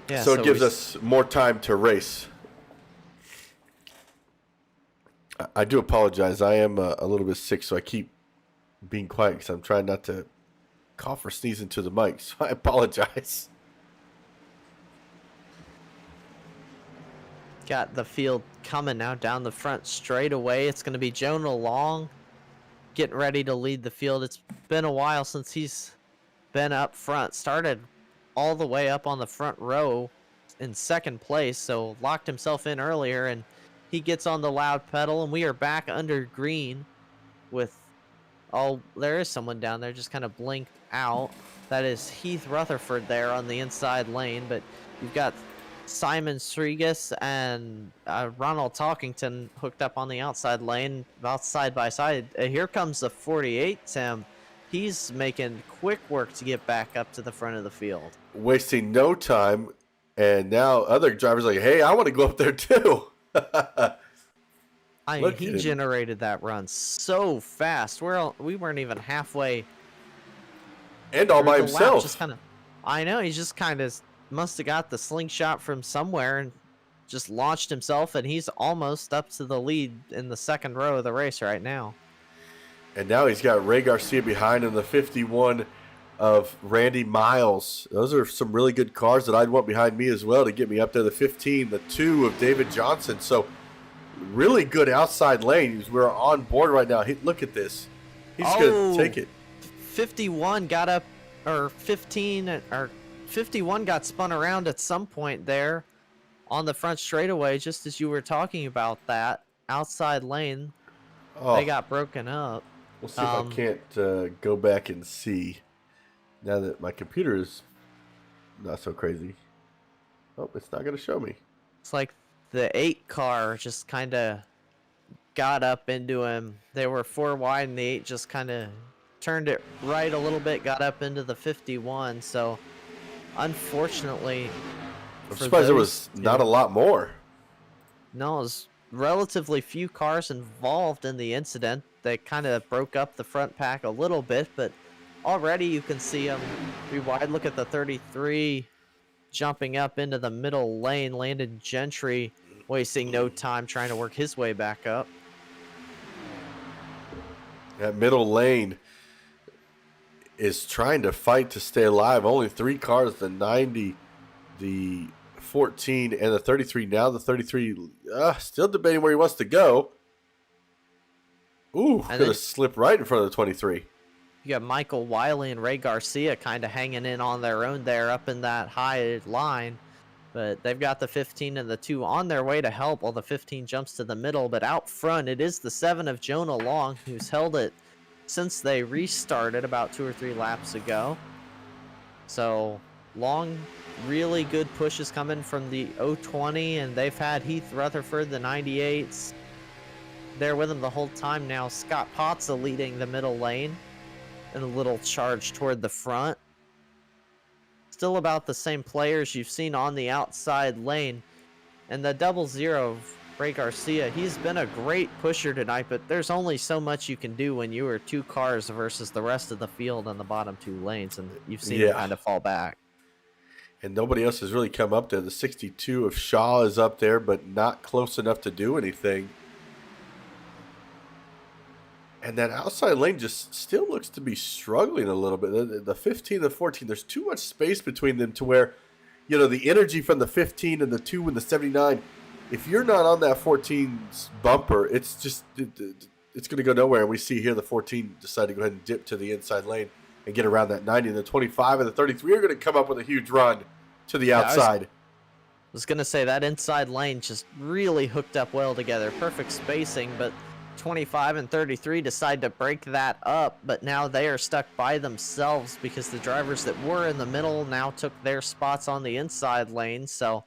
Yeah, so it gives us more time to race. I do apologize. I am a little bit sick, so I keep being quiet because I'm trying not to cough or sneeze into the mic, so I apologize. Got the field coming now down the front straightaway. It's going to be Jonah Long getting ready to lead the field. It's been a while since he's been up front. Started all the way up on the front row in second place, so locked himself in earlier, and he gets on the loud pedal, and we are back under green with... Oh, there is someone down there just kind of blinked out. That is Heath Rutherford there on the inside lane, but you've got Simon Srigas and Ronald Talkington hooked up on the outside lane, about side by side. Here comes the 48, Tim. He's making quick work to get back up to the front of the field. Wasting no time, and now other drivers are like, hey, I want to go up there too. I mean, he generated that run so fast. We weren't even halfway. And all by himself. I know, he just kind of must have got the slingshot from somewhere and just launched himself, and he's almost up to the lead in the second row of the race right now. And now he's got Ray Garcia behind him, the 51 of Randy Miles. Those are some really good cars that I'd want behind me as well to get me up there. The 15, the 2 of David Johnson. So really good outside lanes. We're on board right now. Look at this. He's going to take it. 51 got up, or 15, or 51 got spun around at some point there on the front straightaway, just as you were talking about that outside lane. They got broken up. We'll see if I can't go back and see now that my computer is not so crazy. Oh, it's not going to show me. It's like the 8 car just kind of got up into him. They were 4 wide, and the 8 just kind of turned it right a little bit, got up into the 51. So unfortunately, I'm for surprised there those was not a two- lot more. No, it was relatively few cars involved in the incident. They kind of broke up the front pack a little bit, but already you can see them three wide. Look at the 33 jumping up into the middle lane. Landon Gentry wasting no time trying to work his way back up. That middle lane is trying to fight to stay alive. Only 3 cars, the 90, the 14, and the 33. Now the 33 still debating where he wants to go. Ooh, And gonna then- slip right in front of the 23. You got Michael Wiley and Ray Garcia kind of hanging in on their own there up in that high line. But they've got the 15 and the 2 on their way to help while the 15 jumps to the middle. But out front, it is the 7 of Jonah Long, who's held it since they restarted about 2 or 3 laps ago. So Long, really good pushes coming from the 020, and they've had Heath Rutherford, the 98s, there with him the whole time now. Scott Potza leading the middle lane and a little charge toward the front. Still about the same players you've seen on the outside lane. And the 00 of Ray Garcia, he's been a great pusher tonight, but there's only so much you can do when you are 2 cars versus the rest of the field on the bottom 2 lanes, and you've seen him kind of fall back. And nobody else has really come up there. The 62 of Shaw is up there, but not close enough to do anything. And that outside lane just still looks to be struggling a little bit. The 15 and the 14, there's too much space between them to where, you know, the energy from the 15 and the 2 and the 79, if you're not on that 14's bumper, it's just, it's going to go nowhere. And we see here the 14 decide to go ahead and dip to the inside lane and get around that 90. And the 25 and the 33 are going to come up with a huge run to the outside. I was going to say that inside lane just really hooked up well together. Perfect spacing, but 25 and 33 decide to break that up, but now they are stuck by themselves because the drivers that were in the middle now took their spots on the inside lane, so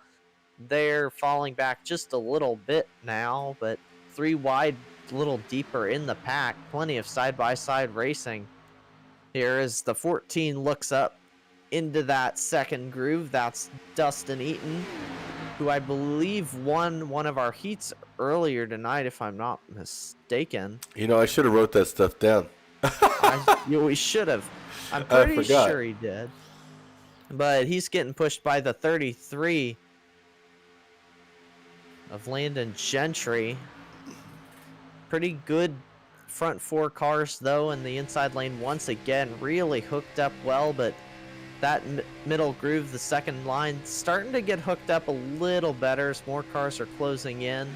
they're falling back just a little bit now, but 3 wide, a little deeper in the pack. Plenty of side-by-side racing. Here as the 14 looks up into that second groove. That's Dustin Eaton, who I believe won one of our heats earlier tonight, if I'm not mistaken. You know, I should have wrote that stuff down. We should have. I'm I pretty forgot. sure he did. But he's getting pushed by the 33 of Landon Gentry. Pretty good front 4 cars, though, in the inside lane once again. Really hooked up well, but that middle groove, the second line, starting to get hooked up a little better as more cars are closing in.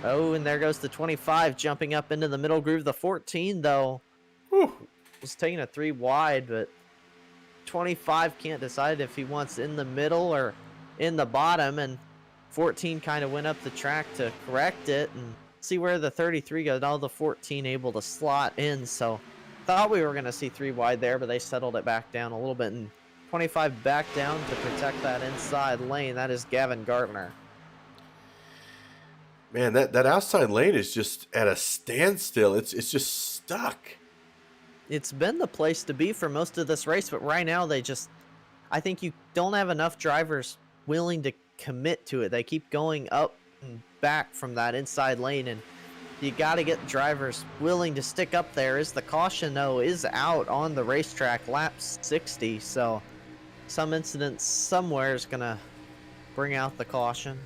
Oh, and there goes the 25 jumping up into the middle groove. The 14, though, was taking a 3 wide, but 25 can't decide if he wants in the middle or in the bottom, and 14 kind of went up the track to correct it and see where the 33 goes. Now the 14 able to slot in, so thought we were going to see 3 wide there, but they settled it back down a little bit, and 25 back down to protect that inside lane. That is Gavin Gardner. Man, that outside lane is just at a standstill. It's just stuck. It's been the place to be for most of this race, but right now I think you don't have enough drivers willing to commit to it. They keep going up and back from that inside lane, and you got to get drivers willing to stick up there. As the caution, though, is out on the racetrack, lap 60, so some incident somewhere is going to bring out the caution.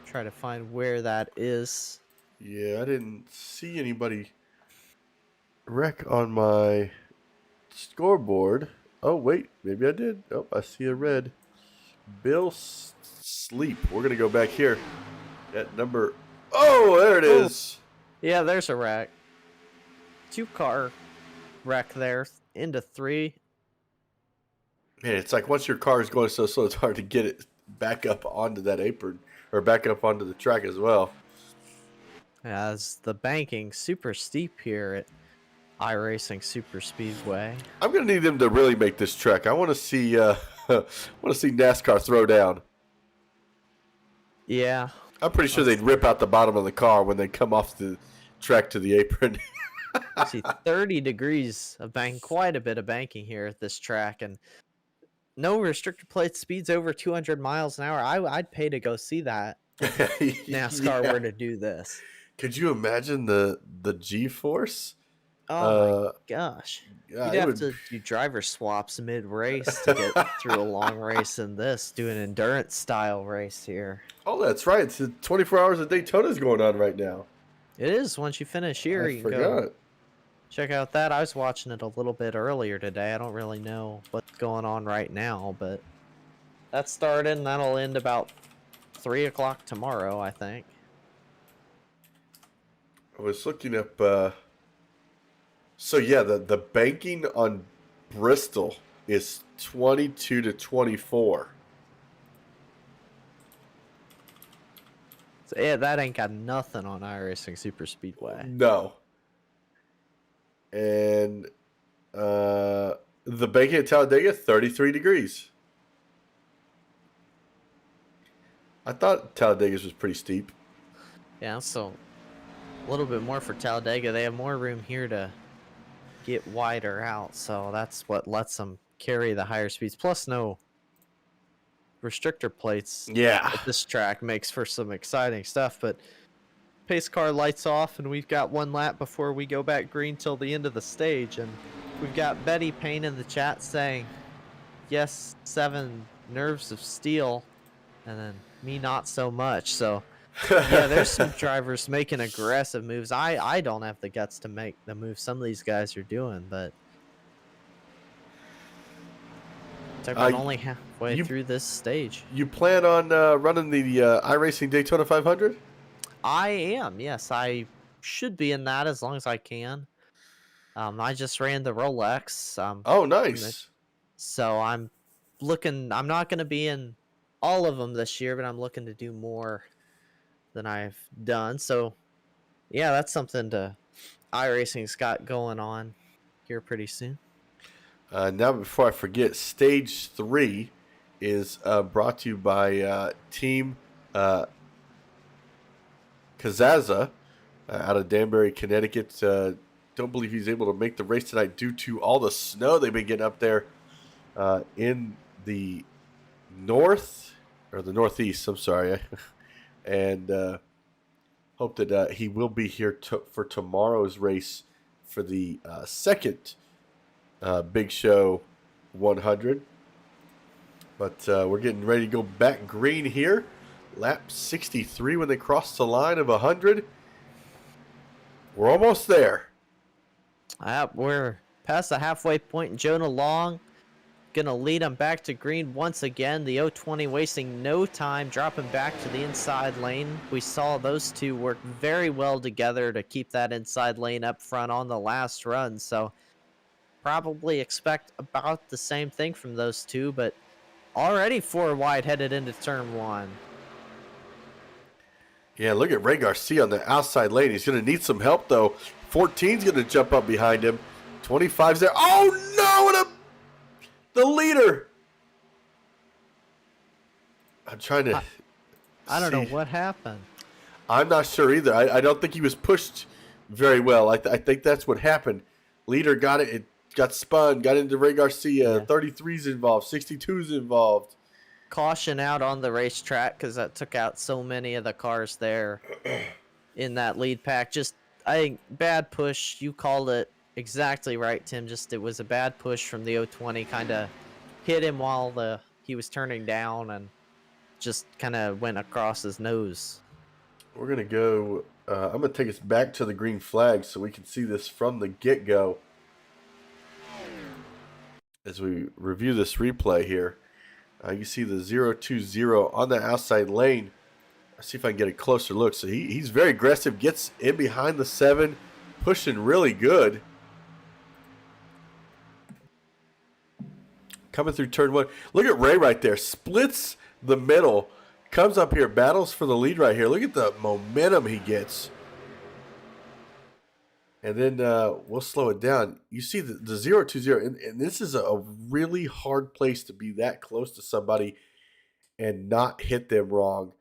Try to find where that is. Yeah, I didn't see anybody wreck on my scoreboard. Oh, wait, maybe I did. Oh, I see a red. Bill Sleep. We're going to go back here at number... Oh, there it is. Yeah, there's a wreck. 2-car wreck there into 3. Man, it's like once your car is going so slow, it's hard to get it back up onto that apron or back up onto the track as well. As the banking super steep here at iRacing Super Speedway. I'm going to need them to really make this track. I want to see NASCAR throw down. Yeah. I'm pretty sure they'd rip out the bottom of the car when they come off the track to the apron. See, 30 degrees of bank, quite a bit of banking here at this track, and no restrictor plate speeds over 200 miles an hour. I'd pay to go see that if NASCAR Yeah. were to do this. Could you imagine the G-force? Oh my gosh. Yeah, You'd it have would. to do driver swaps mid-race to get through a long race in this, do an endurance style race here. Oh, that's right. It's 24 hours of Daytona's going on right now. It is. Once you finish here, I you can go forgot. check out that. I was watching it a little bit earlier today. I don't really know what's going on right now, but that started and that'll end about 3 o'clock tomorrow, I think. I was looking up. So yeah, the banking on Bristol is 22 to 24. So yeah, that ain't got nothing on iRacing Super Speedway. No. And the banking at Talladega, 33 degrees. I thought Talladega's was pretty steep. Yeah, so a little bit more for Talladega. They have more room here to get wider out, so that's what lets them carry the higher speeds. Plus, no restrictor plates Yeah. at this track makes for some exciting stuff. But pace car lights off, and we've got 1 lap before we go back green till the end of the stage. And we've got Betty Payne in the chat saying, "Yes, 7 nerves of steel," and then me not so much. So yeah, there's some drivers making aggressive moves. I don't have the guts to make the move some of these guys are doing, but I'm only halfway through this stage. You plan on running the iRacing Daytona 500? I am, yes. I should be in that as long as I can. I just ran the Rolex. Oh, nice. So I'm looking. I'm not going to be in all of them this year, but I'm looking to do more than I've done. So yeah, that's something to iRacing's got going on here pretty soon. Now, before I forget, Stage 3 is brought to you by Team Kazaza out of Danbury, Connecticut. Don't believe he's able to make the race tonight due to all the snow they've been getting up there in the north, or the northeast, I'm sorry. And hope that he will be here for tomorrow's race for the second Big Show 100. But we're getting ready to go back green here. Lap 63 when they cross the line of 100. We're almost there. We're past the halfway point, and Jonah Long gonna lead them back to green once again. The 020 wasting no time, dropping back to the inside lane. We saw those two work very well together to keep that inside lane up front on the last run. So probably expect about the same thing from those two, but already 4 wide headed into turn 1. Yeah, look at Ray Garcia on the outside lane. He's going to need some help, though. 14's going to jump up behind him. 25's there. Oh, no! The leader! I'm trying to I don't know what happened. I'm not sure either. I don't think he was pushed very well. I think that's what happened. Leader got it. It got spun, got into Ray Garcia. 33's involved. 62's involved. Caution out on the racetrack because that took out so many of the cars there in that lead pack. Just, I think, bad push. You called it exactly right, Tim. Just, it was a bad push from the 020. Kind of hit him while he was turning down and just kind of went across his nose. We're going to go, I'm going to take us back to the green flag so we can see this from the get-go as we review this replay here. You see the 020 on the outside lane. Let's see if I can get a closer look. So he's very aggressive, gets in behind the 7, pushing really good. Coming through turn 1. Look at Ray right there. Splits the middle. Comes up here, battles for the lead right here. Look at the momentum he gets. And then we'll slow it down. You see the 020, and this is a really hard place to be that close to somebody and not hit them wrong.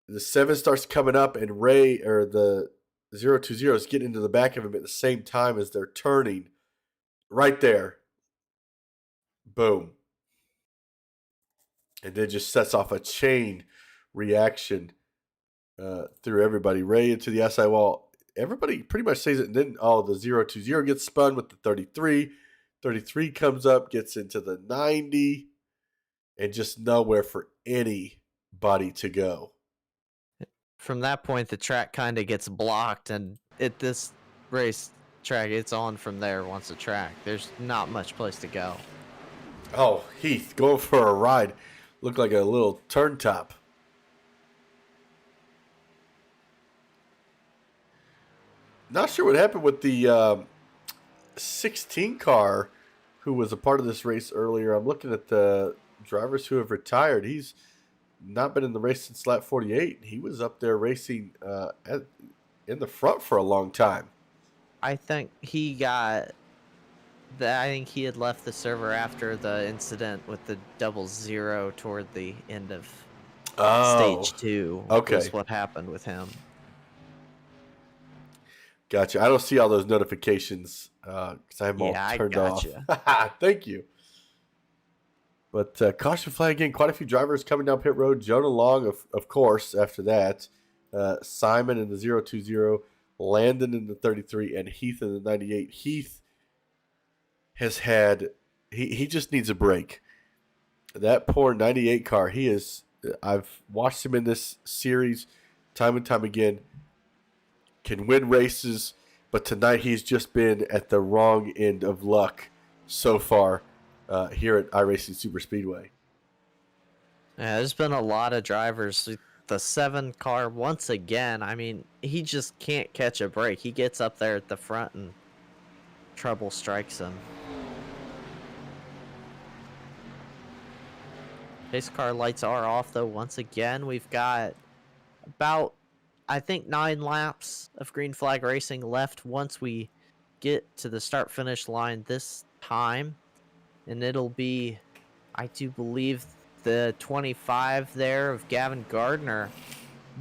The 7 starts coming up, and Ray, or the 020 is getting into the back of him at the same time as they're turning. Right there. Boom. And then just sets off a chain reaction through everybody. Ray into the SI wall. Everybody pretty much says it. And then, the 020 gets spun with the 33. 33 comes up, gets into the 90, and just nowhere for anybody to go. From that point, the track kind of gets blocked, and at this race track, it's on from there once the track. There's not much place to go. Oh, Heath going for a ride. Looked like a little turn top. Not sure what happened with the 16 car who was a part of this race earlier. I'm looking at the drivers who have retired. He's not been in the race since lap 48. He was up there racing in the front for a long time. I think he got I think he had left the server after the incident with the 00 toward the end of stage 2. Okay. Was what happened with him. Gotcha. I don't see all those notifications because I have them all turned off. Thank you. But caution flag again. Quite a few drivers coming down pit road. Jonah Long, of course, after that. Simon in the 020. Landon in the 33. And Heath in the 98. Heath has had... He just needs a break. That poor 98 car, I've watched him in this series time and time again. Can win races, but tonight he's just been at the wrong end of luck so far here at iRacing Super Speedway. Yeah, there's been a lot of drivers. The 7 car, once again, I mean, he just can't catch a break. He gets up there at the front and trouble strikes him. Pace car lights are off, though, once again. We've got about, I think, 9 laps of green flag racing left once we get to the start-finish line this time. And it'll be, I do believe, the 25 there of Gavin Gardner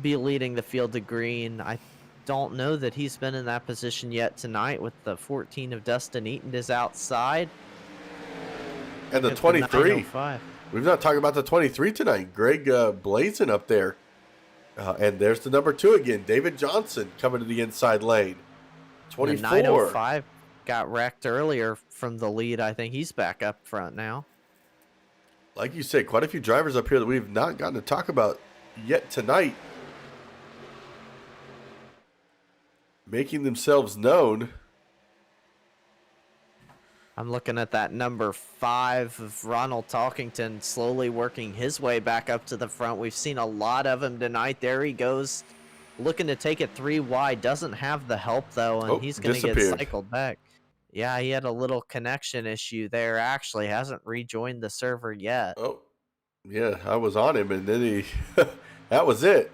be leading the field to green. I don't know that he's been in that position yet tonight with the 14 of Dustin Eaton is outside. And the 23. We've not talked about the 23 tonight. Greg blazing up there. And there's the number 2 again. David Johnson coming to the inside lane. 24. The 905 got wrecked earlier from the lead. I think he's back up front now. Like you said, quite a few drivers up here that we've not gotten to talk about yet tonight. Making themselves known. I'm looking at that number 5 of Ronald Talkington slowly working his way back up to the front. We've seen a lot of him tonight. There he goes, looking to take it 3 wide. Doesn't have the help, though, and he's going to get cycled back. Yeah, he had a little connection issue there. Actually, hasn't rejoined the server yet. Oh, yeah, I was on him, and then he... that was it.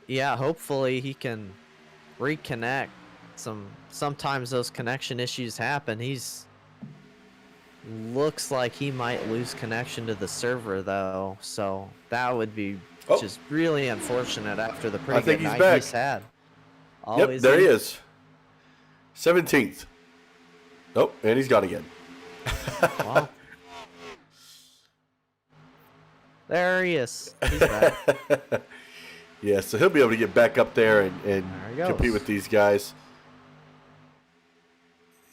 Yeah, hopefully he can reconnect. Sometimes those connection issues happen. Looks like he might lose connection to the server, though, so that would be just really unfortunate after the pretty good night he's had. Yep, there he is. 17th. Oh, and he's gone again. Well, there he is. He's back. Yeah, so he'll be able to get back up there and compete with these guys.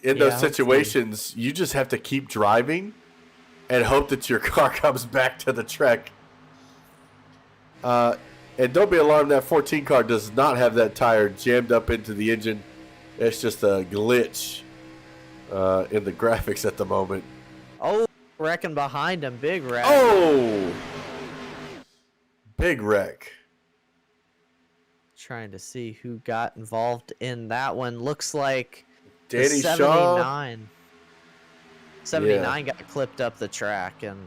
In those situations, you just have to keep driving and hope that your car comes back to the track. And don't be alarmed, that 14 car does not have that tire jammed up into the engine. It's just a glitch in the graphics at the moment. Oh, wrecking behind him. Big wreck. Oh! Big wreck. Trying to see who got involved in that one. Looks like Danny 79. Shaw. 79 got clipped up the track and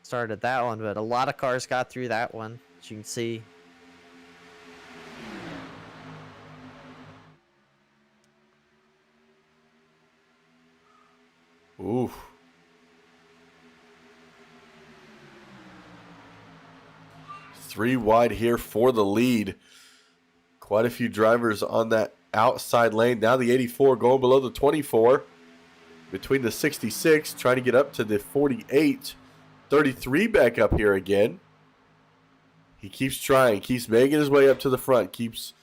started that one, but a lot of cars got through that one, as you can see. Ooh. 3 wide here for the lead. Quite a few drivers on that outside lane. Now the 84 going below the 24. Between the 66, trying to get up to the 48. 33 back up here again. He keeps trying, keeps making his way up to the front, keeps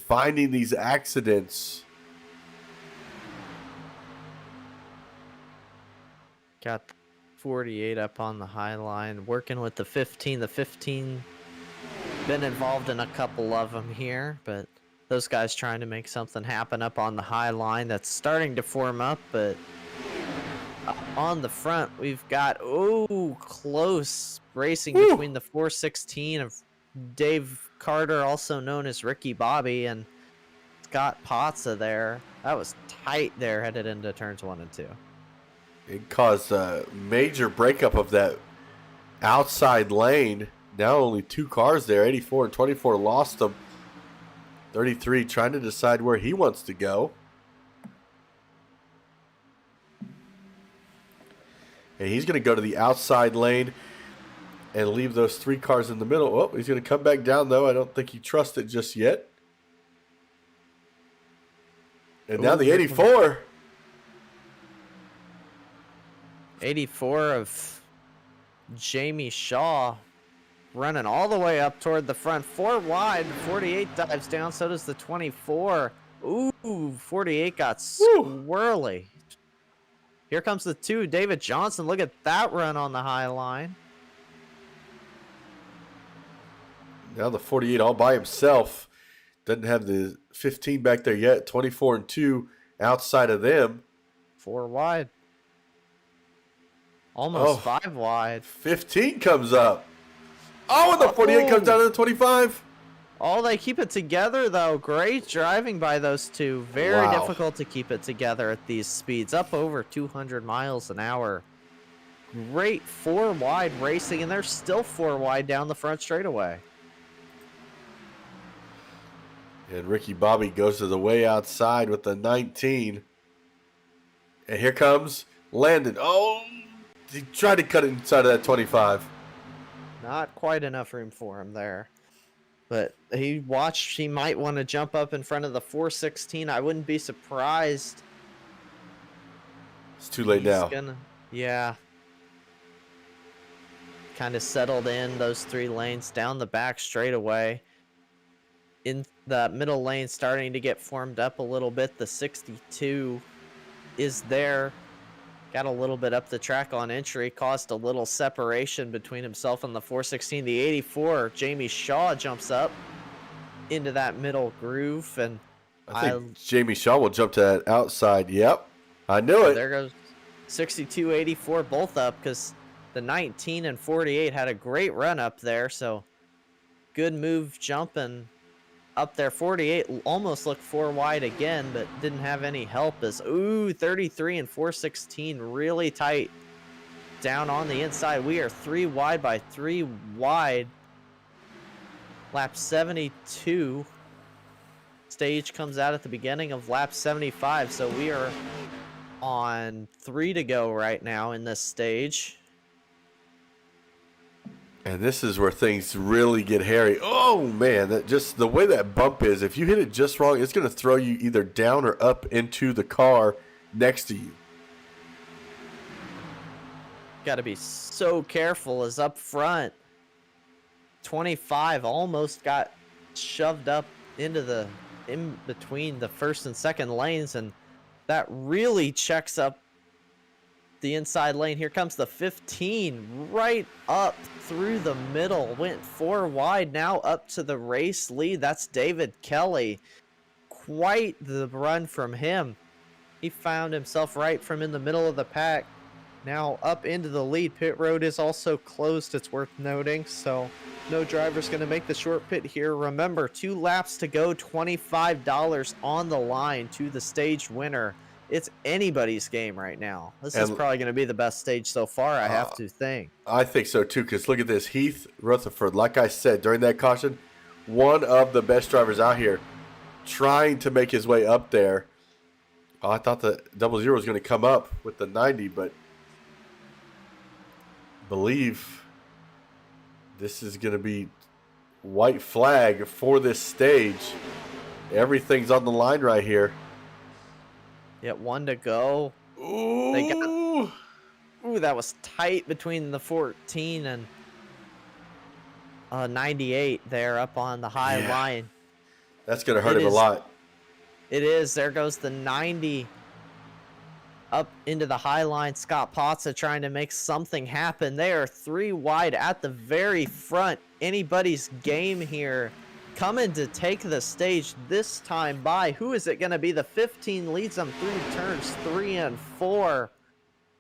finding these accidents. Got 48 up on the high line, working with the 15. The 15 been involved in a couple of them here, but those guys trying to make something happen up on the high line that's starting to form up, but on the front we've got close racing between the 416 of Dave Carter, also known as Ricky Bobby, and Scott Potza there. That was tight there headed into turns 1 and 2. It caused a major breakup of that outside lane. Now only 2 cars there. 84 and 24 lost them. 33 trying to decide where he wants to go. And he's going to go to the outside lane and leave those 3 cars in the middle. Oh, he's going to come back down, though. I don't think he trusts it just yet. And now the 84. 84 of Jamie Shaw running all the way up toward the front. 4 wide. 48 dives down. So does the 24. Ooh, 48 got swirly. Here comes the 2. David Johnson. Look at that run on the high line. Now the 48 all by himself. Doesn't have the 15 back there yet. 24 and 2 outside of them. 4 wide. Almost 5 wide. 15 comes up. Oh, and the 48 comes down to the 25. Oh, they keep it together, though. Great driving by those 2. Very difficult to keep it together at these speeds. Up over 200 miles an hour. Great 4 wide racing, and they're still 4 wide down the front straightaway. And Ricky Bobby goes to the way outside with the 19. And here comes Landon. Oh, he tried to cut it inside of that 25. Not quite enough room for him there. But he might want to jump up in front of the 416. I wouldn't be surprised. It's too late now. Yeah. Kind of settled in those 3 lanes down the back straightaway. In the middle lane starting to get formed up a little bit. The 62 is there. Got a little bit up the track on entry. Caused a little separation between himself and the 416. The 84, Jamie Shaw, jumps up into that middle groove. And I think Jamie Shaw will jump to that outside. Yep. I knew it. There goes 62, 84, both up, because the 19 and 48 had a great run up there. So good move jumping up there. 48 almost looked 4 wide again, but didn't have any help as 33 and 416 really tight down on the inside. We are 3 wide by 3 wide. Lap 72. Stage comes out at the beginning of lap 75, so we are on 3 to go right now in this stage. And this is where things really get hairy. Oh, man, that just the way that bump is, if you hit it just wrong, it's going to throw you either down or up into the car next to you. Got to be so careful as up front. 25 almost got shoved up into in between the first and second lanes, and that really checks up the inside lane. Here comes the 15 right up through the middle, went 4 wide, now up to the race lead. That's David Kelly. Quite the run from him. He found himself right from in the middle of the pack, now up into the lead. Pit road is also closed, it's worth noting, so no driver's going to make the short pit here. Remember, 2 laps to go, $25 on the line to the stage winner. It's anybody's game right now. This is probably going to be the best stage so far, I have to think. I think so, too, because look at this. Heath Rutherford, like I said, during that caution, one of the best drivers out here trying to make his way up there. Oh, I thought the 00 was going to come up with the 90, but I believe this is going to be white flag for this stage. Everything's on the line right here. Yet 1 to go. Ooh. Ooh, that was tight between the 14 and 98 there up on the high Yeah. line. That's going to hurt It him a is- lot. It is. There goes the 90 up into the high line. Scott Potsa trying to make something happen. They are 3 wide at the very front. Anybody's game here. Coming to take the stage this time by. Who is it going to be? The 15 leads them through turns 3 and 4.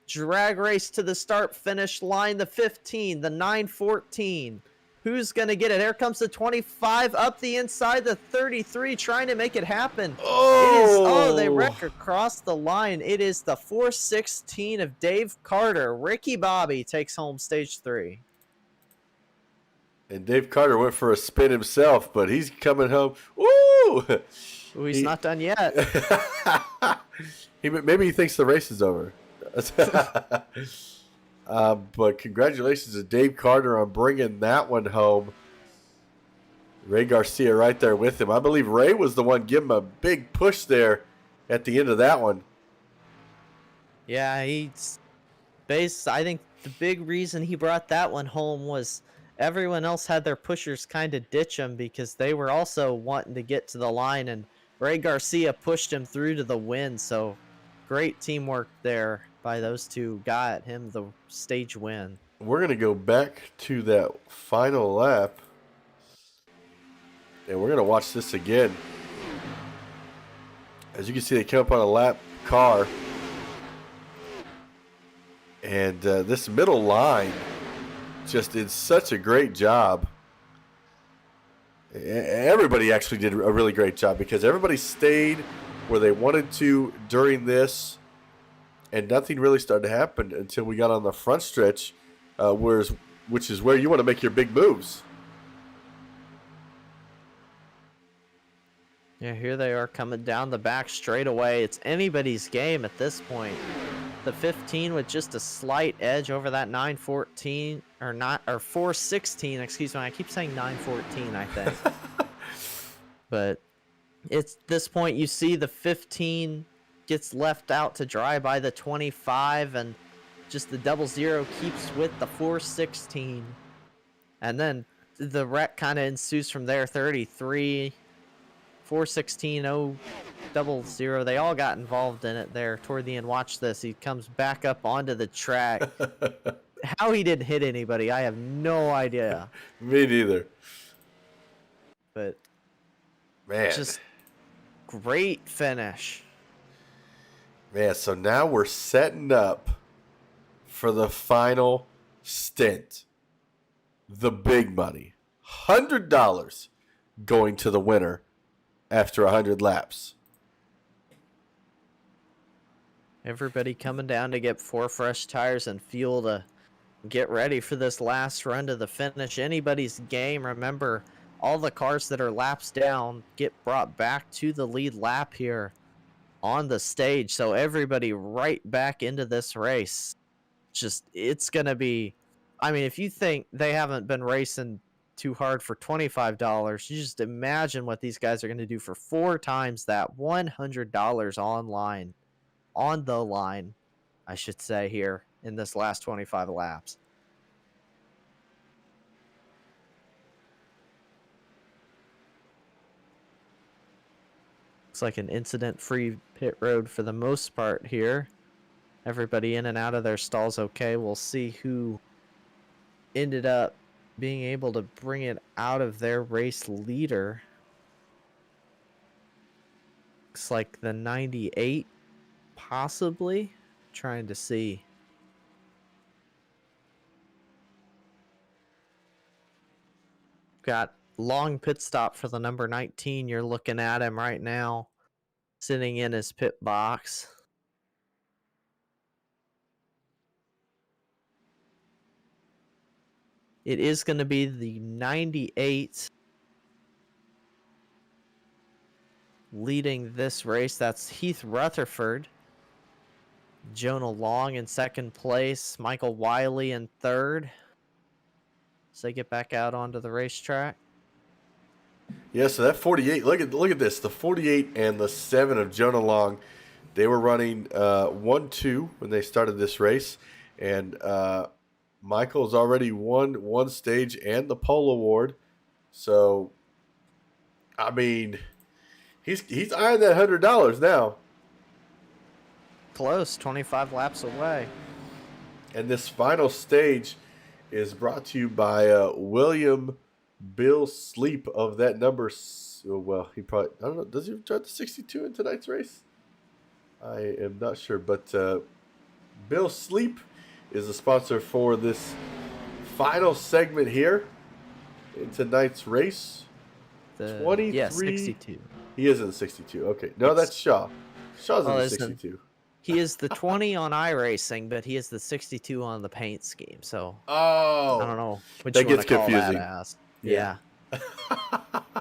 Drag race to the start finish line. The 15, the 914. Who's going to get it? Here comes the 25 up the inside. The 33 trying to make it happen. They wreck across the line. It is the 416 of Dave Carter. Ricky Bobby takes home stage 3. And Dave Carter went for a spin himself, but he's coming home. Woo! Ooh, he's not done yet. Maybe he thinks the race is over. But congratulations to Dave Carter on bringing that one home. Ray Garcia right there with him. I believe Ray was the one giving him a big push there at the end of that one. Yeah, I think the big reason he brought that one home was everyone else had their pushers kind of ditch him because they were also wanting to get to the line, and Ray Garcia pushed him through to the win. So great teamwork there by those two. Got him the stage win. We're going to go back to that final lap, and we're going to watch this again. As you can see, they come up on a lap car, and this middle line just did such a great job. Everybody actually did a really great job because everybody stayed where they wanted to during this, and nothing really started to happen until we got on the front stretch, which is where you want to make your big moves. Yeah, here they are coming down the back straightaway. It's anybody's game at this point. The 15 with just a slight edge over that 914 or 416. Excuse me, I keep saying 914. I think, but it's this point you see the 15 gets left out to dry by the 25, and just the 00 keeps with the 416, and then the wreck kind of ensues from there. 33. 416, 000. They all got involved in it there toward the end. Watch this. He comes back up onto the track. How he didn't hit anybody, I have no idea. Me neither. But man, just great finish. Man, so now we're setting up for the final stint. The big money. $100 going to the winner after 100 laps. Everybody coming down to get 4 fresh tires and fuel to get ready for this last run to the finish. Anybody's game. Remember, all the cars that are laps down get brought back to the lead lap here on the stage. So everybody right back into this race. It's going to be, I mean, if you think they haven't been racing too hard for $25, you just imagine what these guys are going to do for 4 times that. $100 on the line, I should say, here in this last 25 laps. Looks like an incident-free pit road for the most part here. Everybody in and out of their stalls okay. We'll see who ended up being able to bring it out of their race leader. Looks like the 98, possibly. Trying to see. Got long pit stop for the number 19. You're looking at him right now, sitting in his pit box. It is going to be the 98 leading this race. That's Heath Rutherford. Jonah Long in second place. Michael Wiley in third. So they get back out onto the racetrack. Yeah, so that 48. Look at this. The 48 and the 7 of Jonah Long, they were running 1-2 when they started this race, and Michael's already won one stage and the pole award. So, I mean, he's eyeing that $100 now. Close, 25 laps away. And this final stage is brought to you by William Bill Sleep of that number. Well, he probably, I don't know, does he drive the 62 in tonight's race? I am not sure, but Bill Sleep is the sponsor for this final segment here in tonight's race. 23. Yeah, 62. He is in the 62. Okay. No, that's Shaw. Shaw's in Oh, the listen. 62. He is the 20 on iRacing, but he is the 62 on the paint scheme. So Oh. I don't know which that you want gets to call confusing. that as. Yeah. Yeah.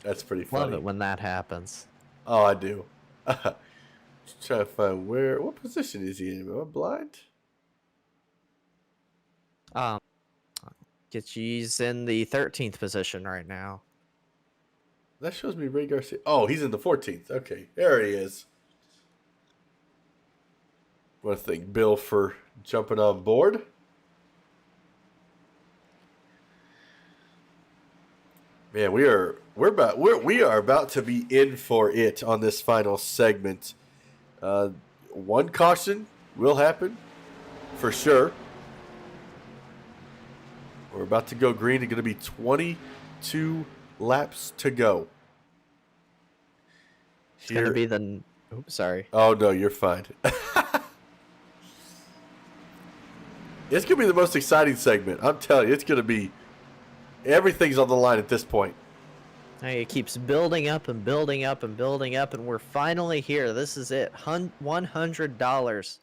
That's pretty funny. Love it when that happens. Oh, I do. Just trying to find what position is he in? Am I blind? He's in the 13th position right now. That shows me Ray Garcia. Oh, he's in the 14th. Okay, there he is. I want to thank Bill for jumping on board. Man, we are about to be in for it on this final segment. One caution will happen for sure. We're about to go green. It's going to be 22 laps to go. It's going to be the... Oops, sorry. Oh, no, you're fine. It's going to be the most exciting segment. I'm telling you, it's going to be... Everything's on the line at this point. It keeps building up and building up and building up, and we're finally here. This is it. $100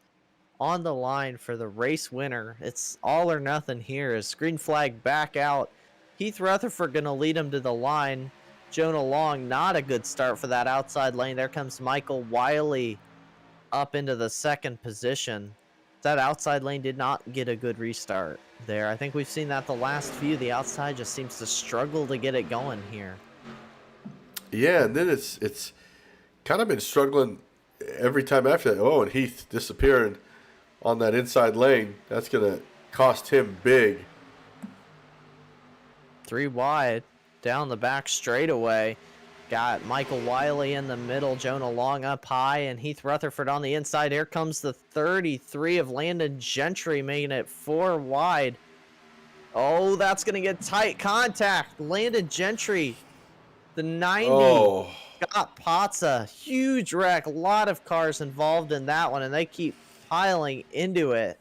on the line for the race winner. It's all or nothing here. As green flag back out. Heath Rutherford going to lead him to the line. Jonah Long, not a good start for that outside lane. There comes Michael Wiley up into the second position. That outside lane did not get a good restart there. I think we've seen that the last few. The outside just seems to struggle to get it going here. Yeah, and then it's kind of been struggling every time after that. Oh, and Heath disappearing on that inside lane. That's going to cost him big. 3 wide, down the back straightaway. Got Michael Wiley in the middle, Jonah Long up high, and Heath Rutherford on the inside. Here comes the 33 of Landon Gentry, making it 4 wide. Oh, that's going to get tight contact. Landon Gentry, the 90, got Patza. Huge wreck. A lot of cars involved in that one, and they keep piling into it.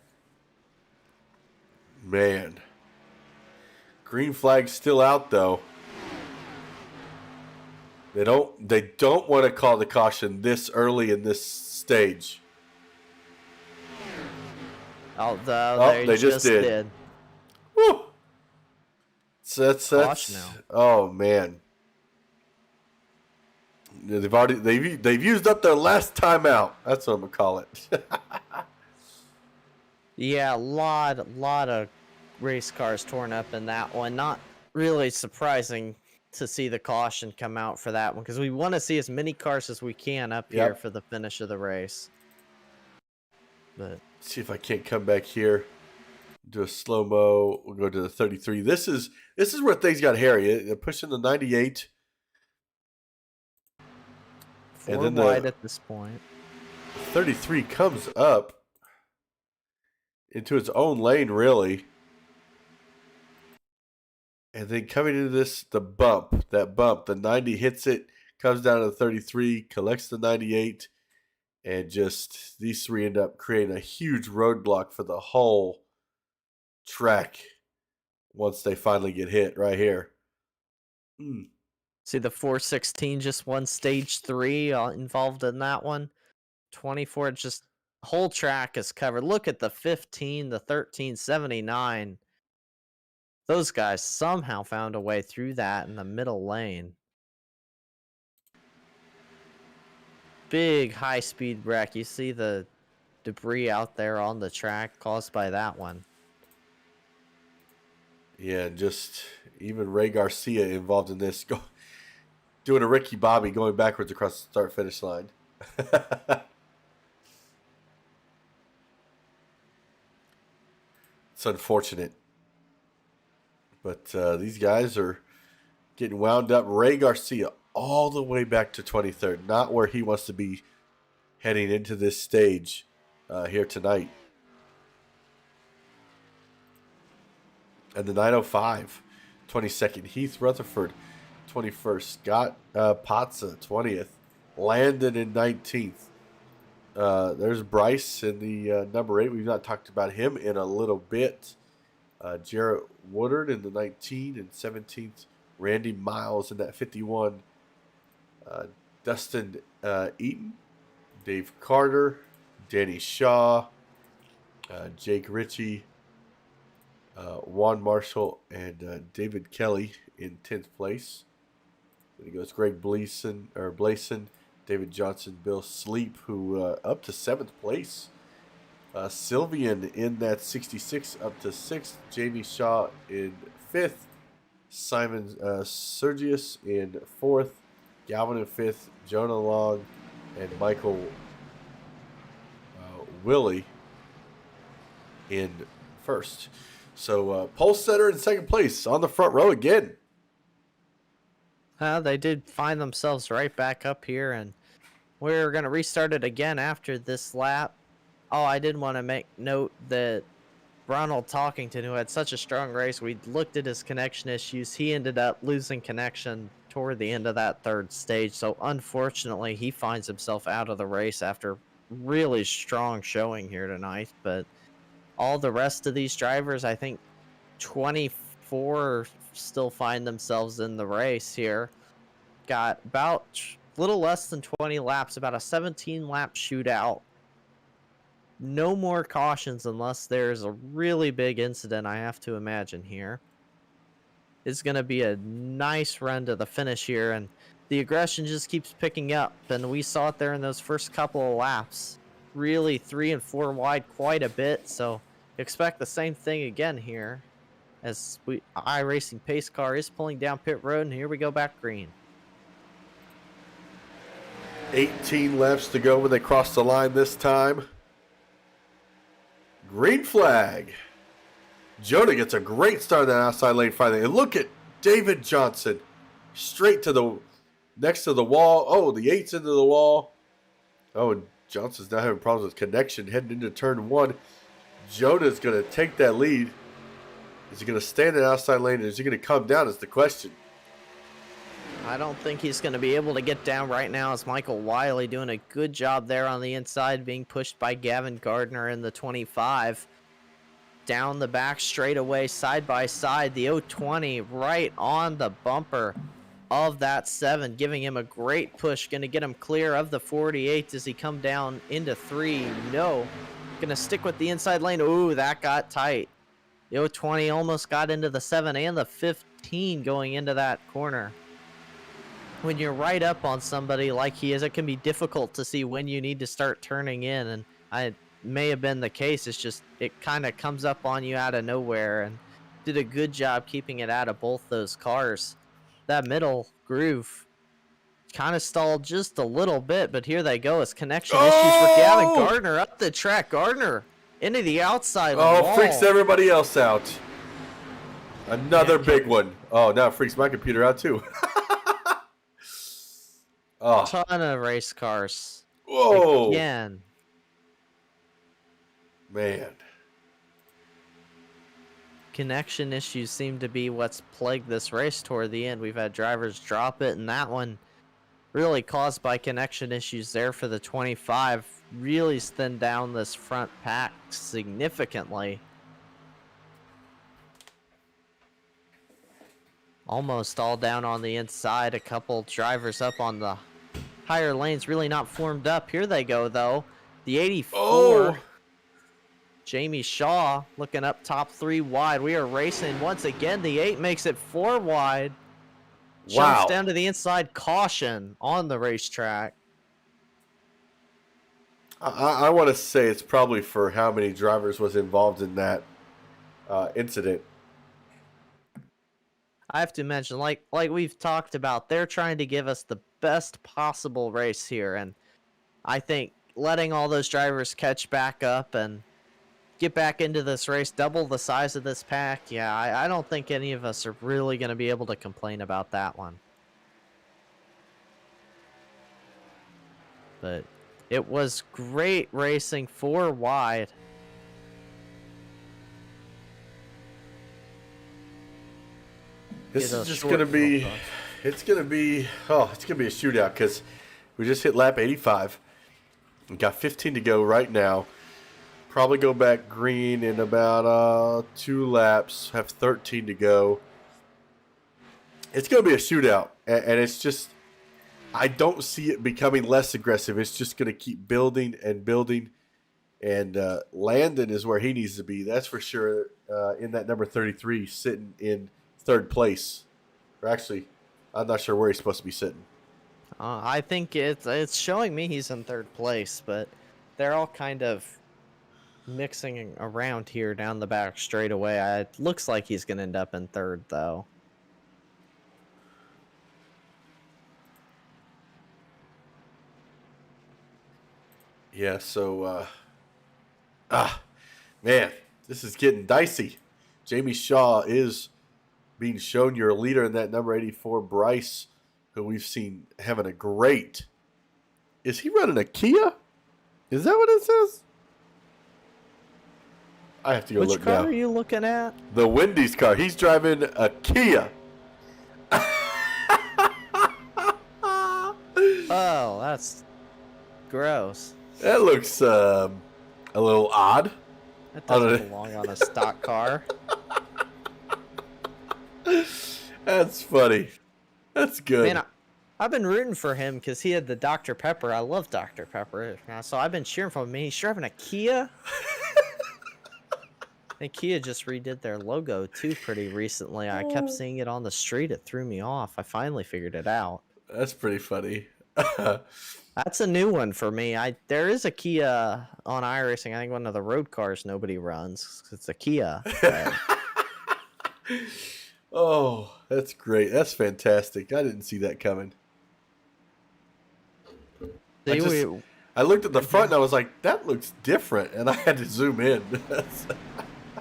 Man. Green flag still out, though. They don't want to call the caution this early in this stage. Although they just did. Woo! So that's now. Oh man. They've used up their last timeout. That's what I'm gonna call it. Yeah, a lot of race cars torn up in that one. Not really surprising to see the caution come out for that one, because we want to see as many cars as we can up here for the finish of the race. But let's see if I can't come back here. Do a slow-mo. We'll go to the 33. This is where things got hairy. They're pushing the 98. 4 wide at this point. 33 comes up into its own lane, really. And then coming into this, the bump, the 90 hits it, comes down to the 33, collects the 98, and just these three end up creating a huge roadblock for the whole track once they finally get hit right here. See, the 416 just won stage 3 involved in that one. 24, just whole track is covered. Look at the 15, the 1379. Those guys somehow found a way through that in the middle lane. Big high-speed wreck. You see the debris out there on the track caused by that one. Yeah, and just even Ray Garcia involved in this, doing a Ricky Bobby going backwards across the start-finish line. It's unfortunate. But these guys are getting wound up. Ray Garcia all the way back to 23rd, not where he wants to be heading into this stage here tonight. And the 905, 22nd, Heath Rutherford, 21st, Scott Patza, 20th, Landon in 19th. There's Bryce in the number 8. We've not talked about him in a little bit. Jarrett Woodard in the 19 and 17th. Randy Miles in that 51. Dustin Eaton, Dave Carter, Danny Shaw, Jake Ritchie, Juan Marshall, and David Kelly in 10th place. Then it goes Greg Blason, David Johnson, Bill Sleep, who up to 7th place. Sylvian in that 66 up to 6th. Jamie Shaw in 5th. Simon Sergius in 4th. Galvin in 5th. Jonah Long and Michael Willie in 1st. So pole setter in 2nd place on the front row again. They did find themselves right back up here, and we're going to restart it again after this lap. Oh, I did want to make note that Ronald Talkington, who had such a strong race, we looked at his connection issues. He ended up losing connection toward the end of that 3rd stage. So unfortunately, he finds himself out of the race after really strong showing here tonight. But all the rest of these drivers, I think 24 still find themselves in the race here. Got about a little less than 20 laps, about a 17-lap shootout. No more cautions unless there's a really big incident, I have to imagine here. It's going to be a nice run to the finish here, and the aggression just keeps picking up, and we saw it there in those first couple of laps. Really 3 and 4 wide quite a bit, so expect the same thing again here as iRacing pace car is pulling down pit road, and here we go back green. 18 laps to go when they cross the line this time. Green flag. Jonah gets a great start on that outside lane finally. And look at David Johnson. Straight to the next to the wall. Oh, the 8's into the wall. Oh, and Johnson's now having problems with connection heading into turn 1. Jonah's going to take that lead. Is he going to stay in the outside lane, or is he going to come down is the question. I don't think he's going to be able to get down right now as Michael Wiley doing a good job there on the inside, being pushed by Gavin Gardner in the 25. Down the back straightaway, side by side, the 020 right on the bumper of that 7, giving him a great push. Going to get him clear of the 48. Does he come down into 3? No. Going to stick with the inside lane. Ooh, that got tight. The 020 almost got into the 7 and the 15 going into that corner. When you're right up on somebody like he is, it can be difficult to see when you need to start turning in, and I may have been the case. It's just it kind of comes up on you out of nowhere, and did a good job keeping it out of both those cars. That middle groove kind of stalled just a little bit, but here they go. It's connection issues for Gavin Gardner up the track. Gardner into the outside wall. Freaks everybody else out. Another big one. Oh, now it freaks my computer out too. Oh. Ton of race cars. Whoa. Again. Man. Connection issues seem to be what's plagued this race toward the end. We've had drivers drop it, and that one really caused by connection issues there for the 25. Really thinned down this front pack significantly. Almost all down on the inside. A couple drivers up on the higher lanes really not formed up. Here they go, though. The 84. Jamie Shaw looking up top 3 wide. We are racing once again. The 8 makes it 4 wide. Jumps down to the inside. Caution on the racetrack. I want to say it's probably for how many drivers was involved in that incident. I have to mention, like we've talked about, they're trying to give us the best possible race here, and I think letting all those drivers catch back up and get back into this race, double the size of this pack, yeah, I don't think any of us are really going to be able to complain about that one. But it was great racing 4 wide. This Get is a just short gonna little be. push. It's gonna be. Oh, it's gonna be a shootout because we just hit lap 85. We got 15 to go right now. Probably go back green in about 2 laps. Have 13 to go. It's gonna be a shootout, and it's just. I don't see it becoming less aggressive. It's just gonna keep building and building. And Landon is where he needs to be. That's for sure. In that number 33, sitting in third place. Or actually, I'm not sure where he's supposed to be sitting. I think it's showing me he's in third place, but they're all kind of mixing around here down the back straightaway. It looks like he's going to end up in third, though. Yeah, so, man, this is getting dicey. Jamie Shaw is being shown your leader in that number 84, Bryce, who we've seen having a great. Is he running a Kia? Is that what it says? I have to go Which look car now. are you looking at? The Wendy's car. He's driving a Kia. Oh, that's gross. That looks a little odd. That I don't doesn't belong on a stock car. That's funny. That's good. Man, I've been rooting for him because he had the Dr. Pepper. I love Dr. Pepper. So I've been cheering for him. Man, he's driving a Kia. I think Kia just redid their logo too pretty recently. I kept seeing it on the street. It threw me off. I finally figured it out. That's pretty funny. That's a new one for me. There is a Kia on iRacing. I think one of the road cars nobody runs. It's a Kia. But Oh, that's great. That's fantastic. I didn't see that coming. I looked at the front and I was like, that looks different. And I had to zoom in.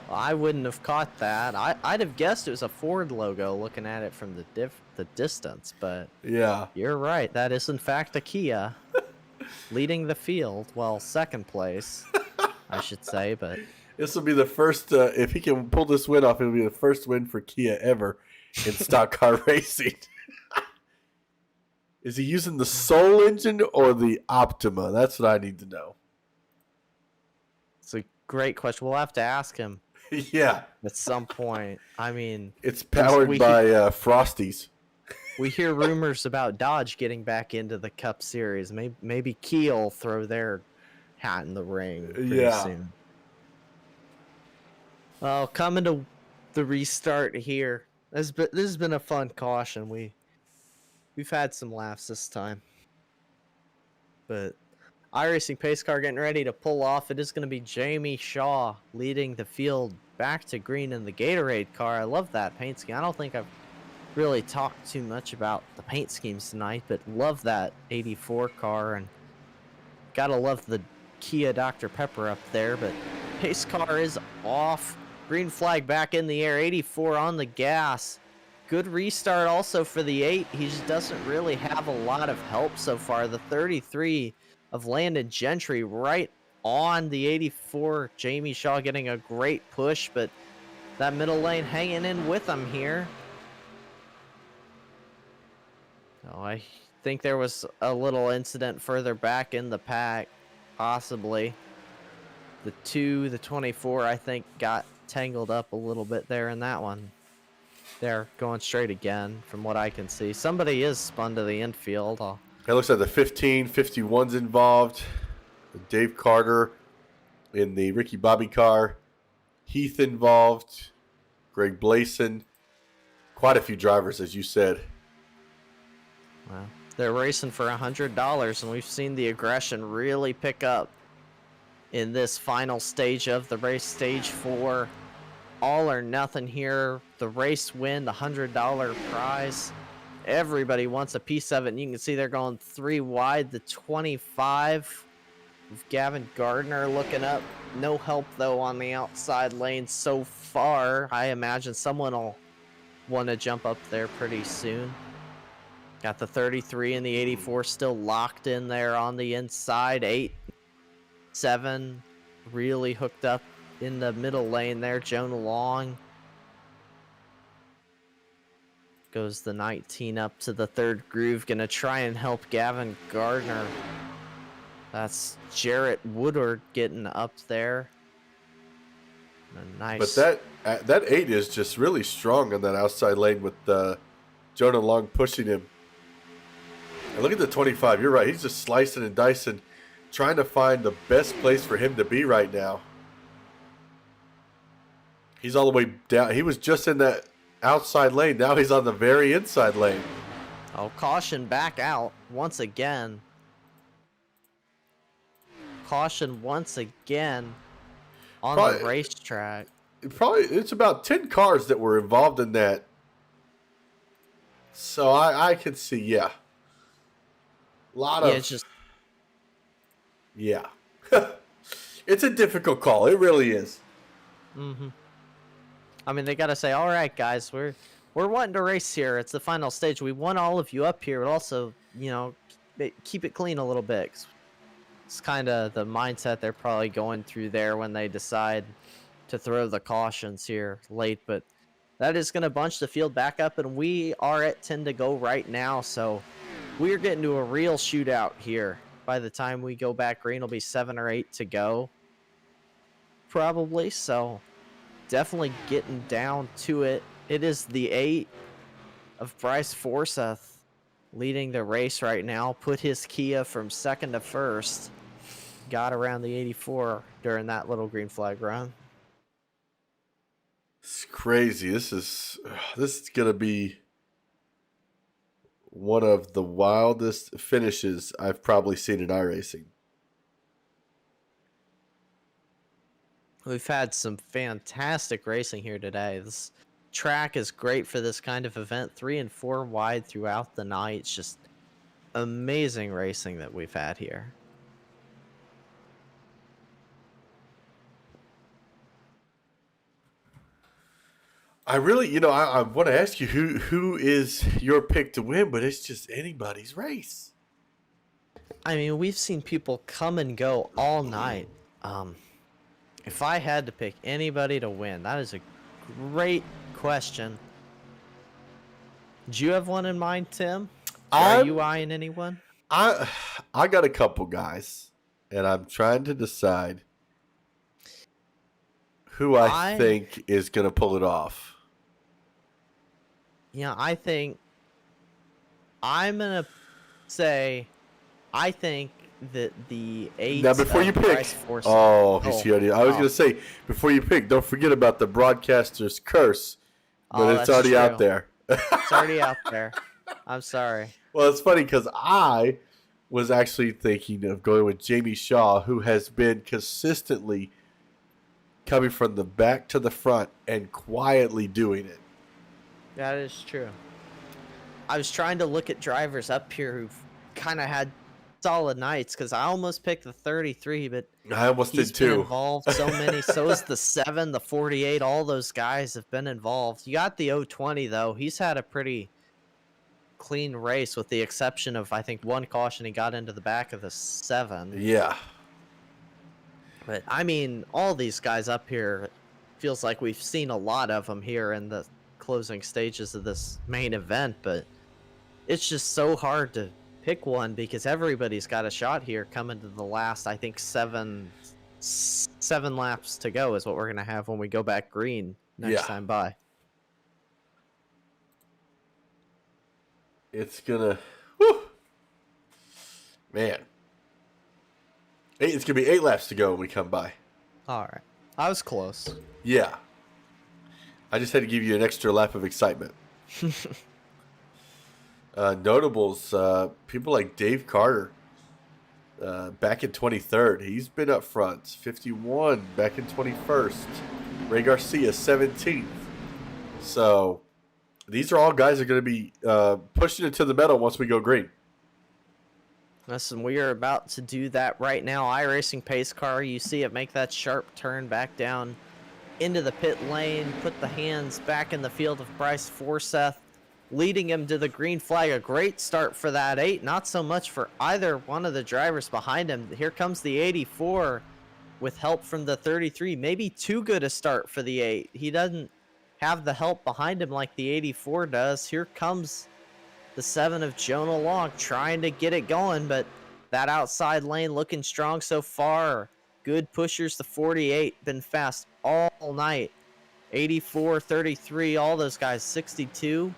I wouldn't have caught that. I'd have guessed it was a Ford logo looking at it from the distance, but Yeah. you're right. That is in fact a Kia leading the field. Well, second place, I should say, but This will be the first, if he can pull this win off, it'll be the first win for Kia ever in stock car racing. Is he using the Soul engine or the Optima? That's what I need to know. it's a great question. We'll have to ask him Yeah. at some point. I mean, It's powered by Frosties. we hear rumors about Dodge getting back into the Cup Series. Maybe Kia will throw their hat in the ring pretty Yeah. soon. Well, coming to the restart here. This has been a fun caution. We've had some laughs this time. But iRacing pace car getting ready to pull off. It is going to be Jamie Shaw leading the field back to green in the Gatorade car. I love that paint scheme. I don't think I've really talked too much about the paint schemes tonight, but love that 84 car, and gotta love the Kia Dr. Pepper up there. But pace car is off. Green flag back in the air. 84 on the gas. Good restart also for the 8. He just doesn't really have a lot of help so far. The 33 of Landon Gentry right on the 84. Jamie Shaw getting a great push, but that middle lane hanging in with him here. Oh, I think there was a little incident further back in the pack, possibly. The 2, the 24, I think got tangled up a little bit there in that one. They're going straight again from what I can see. Somebody is spun to the infield. It looks like the 15, 51's involved. Dave Carter in the Ricky Bobby car. Heath involved. Greg Blason. Quite a few drivers, as you said. Well, they're racing for $100, and we've seen the aggression really pick up in this final stage of the race, stage 4. all or nothing here. The race win, the $100 prize. Everybody wants a piece of it, and you can see they're going 3 wide, the 25. With Gavin Gardner looking up. No help, though, on the outside lane so far. I imagine someone will want to jump up there pretty soon. Got the 33 and the 84 still locked in there on the inside. 8, 7 really hooked up in the middle lane there. Jonah Long goes the 19 up to the 3rd groove. Gonna try and help Gavin Gardner. That's Jarrett Woodard getting up there. A nice. But that 8 is just really strong on that outside lane with Jonah Long pushing him. And look at the 25. You're right. He's just slicing and dicing, trying to find the best place for him to be right now. He's all the way down. He was just in that outside lane. Now he's on the very inside lane. Oh, caution back out once again. Caution once again on the racetrack. It's about 10 cars that were involved in that. So I can see, yeah. A lot of. Yeah, it's just. Yeah. It's a difficult call. It really is. Mm-hmm. I mean, they got to say, all right, guys, we're wanting to race here. It's the final stage. We want all of you up here, but also, keep it clean a little bit. It's kind of the mindset they're probably going through there when they decide to throw the cautions here late. But that is going to bunch the field back up, and we are at 10 to go right now. So we're getting to a real shootout here. By the time we go back green, it'll be 7 or 8 to go, probably. So definitely getting down to it. It is the 8 of Bryce Forsyth leading the race right now. Put his Kia from 2nd to 1st. Got around the 84 during that little green flag run. It's crazy. This is going to be one of the wildest finishes I've probably seen in iRacing. We've had some fantastic racing here today. This track is great for this kind of event. 3 and 4 wide throughout the night. It's just amazing racing that we've had here. I really, I want to ask you who is your pick to win, but it's just anybody's race. I mean, we've seen people come and go all night. If I had to pick anybody to win, that is a great question. Do you have one in mind, Tim? Are you eyeing anyone? I got a couple guys, and I'm trying to decide who I think is going to pull it off. Yeah, I think I'm going to say I think that the 8 now before you pick, I was going to say, before you pick, don't forget about the broadcaster's curse, but it's already out there. It's already out there. I'm sorry. Well, it's funny because I was actually thinking of going with Jamie Shaw, who has been consistently coming from the back to the front and quietly doing it. That is true. I was trying to look at drivers up here who've kind of had solid nights because I almost picked the 33, but I almost he's did too. Been involved so many. So is the 7, the 48. All those guys have been involved. You got the 020 though. He's had a pretty clean race with the exception of I think one caution he got into the back of the 7. Yeah. But I mean, all these guys up here, feels like we've seen a lot of them here in the closing stages of this main event, but it's just so hard to pick one because everybody's got a shot here coming to the last, I think 7 laps to go is what we're going to have when we go back green next time by. It's going to, man. It's going to be 8 laps to go when we come by. All right. I was close. Yeah. I just had to give you an extra lap of excitement. Notables, people like Dave Carter, back in 23rd. He's been up front. 51 back in 21st. Ray Garcia 17th. So these are all guys that are going to be pushing into the metal once we go green. Listen, we are about to do that right now. iRacing pace car, you see it make that sharp turn back down into the pit lane, put the hands back in the field of Bryce Forsyth, leading him to the green flag. A great start for that 8, not so much for either one of the drivers behind him. Here comes the 84 with help from the 33. Maybe too good a start for the 8. He doesn't have the help behind him like the 84 does. Here comes the 7 of Jonah Long trying to get it going, but that outside lane looking strong so far. Good pushers. The 48 been fast all night. 84, 33, all those guys. 62.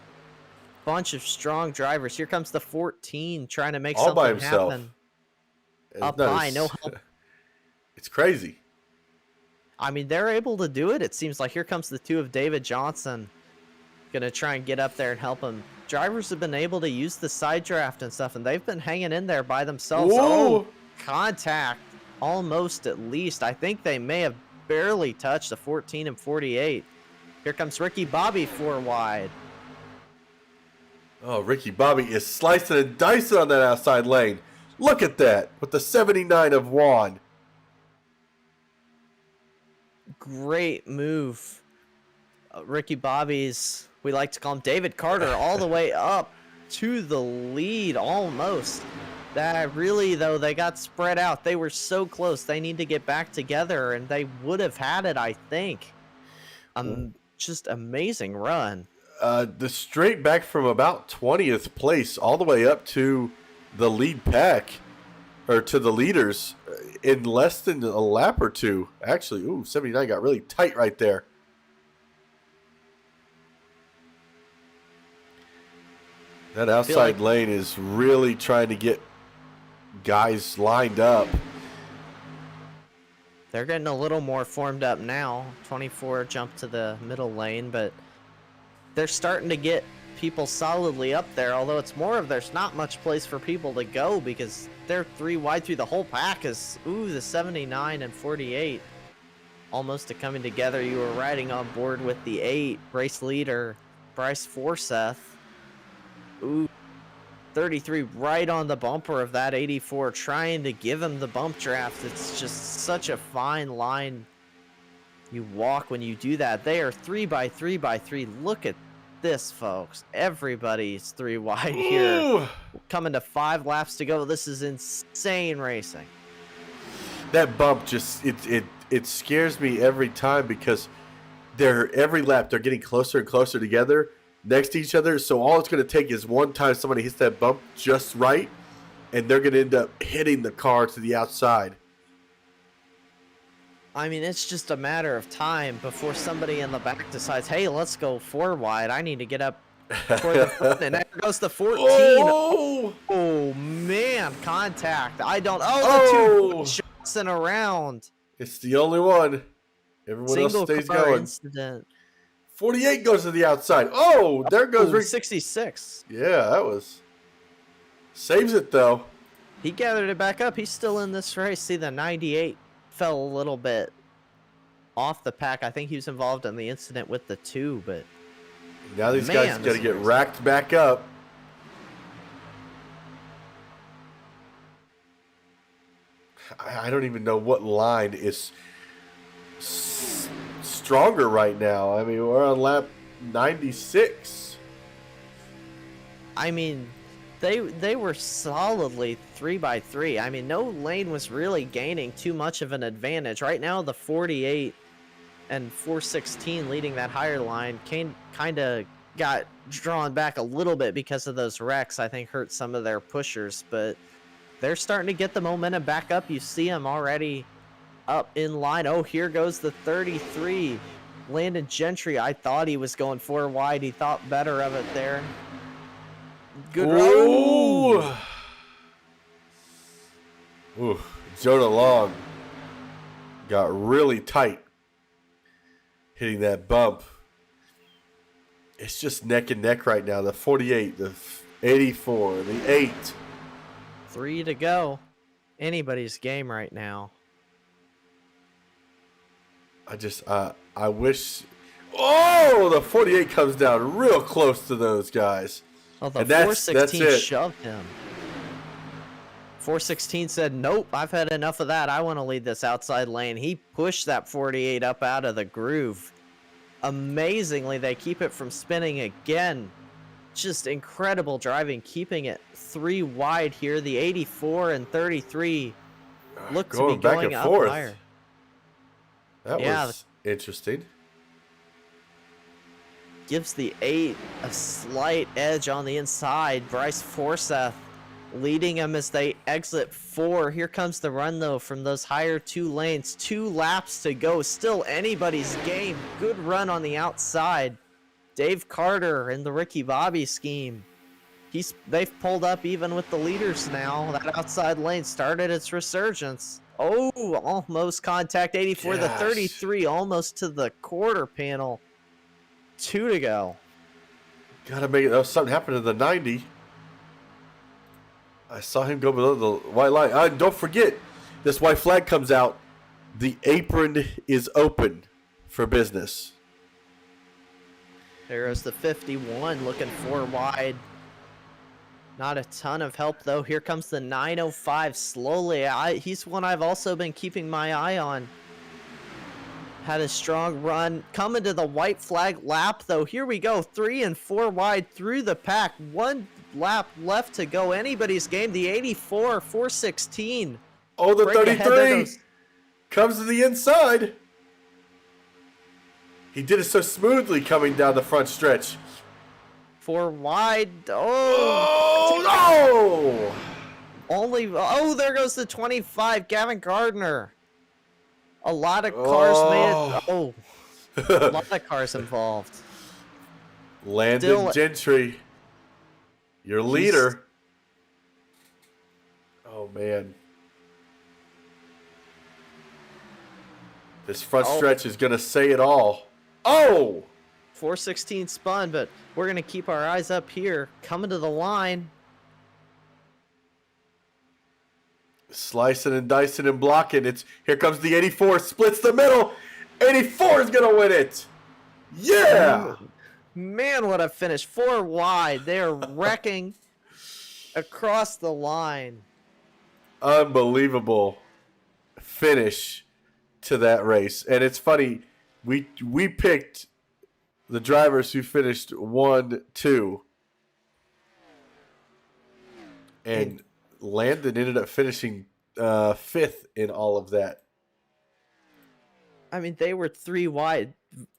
Bunch of strong drivers. Here comes the 14 trying to make All by something himself. happen. It's Up not high, as- no help. It's crazy. I mean, they're able to do it. It seems like here comes the 2 of David Johnson. Gonna try and get up there and help him. Drivers have been able to use the side draft and stuff, and they've been hanging in there by themselves. Whoa. Oh, contact. Almost at least. I think they may have barely touched the 14 and 48. Here comes Ricky Bobby 4 wide. Oh, Ricky Bobby is slicing and dicing on that outside lane. Look at that with the 79 of Juan. Great move. Ricky Bobby's, we like to call him David Carter, all the way up to the lead almost. That really, though, they got spread out. They were so close. They need to get back together, and they would have had it, I think. Just amazing run. The straight back from about 20th place all the way up to the lead pack, or to the leaders, in less than a lap or two. Actually, 79 got really tight right there. That outside lane is really trying to get guys lined up. They're getting a little more formed up now. 24 jumped to the middle lane, but they're starting to get people solidly up there, although it's more of there's not much place for people to go because they're 3 wide through the whole pack. Is the 79 and 48 almost to coming together. You were riding on board with the 8 race leader Bryce Forsyth. 33 right on the bumper of that 84, trying to give him the bump draft. It's just such a fine line you walk when you do that. They are 3 by 3 by 3. Look at this, folks. Everybody's 3 wide here. Ooh. Coming to 5 laps to go. This is insane racing. That bump just it scares me every time because every lap they're getting closer and closer together next to each other. So all it's going to take is one time somebody hits that bump just right, and they're going to end up hitting the car to the outside. I mean, it's just a matter of time before somebody in the back decides, hey, let's go 4 wide. I need to get up toward the front. And there goes the 14. Oh, man, contact. I don't. The 2 Johnson around. It's the only one. Everyone else stays going. Incident. 48 goes to the outside. Oh, there goes Rick. 66. Yeah, that was. Saves it, though. He gathered it back up. He's still in this race. See, the 98 fell a little bit off the pack. I think he was involved in the incident with the 2, but now these guys got to get racked back up. I don't even know what line is stronger right now. I mean, we're on lap 96. I mean, they were solidly 3 by 3. I mean, no lane was really gaining too much of an advantage. Right now, the 48 and 416 leading that higher line kind of got drawn back a little bit because of those wrecks. I think hurt some of their pushers, but they're starting to get the momentum back up. You see them already up in line. Oh, here goes the 33. Landon Gentry. I thought he was going 4 wide. He thought better of it there. Good run. Ooh, Jonah Long got really tight hitting that bump. It's just neck and neck right now. The 48, the 84, the 8. 3 to go. Anybody's game right now. I I wish. Oh, the 48 comes down real close to those guys. Oh, the And that's 416 it. shoved him. 416 said, nope, I've had enough of that. I want to lead this outside lane. He pushed that 48 up out of the groove. Amazingly, they keep it from spinning again. Just incredible driving, keeping it 3 wide here. The 84 and 33 look to be Going back going and up forth. higher. That Yeah. was interesting. Gives the 8 a slight edge on the inside. Bryce Forsyth leading him as they exit 4. Here comes the run, though, from those higher 2 lanes. 2 laps to go. Still anybody's game. Good run on the outside. Dave Carter in the Ricky Bobby scheme. They've pulled up even with the leaders now. That outside lane started its resurgence. Oh, almost contact. 84, the Gosh. 33, almost to the quarter panel. 2 to go. Gotta make it. Something happened to the 90. I saw him go below the white line. Don't forget, this white flag comes out. The apron is open for business. There is the 51 looking 4 wide. Not a ton of help, though. Here comes the 905 slowly. He's one I've also been keeping my eye on. Had a strong run. Coming to the white flag lap, though. Here we go. 3 and 4 wide through the pack. 1 lap left to go. Anybody's game. The 84, 416. Oh, the Break ahead, there 33 goes- comes to the inside. He did it so smoothly coming down the front stretch. 4 wide. Oh, Oh, oh, there goes the 25. Gavin Gardner. A lot of cars made it. Oh, a no. lot of cars involved. Landon Still- Gentry, your leader. Oh, man. This front Oh. stretch is going to say it all. Oh! 416 spun, but we're going to keep our eyes up here. Coming to the line. Slicing and dicing and blocking. Here comes the 84. Splits the middle. 84 is going to win it. Yeah! Man, what a finish. 4 wide. They are wrecking across the line. Unbelievable finish to that race. And it's funny, we picked the drivers who finished 1, 2. And Landon ended up finishing 5th in all of that. I mean, they were 3 wide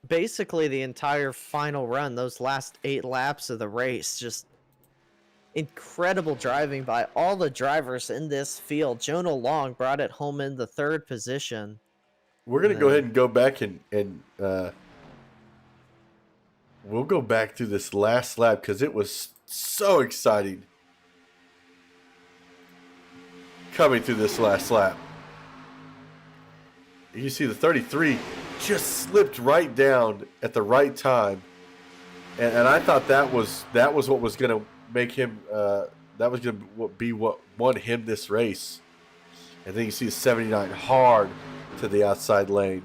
basically the entire final run, those last 8 laps of the race. Just incredible driving by all the drivers in this field. Jonah Long brought it home in the 3rd position. We're going to go ahead and go back and we'll go back to this last lap because it was so exciting coming through this last lap. You see the 33 just slipped right down at the right time. And I thought that was what was going to make him that was going to be what won him this race. And then you see the 79 hard to the outside lane.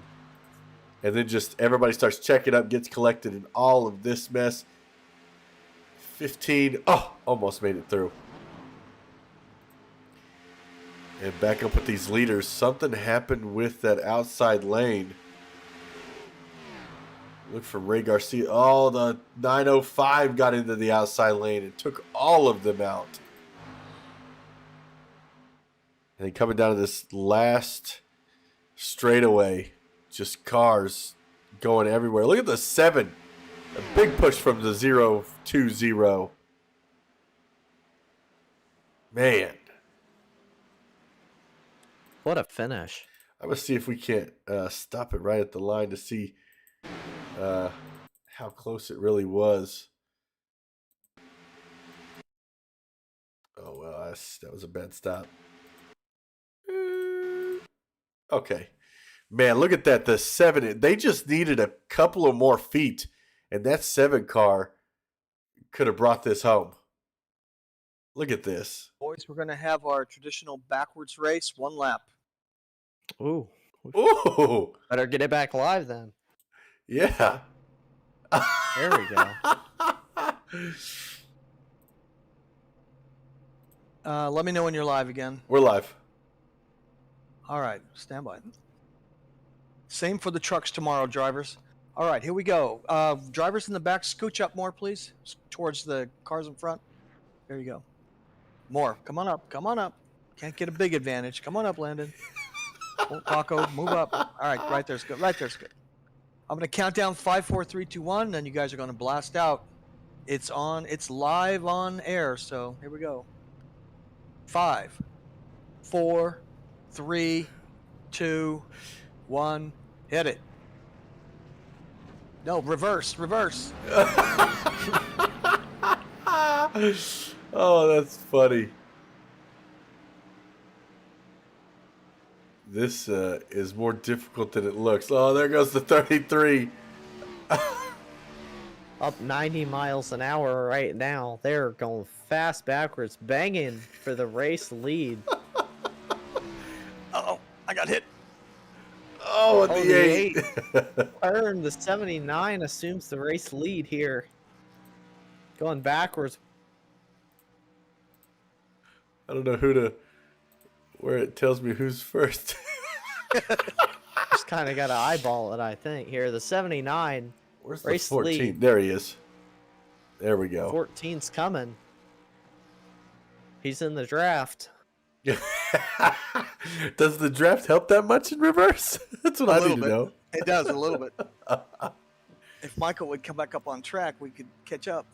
And then just everybody starts checking up, gets collected in all of this mess. 15, almost made it through. And back up with these leaders. Something happened with that outside lane. Look for Ray Garcia. Oh, the 905 got into the outside lane and took all of them out. And then coming down to this last straightaway, just cars going everywhere. Look at the 7. A big push from the 0-2-0. Man. What a finish. I'm going to see if we can't stop it right at the line to see how close it really was. Oh, well, that was a bad stop. Okay. Man, look at that. The 7, they just needed a couple of more feet, and that 7 car could have brought this home. Look at this. Boys, we're going to have our traditional backwards race, 1 lap. Ooh. Ooh. Better get it back live then. Yeah. There we go. Let me know when you're live again. We're live. All right, stand by. Same for the trucks tomorrow, drivers. All right, here we go. Drivers in the back, scooch up more, please, towards the cars in front. There you go. More. Come on up. Come on up. Can't get a big advantage. Come on up, Landon. Oh, Paco, move up. All right, right there's good. Right there's good. I'm gonna count down 5, 4, 3, 2, 1, and you guys are gonna blast out. It's on. It's live on air. So here we go. 5, 4, 3, 2, 1. Hit it. No, reverse. Oh, that's funny. This is more difficult than it looks. Oh, there goes the 33. Up 90 miles an hour right now. They're going fast backwards, banging for the race lead. Uh-oh, I got hit. Oh, and Oh, the the 8. Turn the 79 assumes the race lead here. Going backwards. I don't know where it tells me who's first. Just kind of got to eyeball it, I think. Here, the 79. Where's the Race 14? lead. There he is. There we go. 14's coming. He's in the draft. Does the draft help that much in reverse? That's what A I little need to bit. know. It does a little bit. If Michael would come back up on track, we could catch up.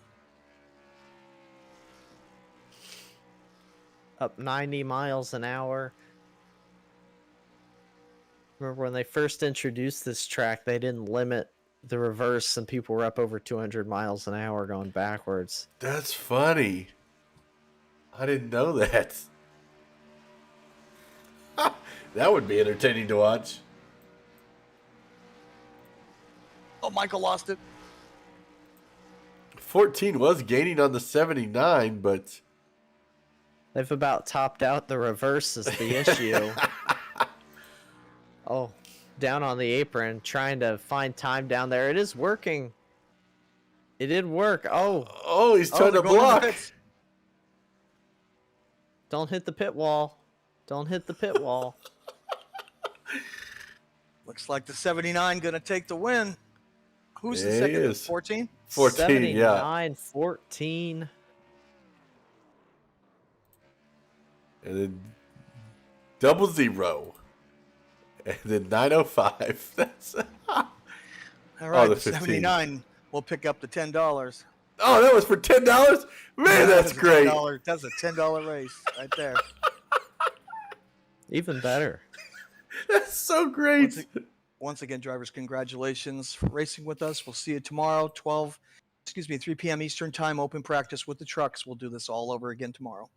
Up 90 miles an hour. Remember when they first introduced this track, they didn't limit the reverse and people were up over 200 miles an hour going backwards. That's funny. I didn't know that. That would be entertaining to watch. Oh, Michael lost it. 14 was gaining on the 79, but They've about topped out the reverse is the issue. Oh, down on the apron, trying to find time down there. It is working. It did work. Oh, he's trying to they're going in the block. pits. don't hit the pit wall. Don't hit the pit wall. Looks like the 79 going to take the win. Who's the Yeah, he second? is. 14? 14, 79, yeah. 14. And then 00. And then 905. That's All right, the the 15. 79 will pick up the $10. Oh, that was for $10? Man, that's a great. $10 That's a $10 race right there. Even better. That's so great. Once again, drivers, congratulations for racing with us. We'll see you tomorrow, 3 p.m. Eastern time, open practice with the trucks. We'll do this all over again tomorrow.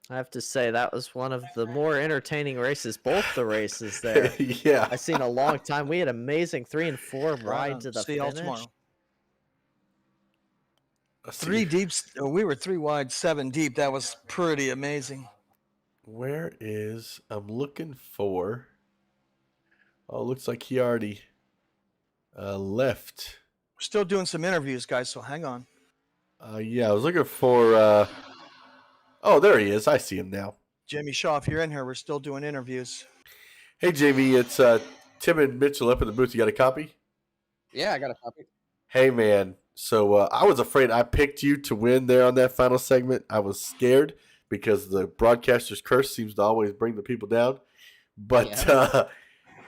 I have to say, that was one of the more entertaining races, both the races there. Yeah. I've seen a long time. We had amazing 3 and 4 ride to the See y'all finish. tomorrow. Let's see. 3 deep. We were 3 wide, 7 deep. That was pretty amazing. Where is... I'm looking for... Oh, looks like he already left. We're still doing some interviews, guys, so hang on. Yeah, I was looking for... Oh, there he is. I see him now. Jamie Shaw, if you're in here, we're still doing interviews. Hey, Jamie, it's Tim and Mitchell up in the booth. You got a copy? Yeah, I got a copy. Hey, man. So I was afraid I picked you to win there on that final segment. I was scared because the broadcaster's curse seems to always bring the people down. But,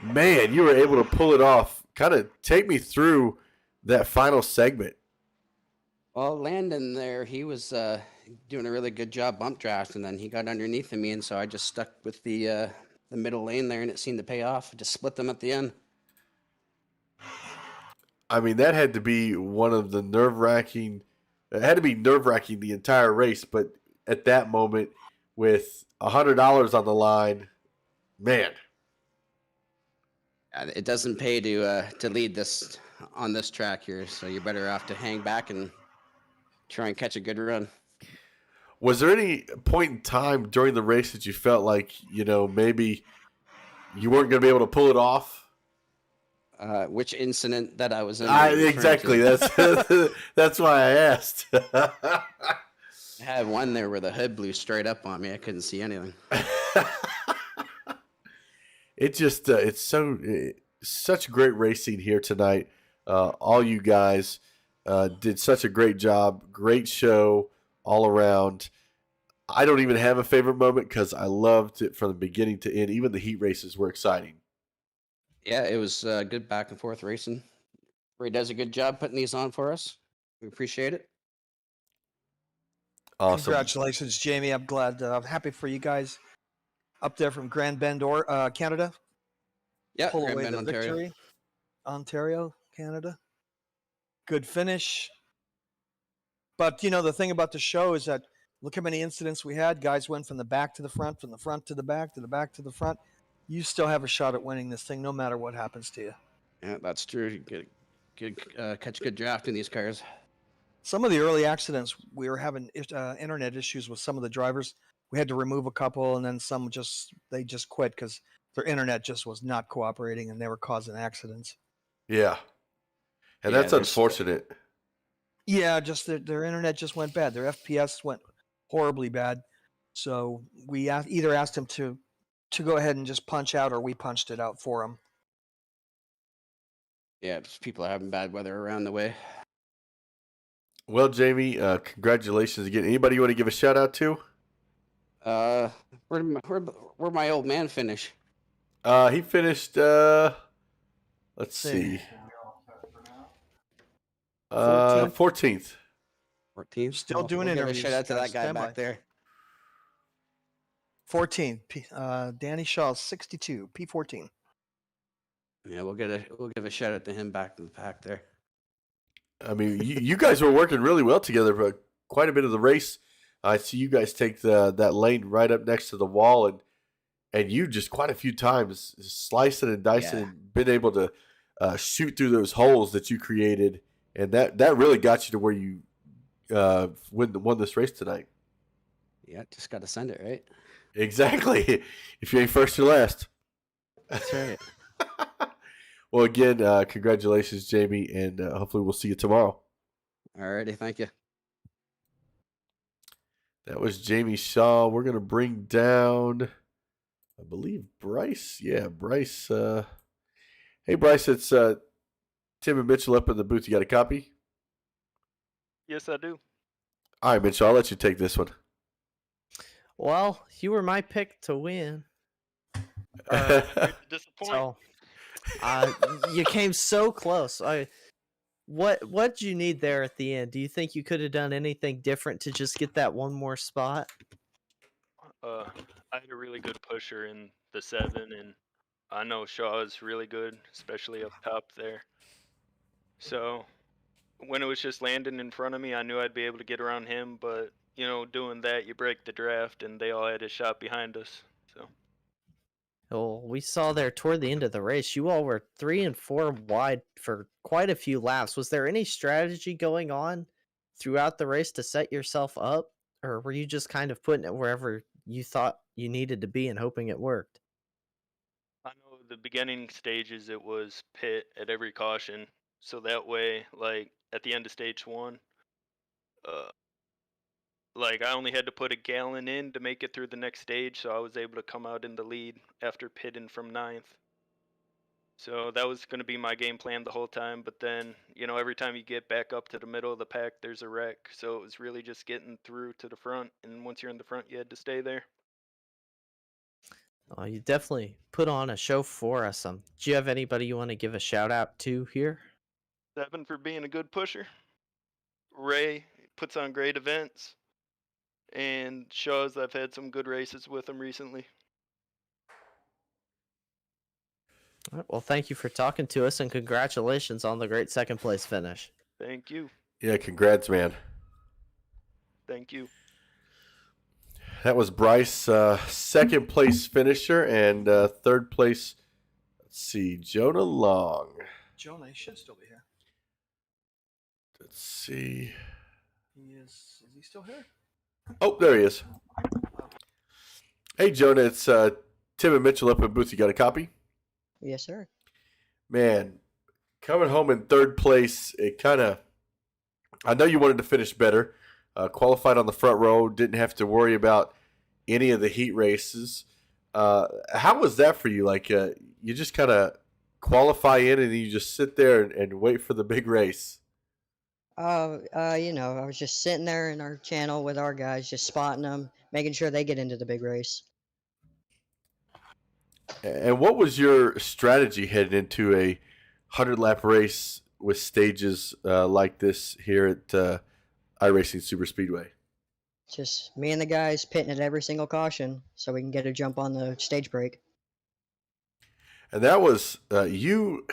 man, you were able to pull it off. Kind of take me through that final segment. Well, Landon there, he was doing a really good job bump draft, and then he got underneath of me, and so I just stuck with the middle lane there, and it seemed to pay off. Just split them at the end. I mean, that had to be one of the nerve-wracking – it had to be nerve-wracking the entire race, but at that moment with $100 on the line, man. It doesn't pay to lead this on this track here, so you're better off to hang back and try and catch a good run. Was there any point in time during the race that you felt like, maybe you weren't going to be able to pull it off? Which incident that I was in? Are you referring Exactly. to? That's why I asked. I had one there where the hood blew straight up on me. I couldn't see anything. It just it's such great racing here tonight. All you guys did such a great job. Great show all around. I don't even have a favorite moment because I loved it from the beginning to end. Even the heat races were exciting. Yeah, it was good back and forth racing. Ray does a good job putting these on for us. We appreciate it. Awesome. Congratulations, Jamie. I'm glad. I'm happy for you guys up there from Grand Bend, Canada. Yeah, Pull Grand away Bend, the Ontario. victory. Ontario, Canada. Good finish. But, the thing about the show is that look how many incidents we had. Guys went from the back to the front, from the front to the back, to the back to the front. You still have a shot at winning this thing no matter what happens to you. Yeah, that's true. Catch good draft in these cars. Some of the early accidents, we were having internet issues with some of the drivers. We had to remove a couple, and then some they just quit because their internet just was not cooperating, and they were causing accidents. Yeah. And Yeah, that's unfortunate. Yeah, just their internet just went bad. Their FPS went horribly bad. So we either asked them to go ahead and just punch out, or we punched it out for them. Yeah, just people are having bad weather around the way. Well, Jamie, congratulations again. Anybody you want to give a shout out to? Where'd my old man finish? He finished. Let's see. 14th. 14th. Still doing we'll interviews. Give a shout out to that guy Stand by. back there. 14. Danny Shaw, 62. P14. Yeah, we'll give a shout out to him back in the pack there. I mean, you guys were working really well together for quite a bit of the race. I see you guys take that lane right up next to the wall, and you just quite a few times slicing and dicing and been able to shoot through those holes that you created, and that really got you to where you won this race tonight. Yeah, just got to send it, right? Exactly. If you ain't first, you're last. That's right. Well, again, congratulations, Jamie, and hopefully we'll see you tomorrow. Alrighty, thank you. That was Jamie Shaw. We're going to bring down, I believe, Bryce. Yeah, Bryce. Hey, Bryce, it's Tim and Mitchell up in the booth. You got a copy? Yes, I do. All right, Mitchell, I'll let you take this one. Well, you were my pick to win. Disappoint. So, you came so close. What you need there at the end? Do you think you could have done anything different to just get that one more spot? I had a really good pusher in the 7, and I know Shaw is really good, especially up top there. So when it was just landing in front of me, I knew I'd be able to get around him, but doing that, you break the draft, and they all had a shot behind us. So. Well, we saw there toward the end of the race, you all were 3 and 4 wide for quite a few laps. Was there any strategy going on throughout the race to set yourself up, or were you just kind of putting it wherever you thought you needed to be and hoping it worked? I know the beginning stages it was pit at every caution, so that way, like at the end of stage 1, like I only had to put a gallon in to make it through the next stage, so I was able to come out in the lead after pitting from 9th. So that was going to be my game plan the whole time, but then, every time you get back up to the middle of the pack, there's a wreck. So it was really just getting through to the front, and once you're in the front, you had to stay there. You definitely put on a show for us. Do you have anybody you want to give a shout out to here? 7 for being a good pusher. Ray puts on great events, and Shaw's I've had some good races with him recently. All right, well, thank you for talking to us, and congratulations on the great second place finish. Thank you. Yeah, congrats, man. Thank you. That was Bryce, second place finisher, and third place, let's see, Jonah Long. Jonah, he should still be here. Let's see. Is he still here? Oh, there he is. Hey, Jonah, it's Tim and Mitchell up in booth. You got a copy? Yes, sir. Man, coming home in third place, it kind of – I know you wanted to finish better. Qualified on the front row, didn't have to worry about any of the heat races. How was that for you? Like, you just kind of qualify in and you just sit there and wait for the big race. I was just sitting there in our channel with our guys, just spotting them, making sure they get into the big race. And what was your strategy heading into a 100-lap race with stages like this here at iRacing Super Speedway? Just me and the guys pitting at every single caution so we can get a jump on the stage break. And that was you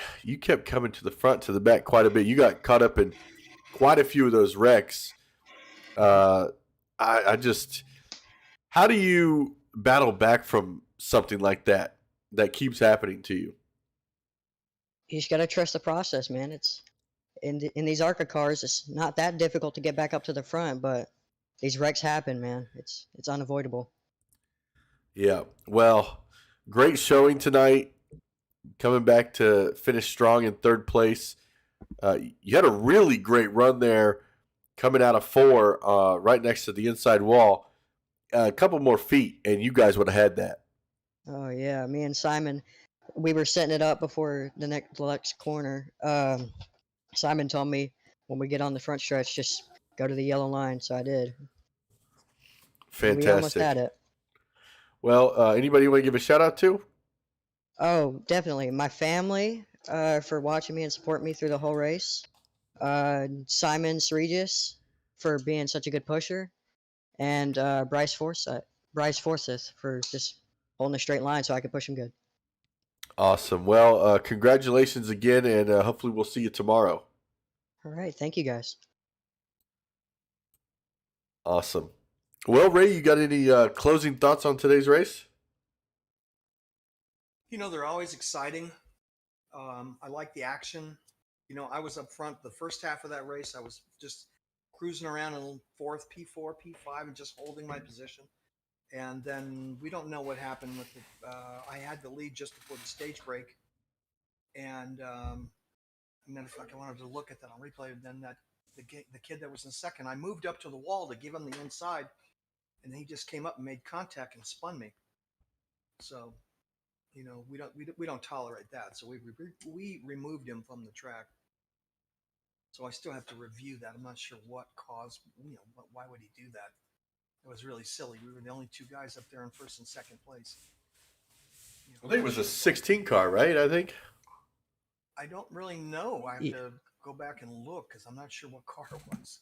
kept coming to the front, to the back quite a bit. You got caught up in quite a few of those wrecks. I just, how do you battle back from something like that keeps happening to you? You just gotta trust the process, man. It's in these ARCA cars, it's not that difficult to get back up to the front, but these wrecks happen, man. It's unavoidable. Yeah. Well, great showing tonight. Coming back to finish strong in third place. You had a really great run there coming out of 4 right next to the inside wall. A couple more feet, and you guys would have had that. Oh yeah, me and Simon, we were setting it up before the next corner. Simon told me when we get on the front stretch, just go to the yellow line, so I did. And we almost Fantastic. had it. Well, anybody you want to give a shout out to? Oh, definitely. My family, for watching me and supporting me through the whole race. Simon Regis for being such a good pusher, and Bryce Forsyth for just holding a straight line so I could push him good. Awesome. Well, congratulations again, and hopefully we'll see you tomorrow. All right, thank you guys. Awesome. Well, Ray, you got any closing thoughts on today's race? They're always exciting. I like the action. I was up front the first half of that race. I was just cruising around in fourth, P4, P5, and just holding my position. And then we don't know what happened with the. I had the lead just before the stage break, and matter of fact, I wanted to look at that on replay. And then the kid that was in second, I moved up to the wall to give him the inside, and he just came up and made contact and spun me. So, we don't tolerate that. So we removed him from the track. So I still have to review that. I'm not sure what caused. Why would he do that? It was really silly. We were the only 2 guys up there in first and second place. I think it was a 16 car, right? I think. I don't really know. I have to go back and look because I'm not sure what car it was.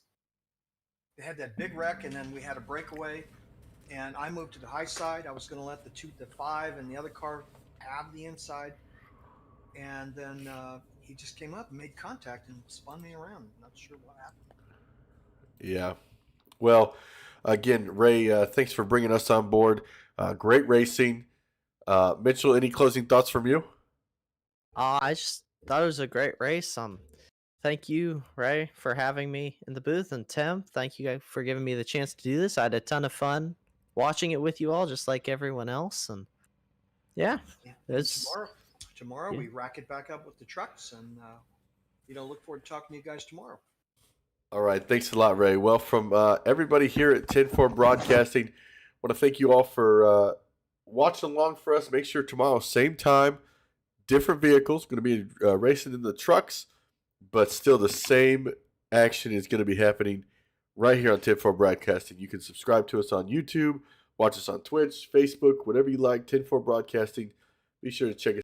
They had that big wreck, and then we had a breakaway, and I moved to the high side. I was going to let the 5 and the other car have the inside, and then he just came up and made contact and spun me around. Not sure what happened. Yeah. Well, again, Ray, thanks for bringing us on board. Great racing. Mitchell, any closing thoughts from you? I just thought it was a great race. Thank you, Ray, for having me in the booth, and Tim, thank you for giving me the chance to do this. I had a ton of fun watching it with you all, just like everyone else, and yeah, it's Tomorrow we rack it back up with the trucks, and look forward to talking to you guys tomorrow. All right. Thanks a lot, Ray. Well, from everybody here at 10-4 Broadcasting, I want to thank you all for watching along for us. Make sure tomorrow, same time, different vehicles. Going to be racing in the trucks, but still the same action is going to be happening right here on 10-4 Broadcasting. You can subscribe to us on YouTube, watch us on Twitch, Facebook, whatever you like, 10-4 Broadcasting. Be sure to check us